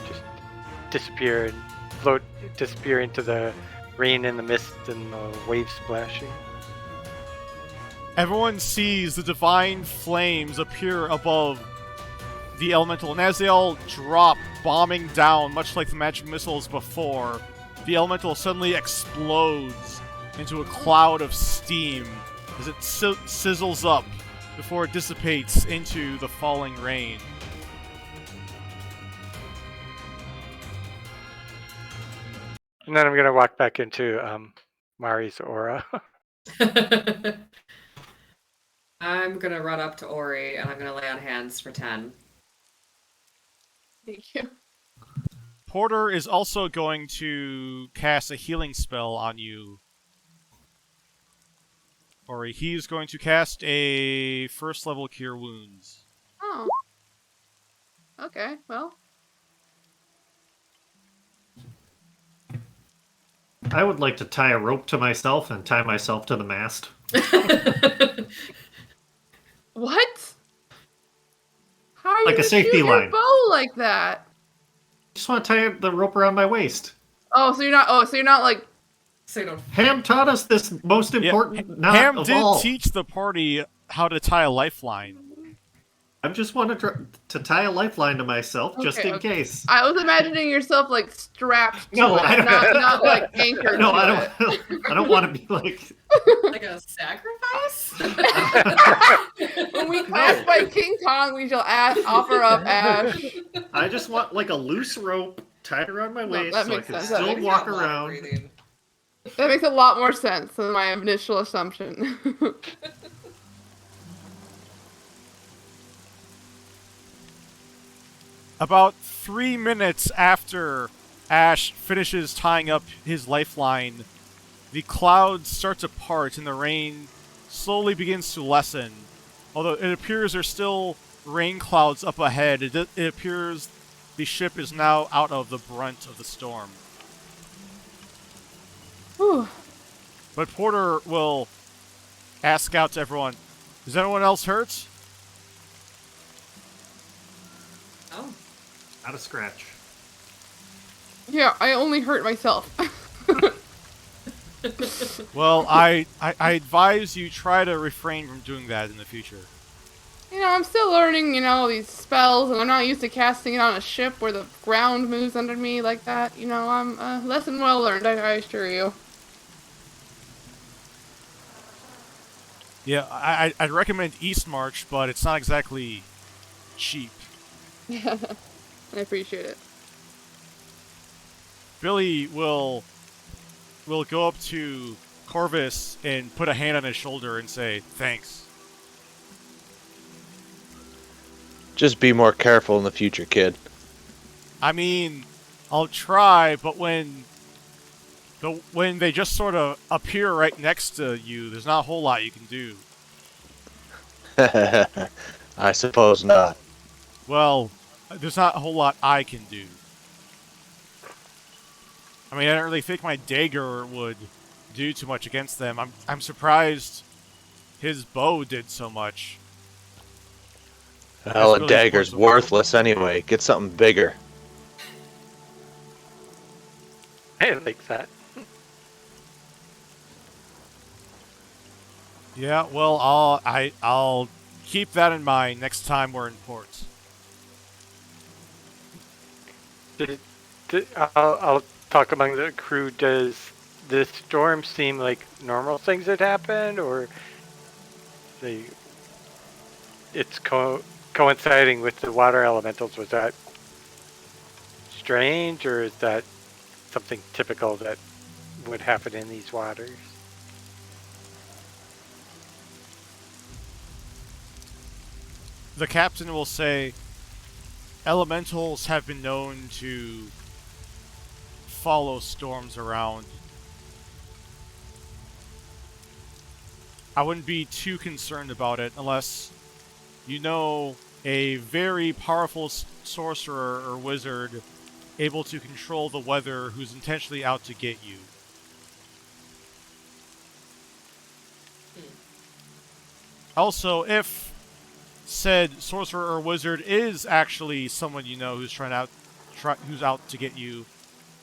just disappear and float, disappear into the rain and the mist and the waves splashing. Everyone sees the divine flames appear above the elemental, and as they all drop, bombing down, much like the magic missiles before, the elemental suddenly explodes into a cloud of steam as it sizzles up before it dissipates into the falling rain. And then I'm gonna walk back into Mari's aura. I'm gonna run up to Ori and I'm gonna lay on hands for 10. Thank you. Porter is also going to cast a healing spell on you. Or he's going to cast a 1st level Cure Wounds. Oh. Okay, well. I would like to tie a rope to myself and tie myself to the mast. What? How are you Like a gonna safety shoot your line. bow like that? Just want to tie the rope around my waist. Oh, so you're not like. So you don't. Ham taught us this most important knot Ham of did all. teach the party how to tie a lifeline. I just wanted to tie a lifeline to myself, just Okay, in okay. case. I was imagining yourself like strapped to No, it, I don't- not like anchored. No, to I it. don't. I don't want to be like. Like a sacrifice? When we pass by King Kong, we shall offer up ash. I just want like a loose rope tied around my No, waist that so I makes can sense. That still makes walk Got a lot of around. breathing. That makes a lot more sense than my initial assumption. About 3 minutes after Ash finishes tying up his lifeline, the clouds start to part and the rain slowly begins to lessen. Although it appears there's still rain clouds up ahead, it appears the ship is now out of the brunt of the storm. Whew. But Porter will ask out to everyone, is anyone else hurt? Oh. Not a scratch. Yeah, I only hurt myself. Well, I advise you try to refrain from doing that in the future. You know, I'm still learning, these spells, and I'm not used to casting it on a ship where the ground moves under me like that. I'm lesson well learned, I assure you. Yeah, I'd recommend Eastmarch, but it's not exactly cheap. I appreciate it. Billy will go up to Corvus and put a hand on his shoulder and say, "Thanks." Just be more careful in the future, kid. I mean, I'll try, but when they just sort of appear right next to you, there's not a whole lot you can do. I suppose not. Well, there's not a whole lot I can do. I mean, I don't really think my dagger would do too much against them. I'm surprised his bow did so much. Well, a really dagger's supposed to work. worthless anyway. Get something bigger. I like that. Yeah, well, I'll keep that in mind next time we're in port. I'll talk among the crew. Does this storm seem like normal things that happen, or it's coinciding with the water elementals? Was that strange, or is that something typical that would happen in these waters? The captain will say, elementals have been known to follow storms around. I wouldn't be too concerned about it unless you know a very powerful sorcerer or wizard able to control the weather who's intentionally out to get you. Also, if said sorcerer or wizard is actually someone you know who's who's out to get you,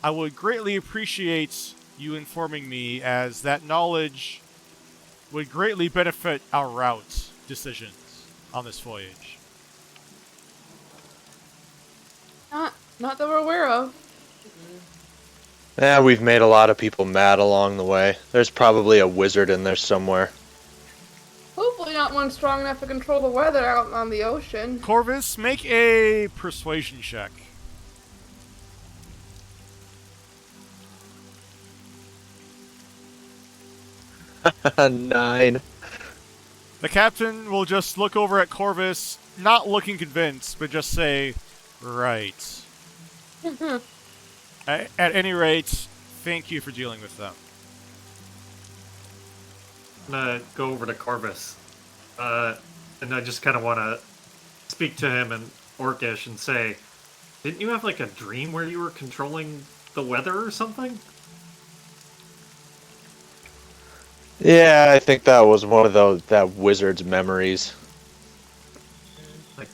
I would greatly appreciate you informing me, as that knowledge would greatly benefit our route decisions on this voyage. Not that we're aware of. Yeah, we've made a lot of people mad along the way. There's probably a wizard in there somewhere. Hopefully not one strong enough to control the weather out on the ocean. Corvus, make a persuasion check. Nine. The captain will just look over at Corvus, not looking convinced, but just say, right. At any rate, thank you for dealing with them. I'm gonna go over to Corvus, and I just kind of want to speak to him in Orcish and say, didn't you have like a dream where you were controlling the weather or something? Yeah, I think that was one of that wizard's memories. Like,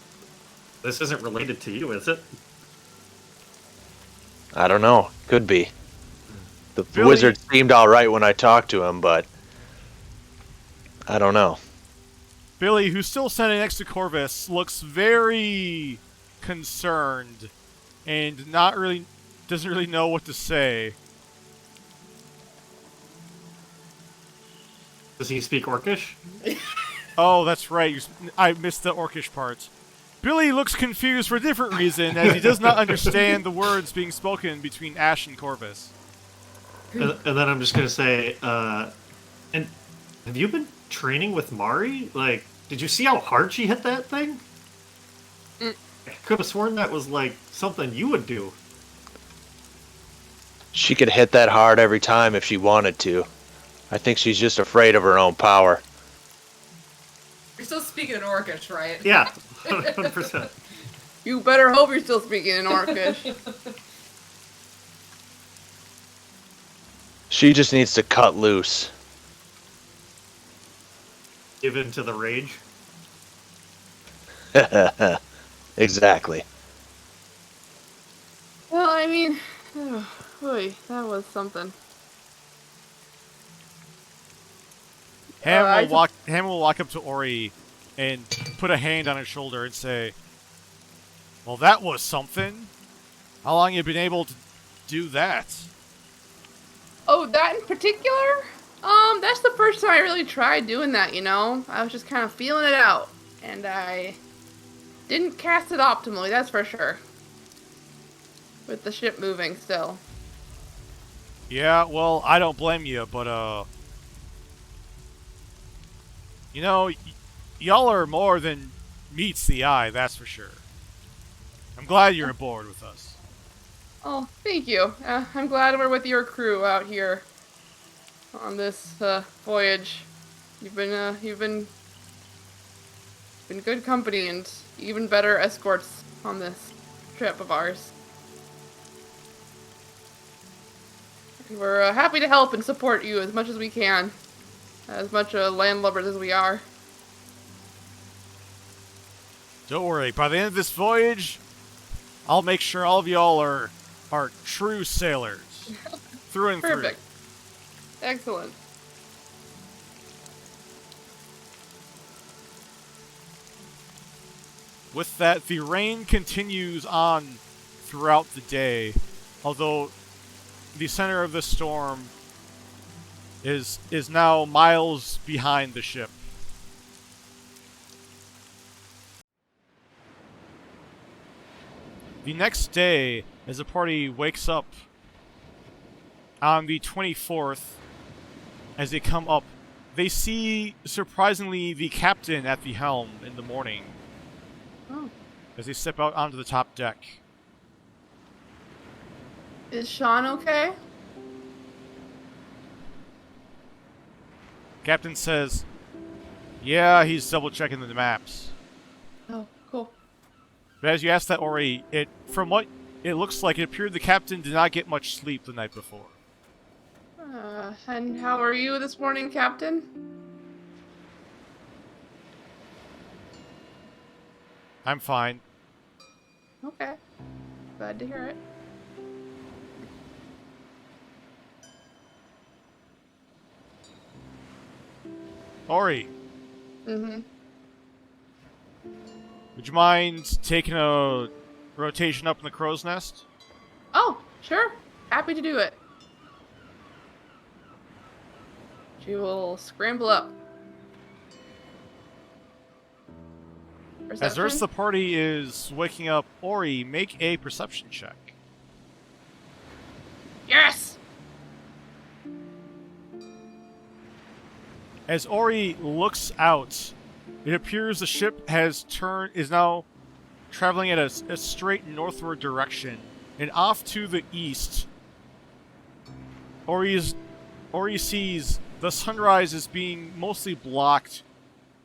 this isn't related to you, is it? I don't know. Could be. The Billy- wizard seemed alright when I talked to him, but I don't know. Billy, who's still standing next to Corvus, looks very concerned and doesn't really know what to say. Does he speak Orcish? Oh, that's right. I missed the Orcish part. Billy looks confused for a different reason, as he does not understand the words being spoken between Ash and Corvus. And then I'm just gonna say, and have you been training with Mari? Like, did you see how hard she hit that thing? I could have sworn that was like something you would do. She could hit that hard every time if she wanted to. I think she's just afraid of her own power. You're still speaking in Orcish, right? Yeah, 100%. You better hope you're still speaking in Orcish. She just needs to cut loose. Give in to the rage. Exactly. Well, I mean, boy, that was something. Ham will walk up to Ori and put a hand on his shoulder and say, "Well, that was something. How long you been able to do that?" Oh, that in particular? That's the first time I really tried doing that, you know? I was just kind of feeling it out. And I didn't cast it optimally, that's for sure. With the ship moving still. Yeah, well, I don't blame you, but, you know, y'all are more than meets the eye, that's for sure. I'm glad you're aboard with us. Oh, thank you. I'm glad we're with your crew out here on this voyage. You've been good company and even better escorts on this trip of ours. We're happy to help and support you as much as we can, as much landlubbers as we are. Don't worry, by the end of this voyage, I'll make sure all of y'all are true sailors. Through and Perfect. Excellent. through. With that, the rain continues on throughout the day, although the center of the storm is now miles behind the ship. The next day, as the party wakes up on the 24th, as they come up, they see, surprisingly, the captain at the helm in the morning. Oh. As they step out onto the top deck. Is Sean okay? Captain says, "Yeah, he's double checking the maps." Oh, cool. But as you ask that, Ori, from what it looks like, it appeared the captain did not get much sleep the night before. And how are you this morning, Captain? I'm fine. Okay. Glad to hear it. Ori, Mm-hmm. would you mind taking a rotation up in the crow's nest? Oh, sure. Happy to do it. She will scramble up. As the rest of Perception? the party is waking up, Ori, make a perception check. Yes! As Ori looks out, it appears the ship is now traveling at a straight northward direction, and off to the east, Ori sees the sunrise is being mostly blocked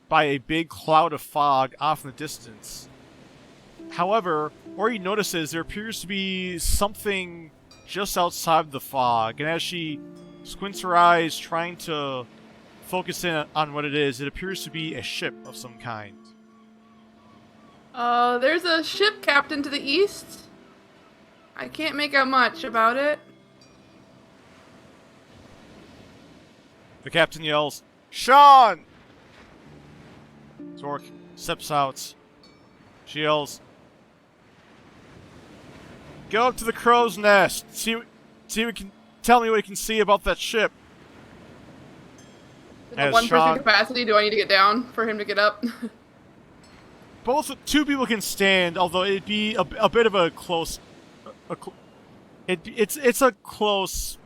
by a big cloud of fog off in the distance. However, Ori notices there appears to be something just outside the fog, and as she squints her eyes trying to focus in on what it is, it appears to be a ship of some kind. There's a ship captain to the east. I can't make out much about it. The captain yells, "Sean!" Zork steps out. She yells, "Go up to the crow's nest. Tell me what you can see about that ship." In As a one-person Sean- capacity, do I need to get down for him to get up? Two people can stand, although it'd be a bit of a close. It's a close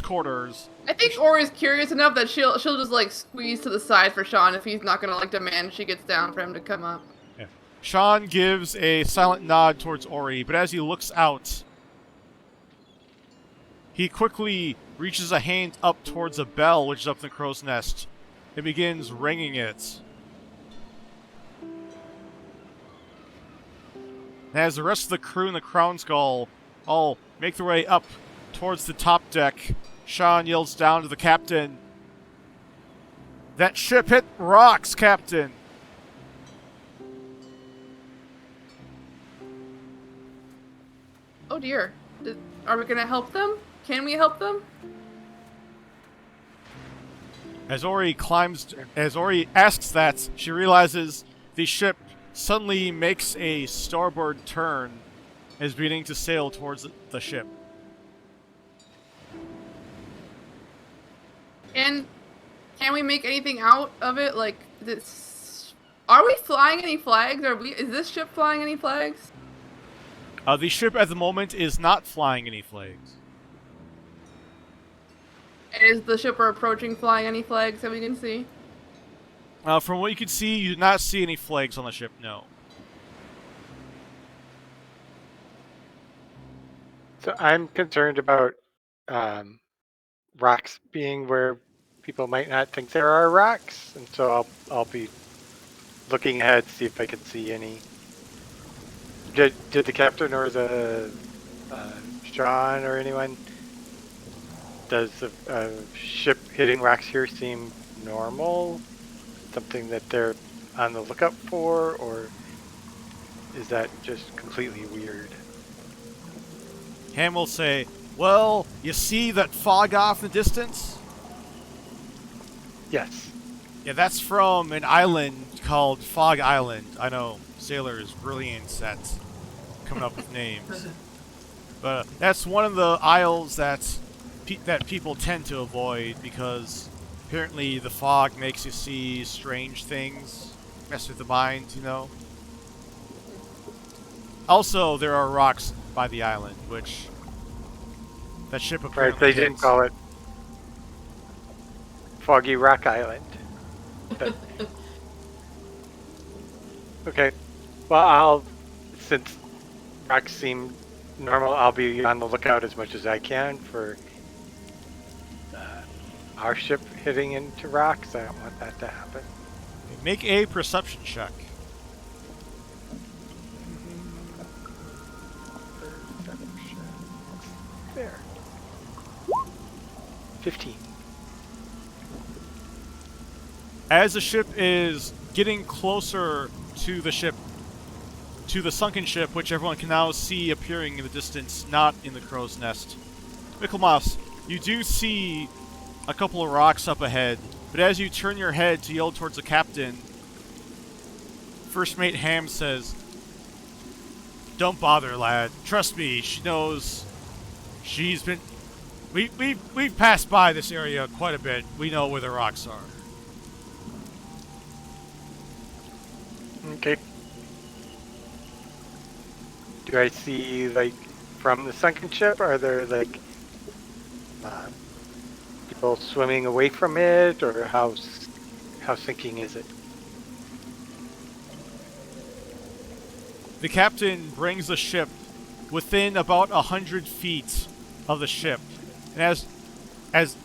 quarters. I think Ori's curious enough that she'll just like squeeze to the side for Sean if he's not gonna like demand she gets down for him to come up. Yeah. Sean gives a silent nod towards Ori, but as he looks out, he quickly reaches a hand up towards a bell which is up in the crow's nest and begins ringing it. And as the rest of the crew in the Crown Gall all make their way up towards the top deck, Sean yells down to the captain, "That ship hit rocks, Captain!" Oh dear. Are we gonna help them? Can we help them? As Ori asks that, she realizes the ship suddenly makes a starboard turn and is beginning to sail towards the ship. And can we make anything out of it? Like, are we flying any flags? Is this ship flying any flags? The ship at the moment is not flying any flags. And is the ship we're approaching flying any flags that we can see? From what you can see, you do not see any flags on the ship, no. So I'm concerned about rocks being where people might not think there are rocks, and so I'll be looking ahead to see if I can see any. Did the captain or the Sean or anyone? Does the ship hitting rocks here seem normal? Something that they're on the lookout for, or is that just completely weird? Ham will say, well, you see that fog off in the distance? Yes. Yeah, that's from an island called Fog Island. I know, sailors, brilliant at coming up with names. But that's one of the isles that people tend to avoid because apparently the fog makes you see strange things, mess with the mind, you know. Also, there are rocks by the island, which that ship apparently Right, they didn't hits. call it Foggy Rock Island. But- okay. Well, since rocks seem normal, I'll be on the lookout as much as I can for our ship hitting into rocks. I don't want that to happen. Make a perception check. There. 15. As the ship is getting closer to the sunken ship, which everyone can now see appearing in the distance, not in the crow's nest. Michelmas, you do see a couple of rocks up ahead, but as you turn your head to yell towards the captain, First Mate Ham says, "Don't bother, lad. Trust me, she knows. She's been... We've passed by this area quite a bit. We know where the rocks are." Okay. Do I see, like, from the sunken ship, are there, like, people swimming away from it, or how sinking is it? The captain brings the ship within about 100 feet of the ship. And as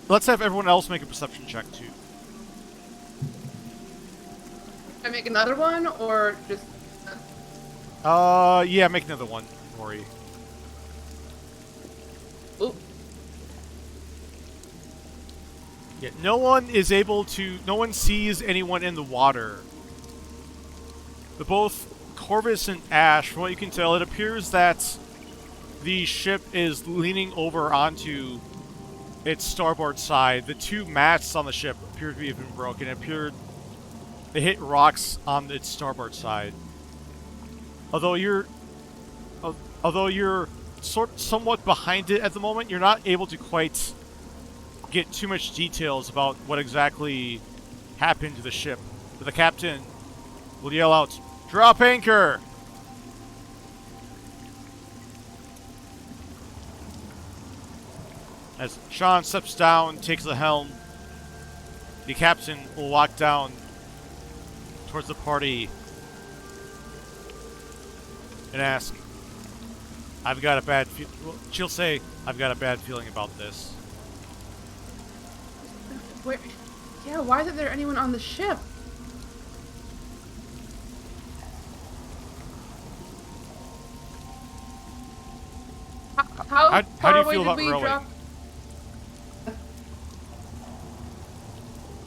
let's have everyone else make a perception check too. Can I make another one, or just... Yeah, make another one, Ori. Ooh. Yeah, no one sees anyone in the water. But both Corvus and Ash, from what you can tell, it appears that the ship is leaning over onto its starboard side. The two masts on the ship appear to have been broken. They hit rocks on its starboard side. Although you're somewhat behind it at the moment, you're not able to quite get too much details about what exactly happened to the ship. But the captain will yell out, "Drop anchor!" As Sean steps down, takes the helm, the captain will walk down towards the party and ask, she'll say, "I've got a bad feeling about this." Where... Yeah, why isn't there anyone on the ship? How How far do you away feel did about we rowing? drop?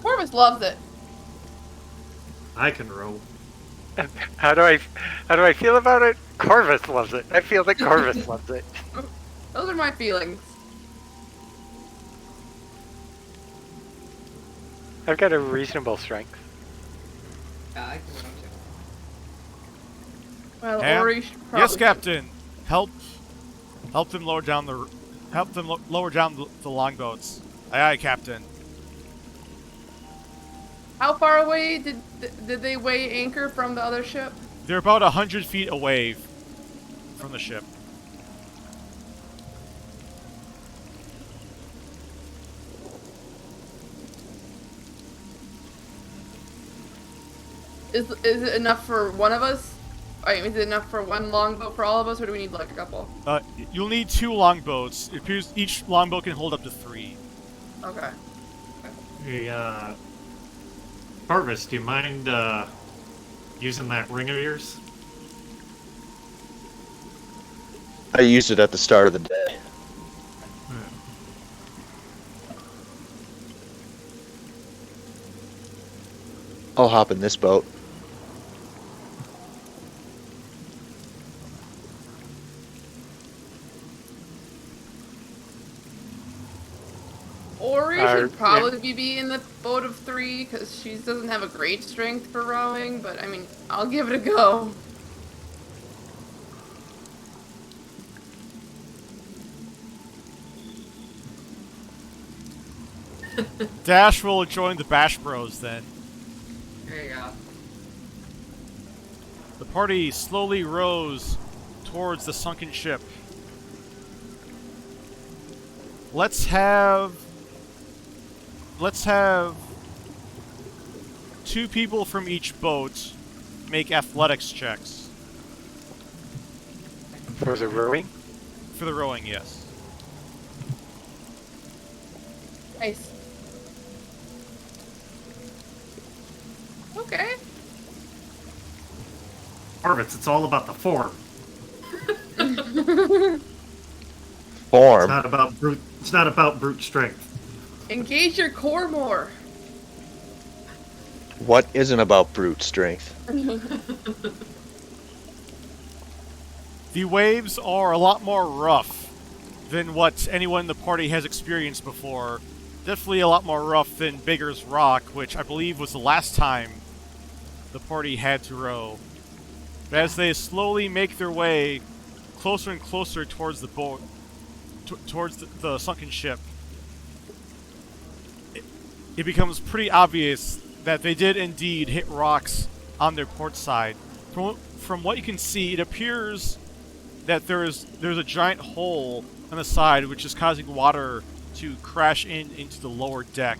Corvus loves it. I can row. How do I feel about it? Corvus loves it. I feel that Corvus loves it. Those are my feelings. I've got a reasonable strength. Yeah, I can go too. Well, And- Ori should probably... Yes, Captain. Help them lower down the longboats. Aye, aye, Captain. How far away did they weigh anchor from the other ship? They're about 100 feet away from the ship. Is it enough for one of us? I mean, is it enough for one longboat for all of us, or do we need like a couple? You'll need 2 longboats. It appears each longboat can hold up to 3. Okay. Hey, Harvest, do you mind using that ring of yours? I used it at the start of the day. I'll hop in this boat. Ori yeah. should probably be in the boat of 3 because she doesn't have a great strength for rowing, but I mean, I'll give it a go. Dash will join the Bash Bros then. There you go. The party slowly rows towards the sunken ship. Let's have 2 people from each boat make athletics checks. For the rowing? For the rowing, yes. Nice. Okay. Harvest, it's all about the form. It's Form. not about brute. It's not about brute strength. Engage your core more. What isn't about brute strength? The waves are a lot more rough than what anyone in the party has experienced before. Definitely a lot more rough than Bigger's Rock, which I believe was the last time the party had to row. But as they slowly make their way closer and closer towards the boat, towards the sunken ship, it becomes pretty obvious that they did indeed hit rocks on their port side. From what you can see, it appears that there's a giant hole on the side which is causing water to crash into the lower deck.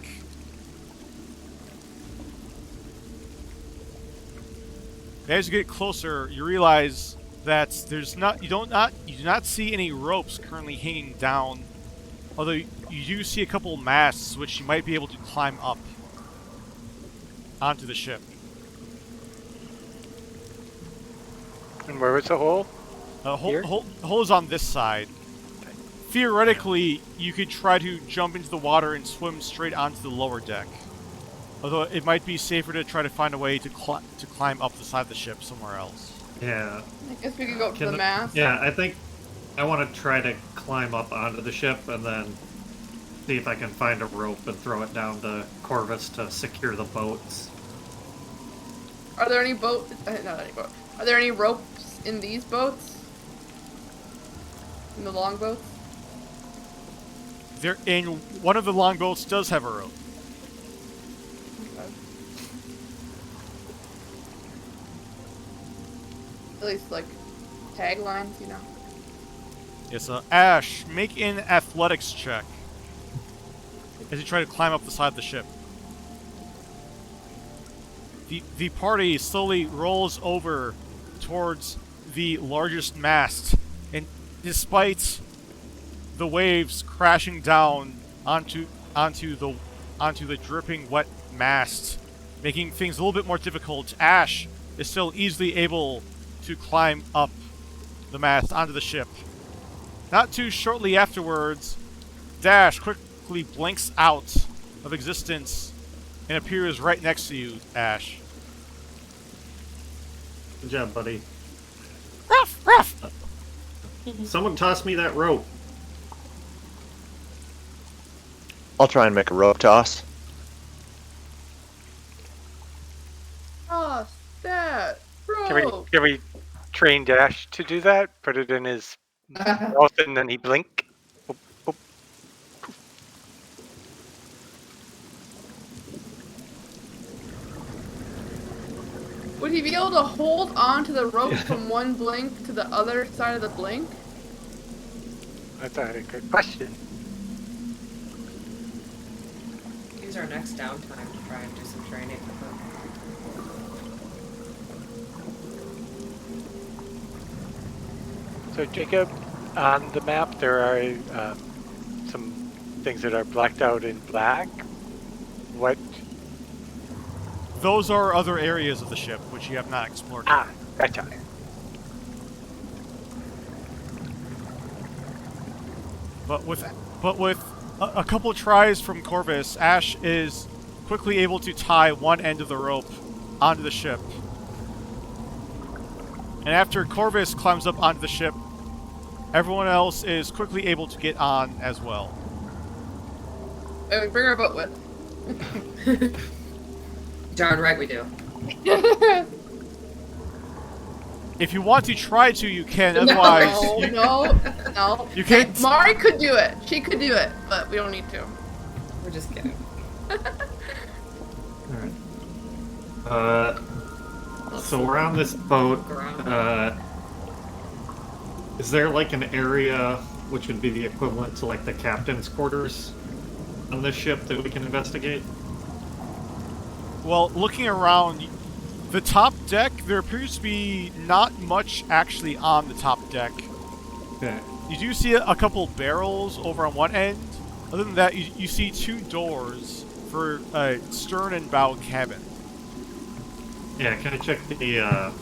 As you get closer, you realize that you do not see any ropes currently hanging down, although you do see a couple masts which you might be able to climb up onto the ship. And where was the hole? Here? Hole is on this side. Theoretically, you could try to jump into the water and swim straight onto the lower deck. Although it might be safer to try to find a way to climb up the side of the ship somewhere else. Yeah. I guess we could go up to Can the mast. Yeah, I think I want to try to climb up onto the ship and then see if I can find a rope and throw it down to Corvus to secure the boats. Are there any boat? Not any boat. Are there any ropes in these boats? In the longboats? One of the longboats does have a rope. Okay. At least like taglines, you know. Yes, Ash, make an athletics check as you try to climb up the side of the ship. The party slowly rolls over towards the largest mast, and despite the waves crashing down onto the dripping wet mast, making things a little bit more difficult, Ash is still easily able to climb up the mast onto the ship. Not too shortly afterwards, Dash quickly blinks out of existence and appears right next to you, Ash. Good job, buddy. Ruff, ruff! Someone toss me that rope. I'll try and make a rope toss. that. Can Bro. we train Dash to do that? Put it in his mouth and then he blink. Oop, oop. Would he be able to hold on to the rope from one blink to the other side of the blink? That's a good question. Use our next downtime to try and do some training with them. So Jacob, on the map there are some things that are blacked out in black. What? Those are other areas of the ship which you have not explored. Ah, gotcha. But with a couple of tries from Corvus, Ash is quickly able to tie one end of the rope onto the ship. And after Corvus climbs up onto the ship, everyone else is quickly able to get on as well. Bring our boat with. Darn right we do. If you want to try to, you can. Otherwise, No. you can't. Mari could do it. She could do it, but we don't need to. We're just kidding. Alright. So we're on this boat. Is there like an area which would be the equivalent to like the captain's quarters on this ship that we can investigate? Well, looking around, the top deck, there appears to be not much actually on the top deck. Okay. You do see a couple barrels over on one end. Other than that, you see two doors for a stern and bow cabin. Yeah, can I check the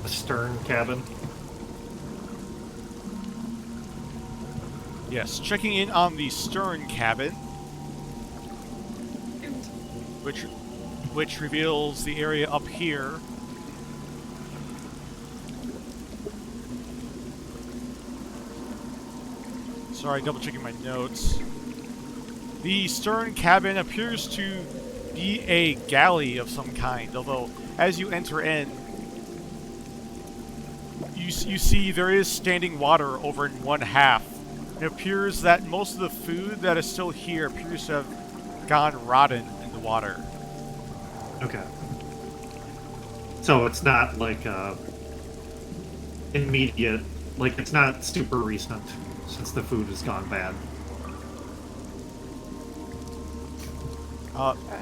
stern cabin? Yes, checking in on the stern cabin, which reveals the area up here. Sorry, double checking my notes. The stern cabin appears to be a galley of some kind, although as you enter in, you see there is standing water over in one half. It appears that most of the food that is still here appears to have gone rotten in the water. Okay. So it's not like immediate, like it's not super recent since the food has gone bad.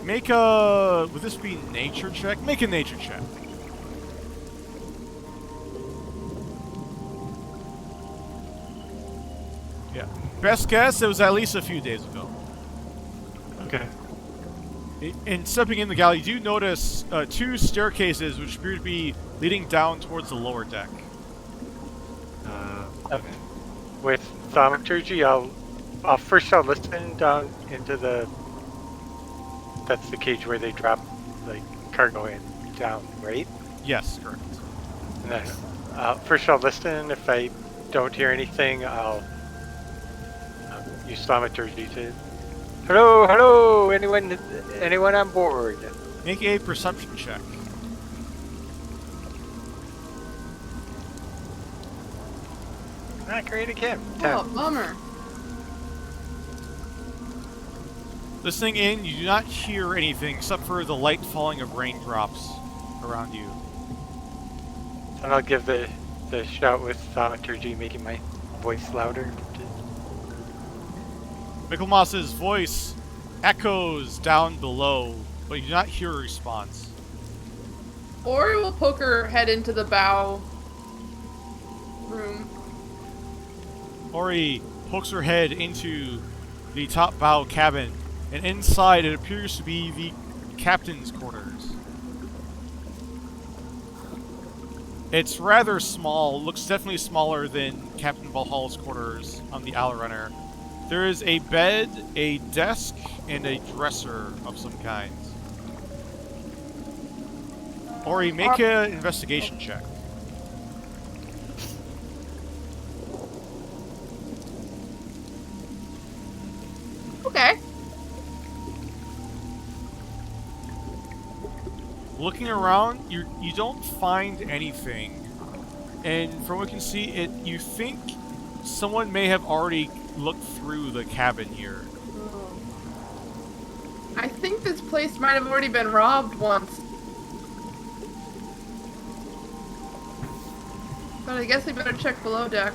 Make a... Would this be nature check? Make a nature check. Yeah. Best guess, it was at least a few days ago. Okay. In stepping in the galley, you do notice two staircases which appear to be leading down towards the lower deck. Okay. With thaumaturgy, I'll first listen down into the. That's the cage where they drop like cargo in down, right? Yes, correct. And then, first I'll listen. If I don't hear anything, I'll use thaumaturgy to. Hello, anyone on board? Make a perception check. Not great again. 10. Oh, bummer. Listening in, you do not hear anything except for the light falling of raindrops around you. And I'll give the shout with thaumaturgy, making my voice louder. Michelmas's voice echoes down below, but you do not hear a response. Ori will poke her head into the bow room. Ori pokes her head into the top bow cabin, and inside it appears to be the captain's quarters. It's rather small, looks definitely smaller than Captain Valhal's quarters on the Owl Runner. There is a bed, a desk, and a dresser of some kind. Ori, make an investigation check. Okay. Looking around, you don't find anything, and from what you can see, you think someone may have already looked through the cabin here. I think this place might have already been robbed once. But I guess we better check below deck.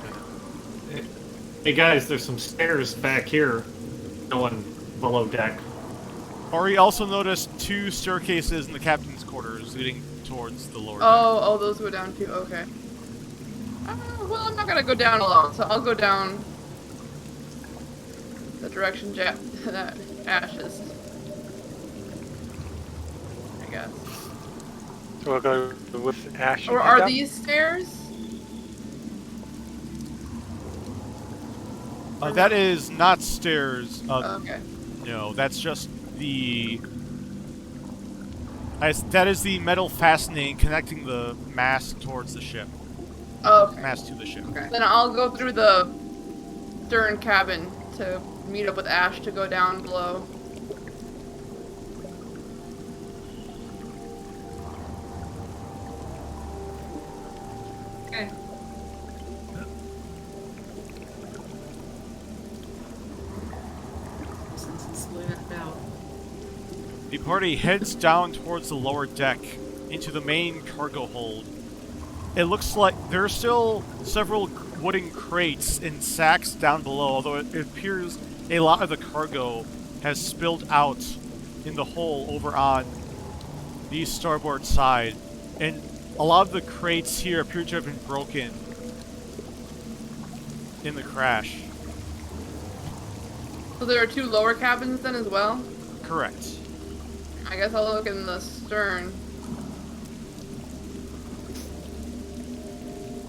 Hey guys, there's some stairs back here going below deck. Ori also noticed 2 staircases in the captain's quarters leading towards the lower deck. Oh, those go down too. Okay. Well, I'm not gonna go down alone, so I'll go down the direction that Ash is. I guess. So we'll go with Ash. Or are these stairs? That is not stairs. Okay. No, that's just that is the metal fastening connecting the mast towards the ship. Okay. Mast to the ship. Okay. Then I'll go through the stern cabin to meet up with Ash to go down below. Okay. The party heads down towards the lower deck into the main cargo hold. It looks like there are still several wooden crates and sacks down below, although it appears a lot of the cargo has spilled out in the hole over on the starboard side. And a lot of the crates here appear to have been broken in the crash. So there are 2 lower cabins then as well? Correct. I guess I'll look in the stern.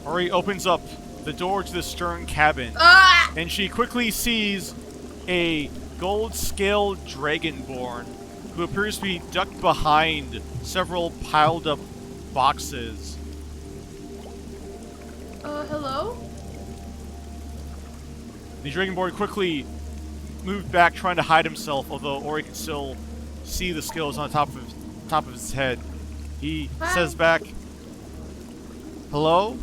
Ori opens up the door to the stern cabin, Ah! and she quickly sees a gold-scaled dragonborn who appears to be ducked behind several piled-up boxes. Hello? The dragonborn quickly moved back, trying to hide himself, although Ori can still see the scales on top of his head. He Hi. says back, "Hello?"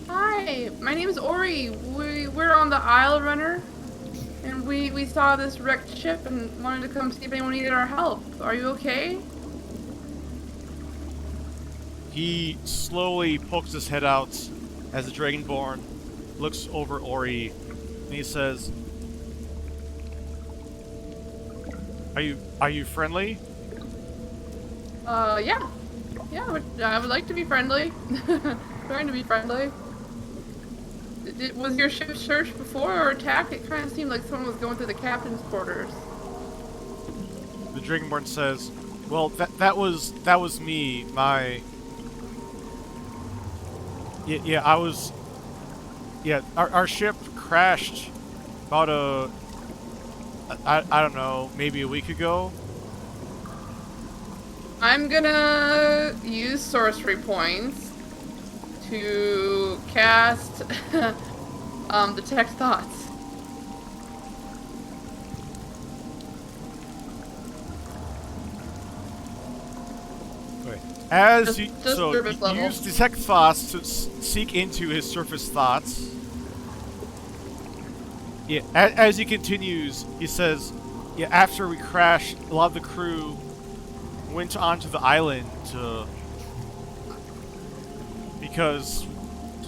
Hi, my name is Ori. We're on the Isle Runner, and we saw this wrecked ship and wanted to come see if anyone needed our help. Are you okay? He slowly pokes his head out as the dragonborn looks over Ori, and he says, Are you friendly?" Yeah. Yeah, I would like to be friendly. Trying to be friendly. Was your ship searched before or attacked? It kind of seemed like someone was going through the captain's quarters. The dragonborn says, "Well, that was me. Our ship crashed about I don't know, maybe a week ago." I'm gonna use sorcery points to cast detect thoughts. Okay. As Just- you just so surface you level. use detect thoughts to seek into his surface thoughts. Yeah, as he continues, he says, "Yeah, after we crashed, a lot of the crew went onto the island to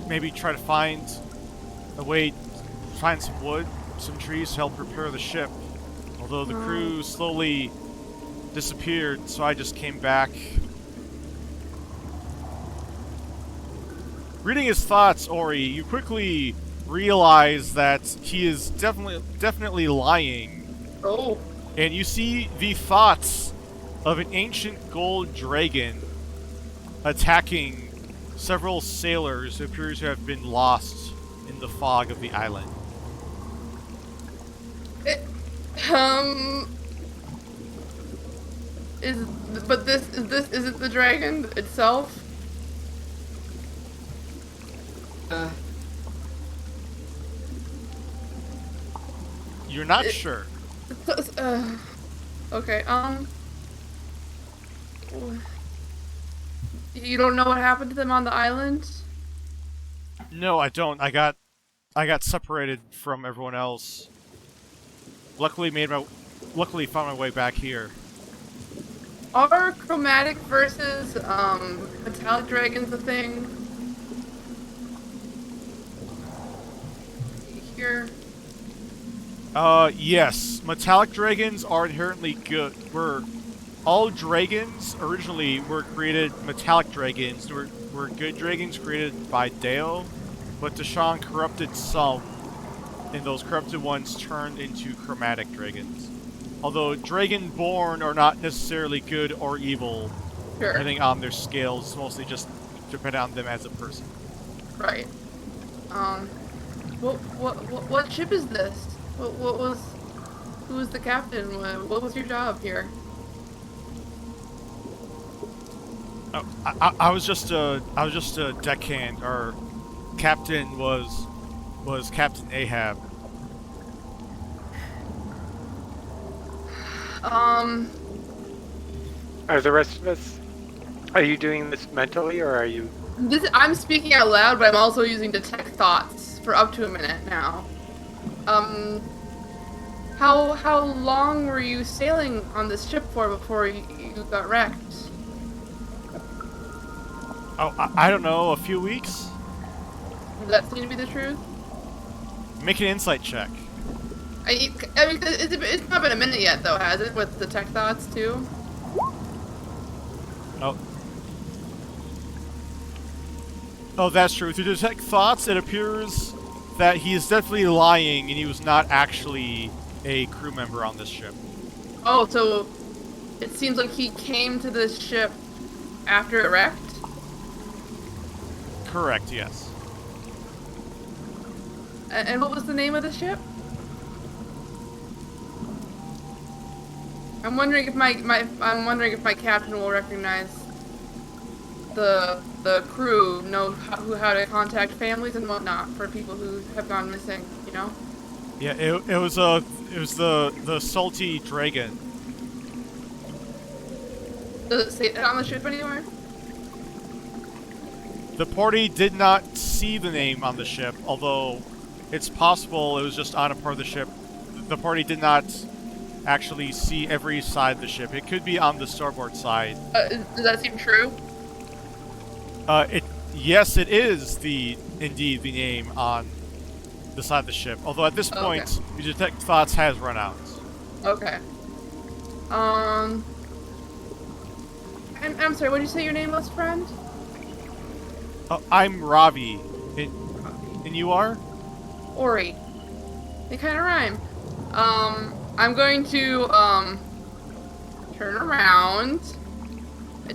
maybe try to find a way to find some wood, some trees to help repair the ship. Although the crew slowly disappeared, so I just came back." Reading his thoughts, Ori, you quickly realize that he is definitely lying. Oh. And you see the thoughts of an ancient gold dragon attacking several sailors who appear to have been lost in the fog of the island. Is it the dragon itself? You're not sure. Okay, You don't know what happened to them on the island? No, I don't. I got separated from everyone else. Luckily found my way back here. Are chromatic versus metallic dragons a thing? Here. Yes. Metallic dragons are inherently good. All dragons originally were created metallic dragons. Were good dragons created by Deo, but Deshaun corrupted some, and those corrupted ones turned into chromatic dragons. Although Dragonborn are not necessarily good or evil, Sure. depending on their scales, mostly just depend on them as a person. Right. What ship is this? Who was the captain? What was your job here? Oh, I was just a deckhand. Our captain was Captain Ahab. Are the rest of us? Are you doing this mentally, or are you? I'm speaking out loud, but I'm also using detect thoughts for up to a minute now. How long were you sailing on this ship for before you got wrecked? Oh, I don't know, a few weeks? Does that seem to be the truth? Make an insight check. I mean, it's not been a minute yet, though, has it? With detect thoughts too. Oh, that's true. To detect thoughts, it appears that he is definitely lying, and he was not actually a crew member on this ship. Oh, so it seems like he came to this ship after it wrecked? Correct, yes. And what was the name of the ship? I'm wondering if my captain will recognize the crew, know how to contact families and whatnot for people who have gone missing. You know? Yeah, it was the salty dragon. Does it say that on the ship anywhere? The party did not see the name on the ship, although it's possible it was just on a part of the ship. The party did not actually see every side of the ship. It could be on the starboard side. Does that seem true? Yes, it is indeed the name on the side of the ship. Although at this point, your detect thoughts has run out. Okay. I'm sorry. What did you say your name was, friend? I'm Ravi. And you are? Ori. They kind of rhyme. I'm going to turn around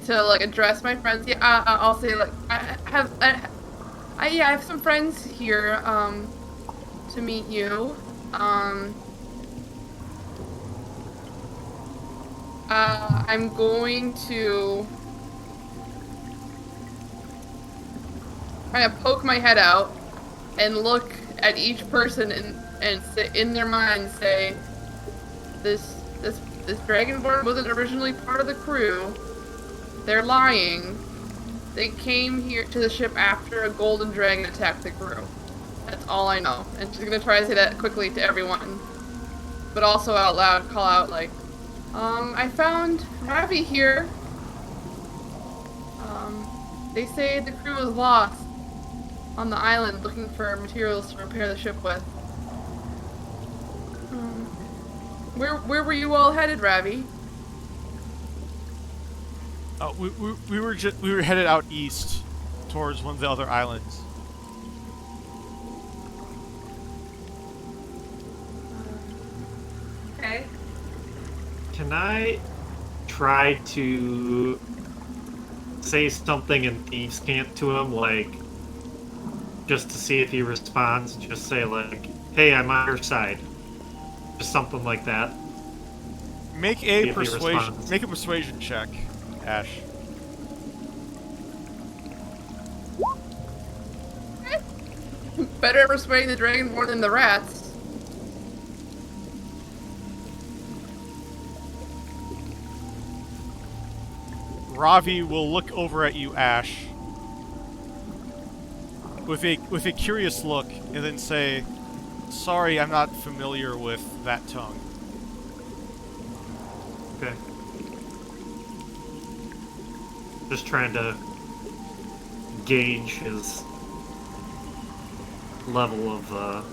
to like address my friends. Yeah, I'll say like I have some friends here to meet you. I'm going to kind of poke my head out and look at each person and say, in their mind say, this Dragonborn wasn't originally part of the crew. They're lying. They came here to the ship after a golden dragon attacked the crew. That's all I know. And she's gonna try to say that quickly to everyone, but also out loud call out like, I found Ravi here. They say the crew was lost on the island looking for materials to repair the ship with. Where were you all headed, Ravi? We were headed out east towards one of the other islands. Okay. Can I try to say something in Thieves' Cant to him, like, just to see if he responds? Just say, like, hey, I'm on your side. Just something like that. Make a persuasion check, Ash. Better at persuading the Dragonborn than the rats. Ravi will look over at you, Ash, with a curious look, and then say, "Sorry, I'm not familiar with that tongue." Okay. Just trying to gauge his level of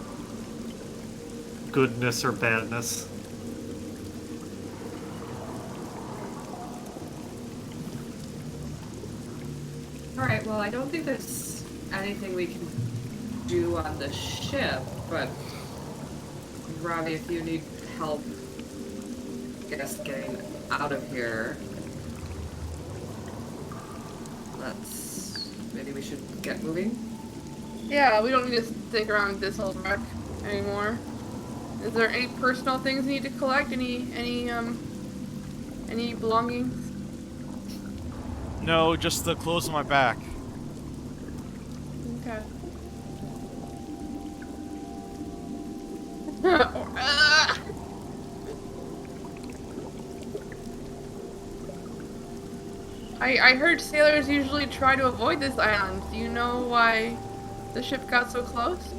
goodness or badness. Alright, well, I don't think there's anything we can do on the ship, but Ravi, if you need help, I guess, getting out of here, maybe we should get moving? Yeah, we don't need to stick around this old wreck anymore. Is there any personal things you need to collect? Any belongings? No, just the clothes on my back. Okay. I heard sailors usually try to avoid this island. Do you know why the ship got so close?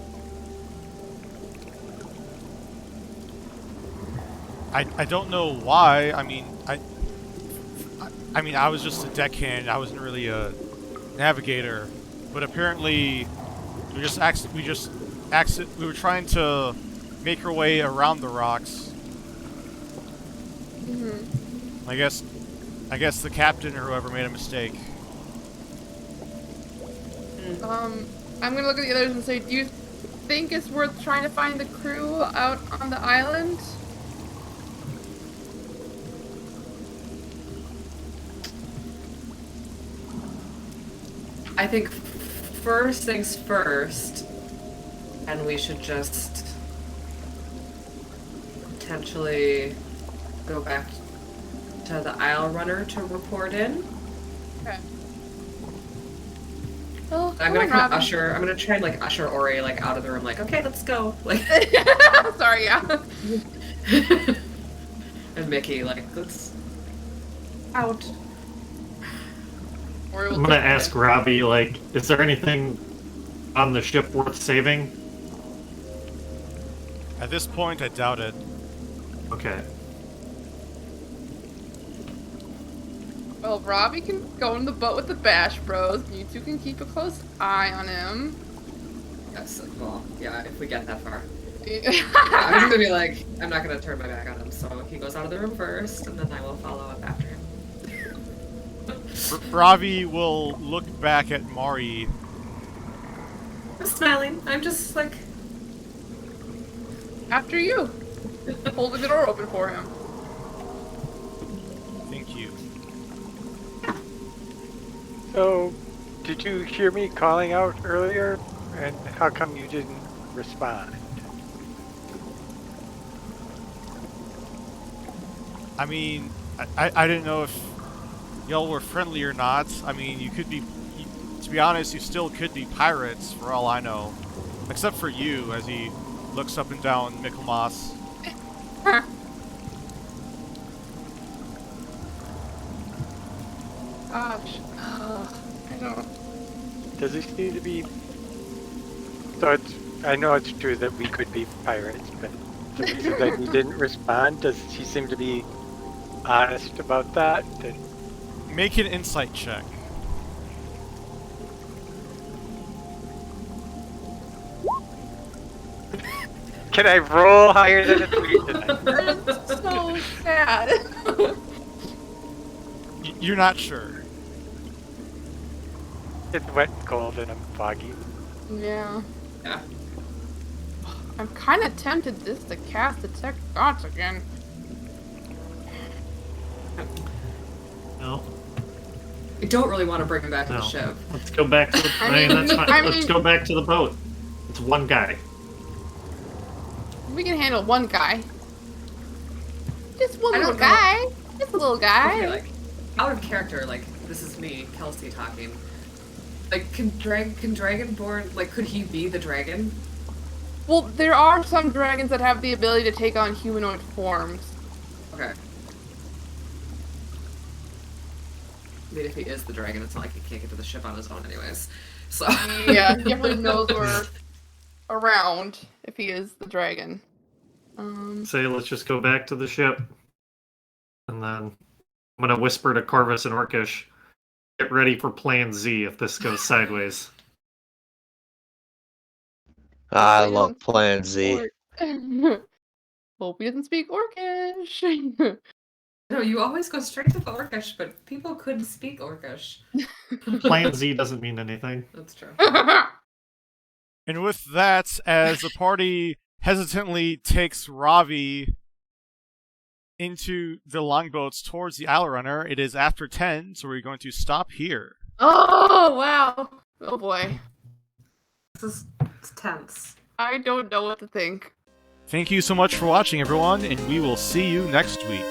I don't know why. I mean, I was just a deckhand. I wasn't really a navigator, but apparently we were trying to make our way around the rocks. Mm-hmm. I guess the captain or whoever made a mistake. I'm gonna look at the others and say, do you think it's worth trying to find the crew out on the island? I think first things first, and we should just potentially go back to the Isle Runner to report in. Okay. Well, I'm gonna kind of I'm gonna try and like usher Ori like out of the room, like, okay, let's go. Like, sorry, yeah. and Mickey, like, let's out. I'm gonna ask Robbie, like, is there anything on the ship worth saving? At this point, I doubt it. Okay. Well, Robbie can go in the boat with the Bash Bros. You two can keep a close eye on him. Yes, well, yeah, if we get that far. I'm just gonna be like, I'm not gonna turn my back on him, so he goes out of the room first, and then I will follow up after him. Ravi will look back at Mari. I'm smiling. I'm just like... After you. Holding the door open for him. Thank you. So, did you hear me calling out earlier? And how come you didn't respond? I mean, I didn't know if y'all were friendly or not. I mean, you could be... To be honest, you still could be pirates, for all I know. Except for you, as he looks up and down Michelmas. Gosh. I don't... Does he seem to be... So it's... I know it's true that we could be pirates, but the reason that he didn't respond, does he seem to be honest about that? Make an insight check. Can I roll higher than a 3 tonight? That's so sad. You're not sure. It's wet and cold and I'm foggy. Yeah. Yeah. I'm kind of tempted just to cast Detect Thoughts again. No. I don't really want to bring him back to No. the ship. Let's go back to the... that's fine. Let's go back to the boat. It's one guy. We can handle one guy. Just one I little don't know. guy. Just a little guy. Okay, like, out of character, like, this is me, Kelsey, talking. Like, can Dragonborn, like, could he be the dragon? Well, there are some dragons that have the ability to take on humanoid forms. Okay. I mean, if he is the dragon, it's not like he can't get to the ship on his own anyways. So Yeah, he definitely knows we're around if he is the dragon. Say, let's just go back to the ship. And then I'm gonna whisper to Corvus and Orcish, get ready for Plan Z if this goes sideways. I love Plan Z. Hope he doesn't speak Orcish. no, you always go straight to the Orcish, but people couldn't speak Orcish. Plan Z doesn't mean anything. That's true. And with that, as the party hesitantly takes Ravi into the longboats towards the Owl Runner, it is after 10, so we're going to stop here. Oh, wow. Oh, boy. This is tense. I don't know what to think. Thank you so much for watching, everyone, and we will see you next week.